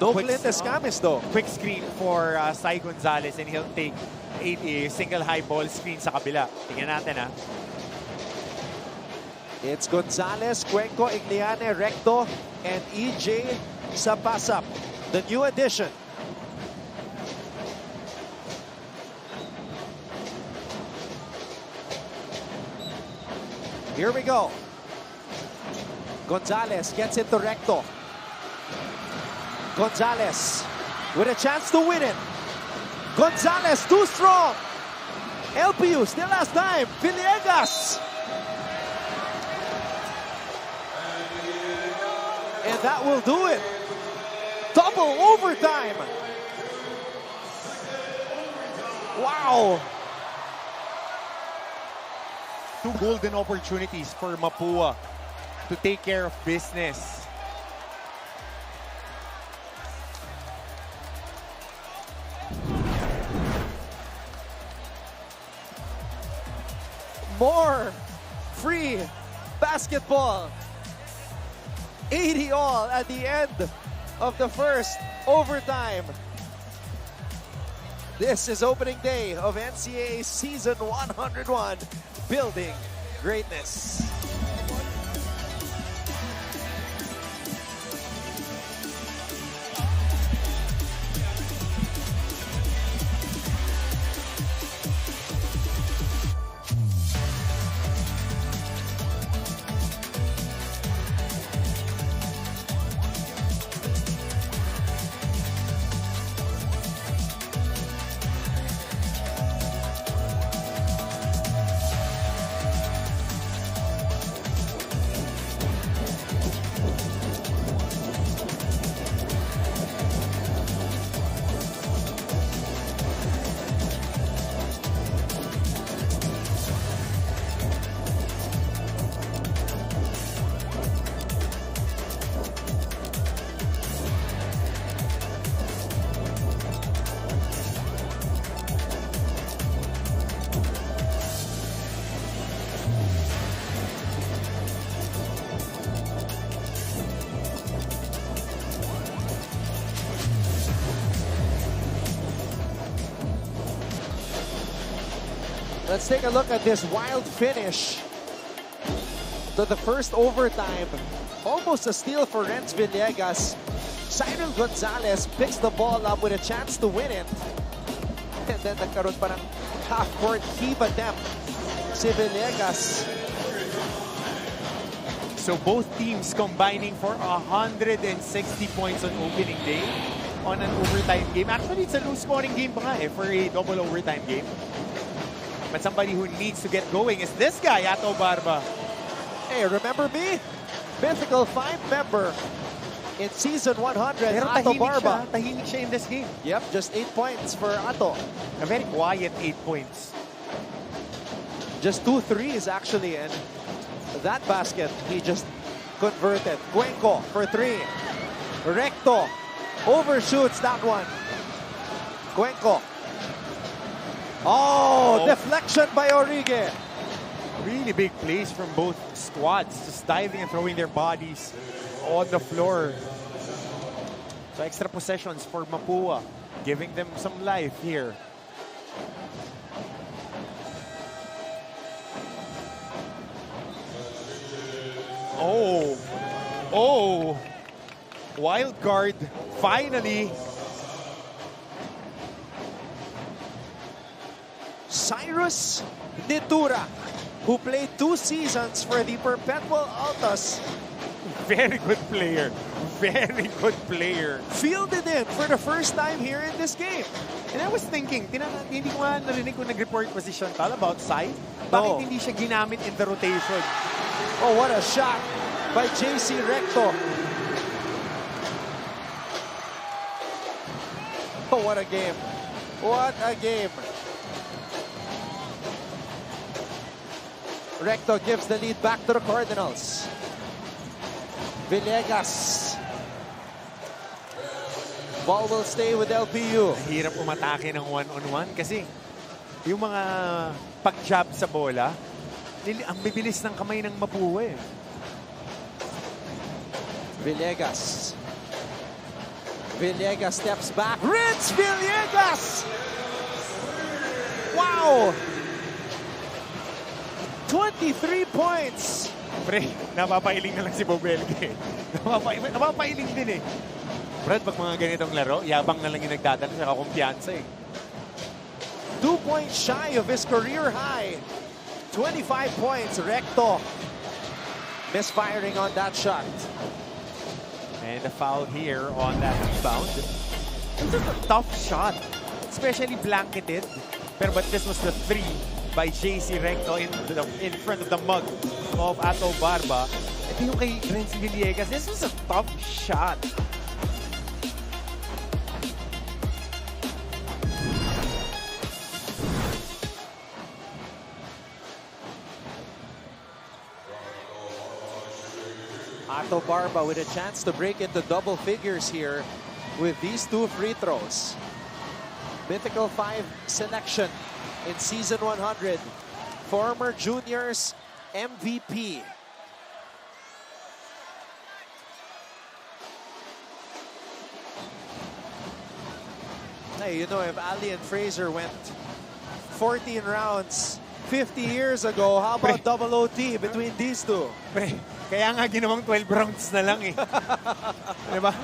[SPEAKER 1] No
[SPEAKER 2] Quick-
[SPEAKER 1] Clint Escamis though.
[SPEAKER 2] Quick screen for Sai Gonzalez and he'll take a single high ball screen sa kabila. Tingnan natin
[SPEAKER 1] It's Gonzalez, Cuenco, Igliane, Recto, and EJ sa pass-up. The new addition. Here we go. Gonzalez gets into Recto. Gonzalez with a chance to win it. Gonzalez too strong. LPU still has time. Villegas. And that will do it. Double overtime. Wow.
[SPEAKER 2] 2 golden opportunities for Mapua to take care of business.
[SPEAKER 1] More free basketball. 80 all at the end of the first overtime. This is opening day of NCAA Season 101, Building Greatness. Let's take a look at this wild finish to the first overtime. Almost a steal for Renz Villegas. Cyril Gonzalez picks the ball up with a chance to win it. And then nagkaroon pa ng half-court heave attempt si Villegas.
[SPEAKER 2] So both teams combining for 160 points on opening day on an overtime game. Actually, it's a low-scoring game pa nga for a double overtime game. But somebody who needs to get going is this guy, Ato Barba.
[SPEAKER 1] Hey, remember me? Mythical 5 member in Season 100,
[SPEAKER 2] Pero
[SPEAKER 1] Ato
[SPEAKER 2] tahimik
[SPEAKER 1] Barba.
[SPEAKER 2] siya. Tahimik siya in this game.
[SPEAKER 1] Yep, just 8 points for Ato.
[SPEAKER 2] A very quiet 8 points.
[SPEAKER 1] Just 2 threes actually, and that basket he just converted. Cuenco for 3. Recto overshoots that one. Cuenco. Oh, deflection by Origue.
[SPEAKER 2] Really big plays from both squads, just diving and throwing their bodies on the floor. So extra possessions for Mapua, giving them some life here. Oh, wild card, finally.
[SPEAKER 1] Cyrus Nitura, who played 2 seasons for the Perpetual Altos.
[SPEAKER 2] Very good player. Very good player.
[SPEAKER 1] Fielded in for the first time here in this game.
[SPEAKER 2] And I was thinking, hindi ko nga narinig kung nag-report position tal about size.
[SPEAKER 1] No.
[SPEAKER 2] Bakit hindi siya ginamit in the rotation?
[SPEAKER 1] Oh, what a shot by JC Recto. Oh, what a game. What a game. Recto gives the lead back to the Cardinals. Villegas. Ball will stay with LPU.
[SPEAKER 2] Hirap umatake ng one-on-one kasi yung mga pag-jab sa bola, ang bibilis ng kamay ng Mapua eh.
[SPEAKER 1] Villegas. Villegas steps back. Rich Villegas! Wow! 23 points.
[SPEAKER 2] Pre, napapailing na lang si Bobelke. Napapailing din eh. Brad, pag mga ganitong laro, yabang na lang yung nagdadala sa kumpiyansa eh.
[SPEAKER 1] 2 points shy of his career high. 25 points, Recto. Misfiring on that shot.
[SPEAKER 2] And a foul here on that rebound. It was a tough shot, especially blanketed. But this was the 3 by JC Recto in front of the mug of Ato Barba. Ito yung kay Renz Villegas. This was a tough shot.
[SPEAKER 1] Ato Barba with a chance to break into double figures here with these 2 free throws. Mythical 5 selection in season 100. Former juniors MVP. Hey, you know, if Ali and Fraser went 14 rounds 50 years ago, how about double OT between these two?
[SPEAKER 2] Pre, kaya nga ginawang 12 rounds na lang eh. Diba?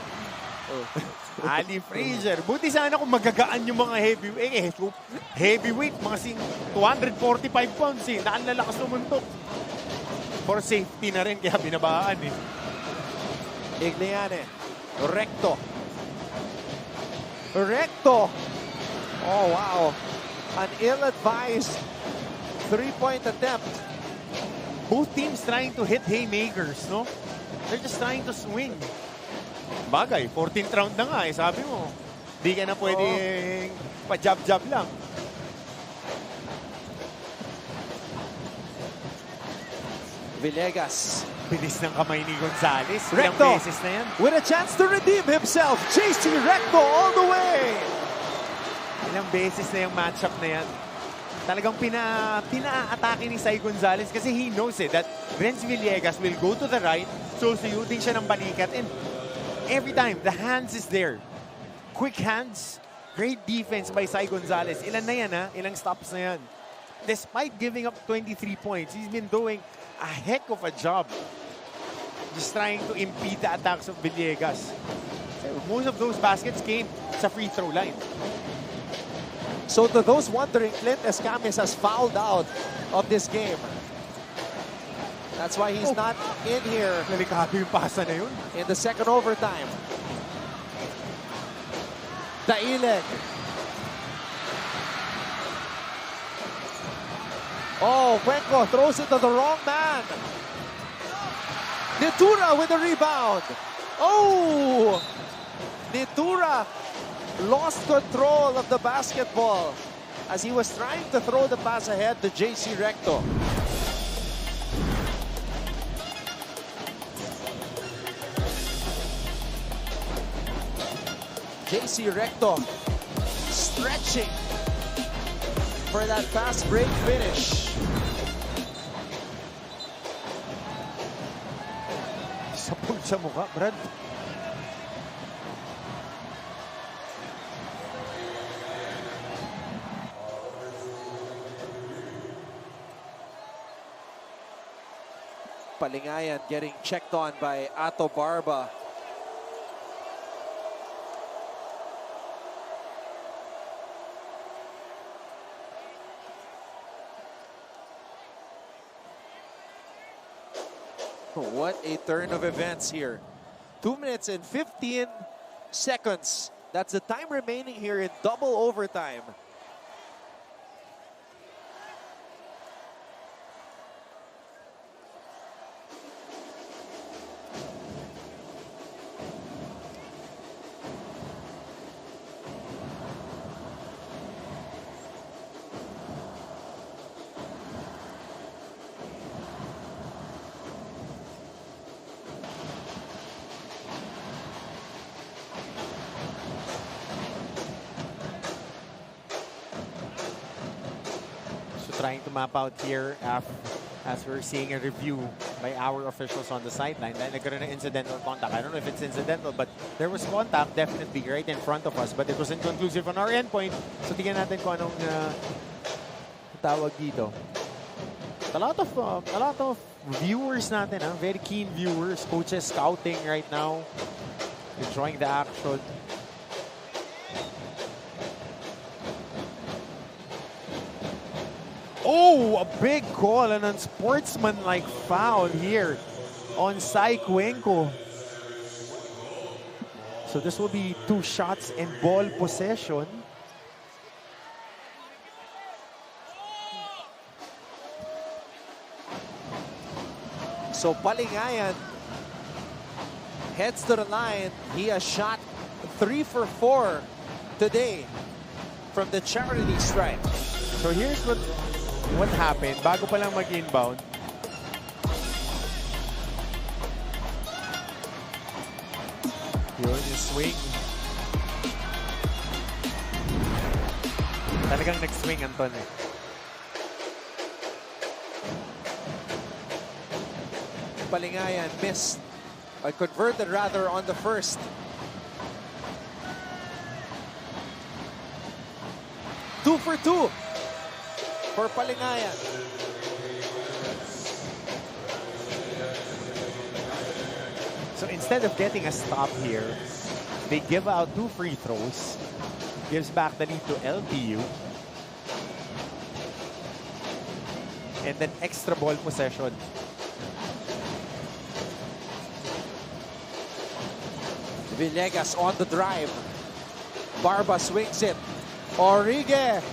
[SPEAKER 2] Ali Fraser. Buti sana kung magagaan yung mga heavyweight, mga 245 pounds eh. Nakalalakas umuntok. For safety na rin, kaya binabaan eh.
[SPEAKER 1] Igliane. Recto. Recto. Oh, wow. An ill-advised 3-point attempt.
[SPEAKER 2] Both teams trying to hit haymakers, no? They're just trying to swing. Bagay, 14th round na nga eh, sabi mo. Di ka na pwedeng pa-jab-jab lang.
[SPEAKER 1] Villegas.
[SPEAKER 2] Bilis ng kamay ni Gonzalez. Ilang
[SPEAKER 1] Recto
[SPEAKER 2] beses na yan.
[SPEAKER 1] with a chance to redeem himself. JC Recto all the way.
[SPEAKER 2] Ilang beses na yung matchup na yan. Talagang pina-atake ni Sai Gonzalez kasi he knows it that Renz Villegas will go to the right, so suyutin siya ng balikat, and every time the hands is there. Quick hands, great defense by Sai Gonzalez. Ilan na yan ha? Ilang stops na yan. Despite giving up 23 points, he's been doing a heck of a job just trying to impede the attacks of Villegas. Most of those baskets came sa free throw line.
[SPEAKER 1] So to those wondering, Clint Escamis has fouled out of this game. That's why he's not in here
[SPEAKER 2] Delikado yung pasa na yun.
[SPEAKER 1] in the second overtime. Daileg. Oh, Cuenco throws it to the wrong man. Nitura with the rebound. Oh! Nitura lost control of the basketball as he was trying to throw the pass ahead to JC Recto. JC Recto stretching for that fast break finish.
[SPEAKER 2] Sapul sa mukha, Brad.
[SPEAKER 1] Palingayan getting checked on by Ato Barba. What a turn of events here. 2 minutes and 15 seconds. That's the time remaining here in double overtime.
[SPEAKER 2] Trying to map out here as we're seeing a review by our officials on the sideline. Dahil nagkaroon ng incidental contact. I don't know if it's incidental, but there was contact definitely right in front of us, but it was inconclusive on our endpoint. So tingnan natin kung anong tawag dito. A lot of viewers natin, very keen viewers, coaches scouting right now, enjoying the action. Oh, a big call and a sportsman-like foul here on Sai Cuenco. So this will be 2 shots and ball possession.
[SPEAKER 1] So Palingayan heads to the line. He has shot 3 for 4 today from the charity stripe.
[SPEAKER 2] So here's what happened bago pa lang mag-inbound. Yun yung swing. Talagang nag-swing, Anton.
[SPEAKER 1] Palingayan missed, converted rather on the first. Two for 2 for Palingayan.
[SPEAKER 2] So instead of getting a stop here, they give out 2 free throws. Gives back the lead to LPU. And then extra ball possession.
[SPEAKER 1] Villegas on the drive. Barba swings it. Origue.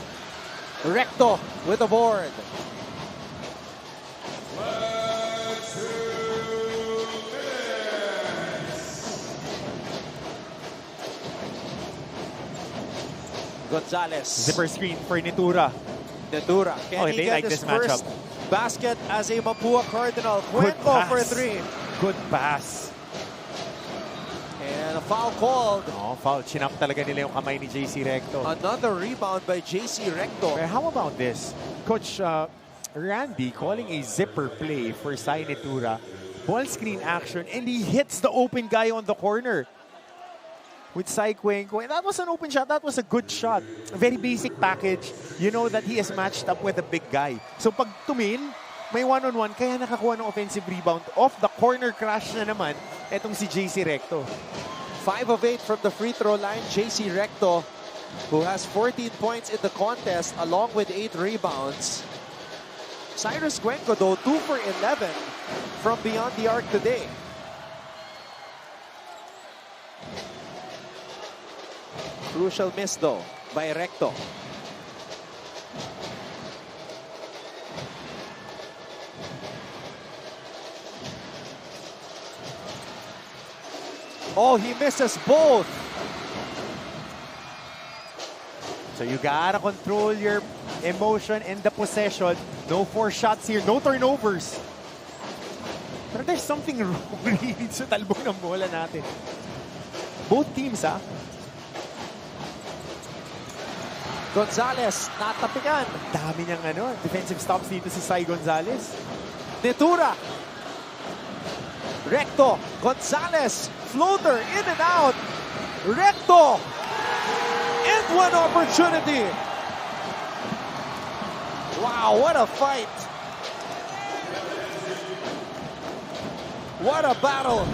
[SPEAKER 1] Recto with the board. Gonzalez.
[SPEAKER 2] Zipper screen for Nitura.
[SPEAKER 1] Nitura. Can he
[SPEAKER 2] they
[SPEAKER 1] get
[SPEAKER 2] like
[SPEAKER 1] his
[SPEAKER 2] this matchup.
[SPEAKER 1] first basket as a Mapua Cardinal? Cuenco for 3.
[SPEAKER 2] Good pass.
[SPEAKER 1] And a foul called.
[SPEAKER 2] Oh, foul. Chinap talaga nila yung kamay ni JC Recto.
[SPEAKER 1] Another rebound by JC Recto.
[SPEAKER 2] How about this? Coach Randy calling a zipper play for Sai Nitura. Ball screen action, and he hits the open guy on the corner with Sai Cuenco. And that was an open shot. That was a good shot. A very basic package. You know that he is matched up with a big guy. So pag tumin, may one-on-one, kaya nakakuha ng offensive rebound. Off the corner crash na naman, etong si JC Recto.
[SPEAKER 1] 5 of 8 from the free throw line. JC Recto, who has 14 points in the contest, along with 8 rebounds. Cyrus Cuenco, though, 2 for 11 from beyond the arc today. Crucial miss, though, by Recto. Oh, he misses both.
[SPEAKER 2] So you gotta control your emotion and the possession. No 4 shots here, no turnovers. Pero there's something wrong really sa talbog ng bola natin. Both teams,
[SPEAKER 1] Gonzalez, natapikan.
[SPEAKER 2] Dami niyang defensive stops dito si Sai Gonzalez.
[SPEAKER 1] Nitura. Recto. Gonzalez. Floater in and out. Recto. And one opportunity. Wow, what a fight. What a battle.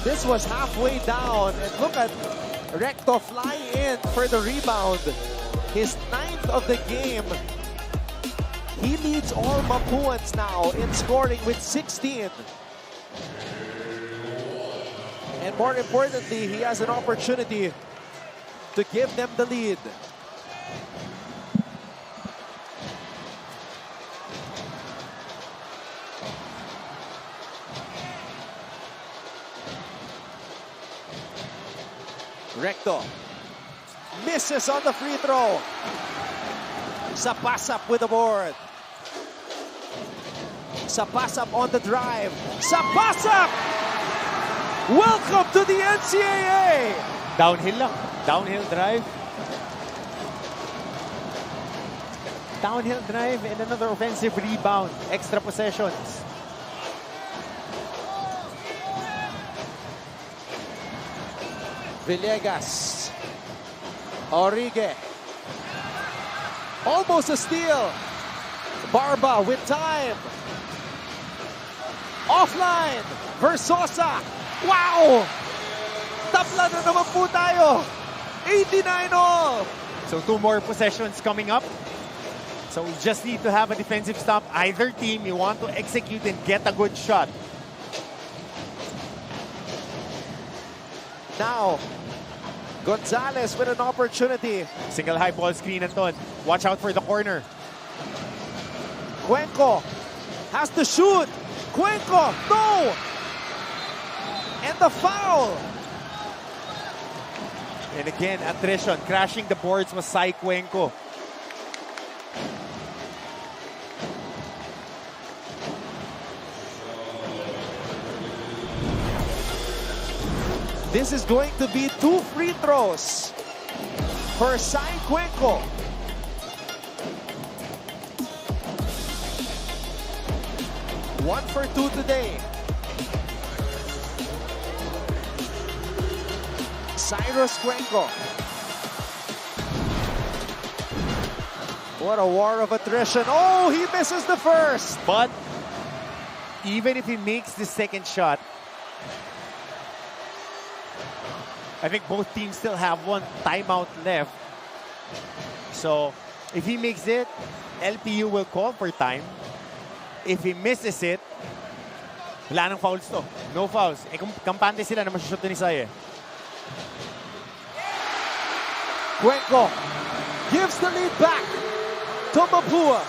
[SPEAKER 1] This was halfway down, and look at Recto flying in for the rebound. His 9th of the game. He leads all Mapuans now in scoring with 16. And more importantly, he has an opportunity to give them the lead. Recto misses on the free throw. Sapasap with the board. Sapasap on the drive. Sapasap! Welcome to the NCAA!
[SPEAKER 2] Downhill lang. Downhill drive. Downhill drive and another offensive rebound. Extra possessions.
[SPEAKER 1] Villegas. Origue. Almost a steal. Barba with time. Offline. Versosa. Wow! Tabla na naman po tayo. 89 all.
[SPEAKER 2] So 2 more possessions coming up. So we just need to have a defensive stop. Either team, you want to execute and get a good shot.
[SPEAKER 1] Now, Gonzalez with an opportunity.
[SPEAKER 2] Single high ball screen, Anton. Watch out for the corner.
[SPEAKER 1] Cuenco has to shoot. Cuenco, no! And the foul.
[SPEAKER 2] And again, attrition. Crashing the boards was Sai Cuenco.
[SPEAKER 1] This is going to be 2 free throws for Sai Cuenco. One for 2 today. Cyrus Cuenco. What a war of attrition. Oh, he misses the first.
[SPEAKER 2] But even if he makes the second shot, I think both teams still have 1 timeout left. So if he makes it, LPU will call for time. If he misses it, wala nang fouls to. No fouls. Eh kung kampante sila na masushoot ni Sai.
[SPEAKER 1] Cuenco gives the lead back to Mapua.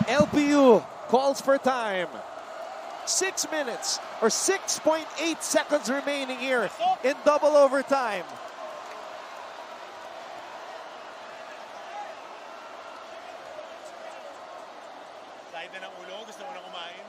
[SPEAKER 1] LPU calls for time. 6 minutes or 6.8 seconds remaining here in double overtime.
[SPEAKER 2] Side na ng ulo, gusto mo na kumain.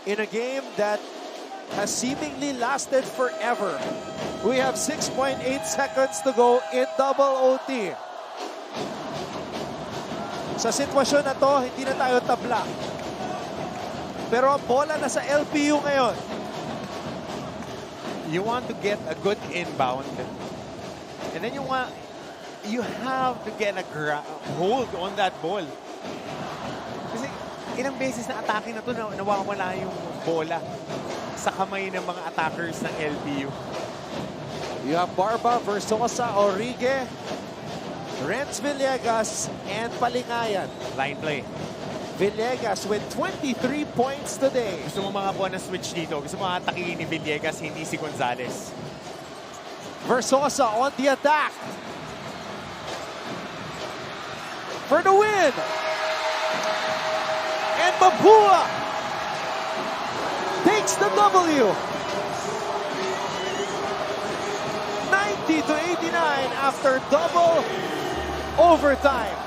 [SPEAKER 1] In a game that has seemingly lasted forever, we have 6.8 seconds to go in double OT. Sa sitwasyon na to, hindi na tayo tabla. Pero ang bola na sa LPU ngayon.
[SPEAKER 2] You want to get a good inbound. And then you have to get a hold on that ball. Kasi ilang beses na atake na to, nawawala yung bola sa kamay ng mga attackers ng LPU.
[SPEAKER 1] You have Barba, Versosa, Origue, Renz Villegas, and Palingayan.
[SPEAKER 2] Line play.
[SPEAKER 1] Villegas with 23 points today.
[SPEAKER 2] Gusto mo mga buwan na switch dito. Gusto mo atakihin ni Villegas, hindi si Gonzalez.
[SPEAKER 1] Versosa on the attack. For the win. And Mapua takes the W. 90-89 after double overtime.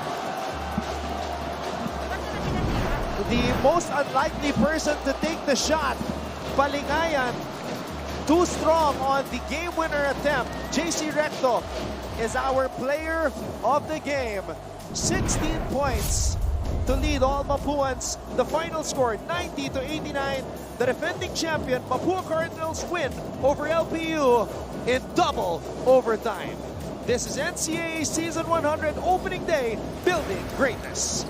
[SPEAKER 1] the most unlikely person to take the shot. Palingayan, too strong on the game winner attempt. JC Recto is our player of the game. 16 points to lead all Mapuans. The final score, 90-89. The defending champion, Mapua Cardinals, win over LPU in double overtime. This is NCAA Season 100 opening day, building greatness.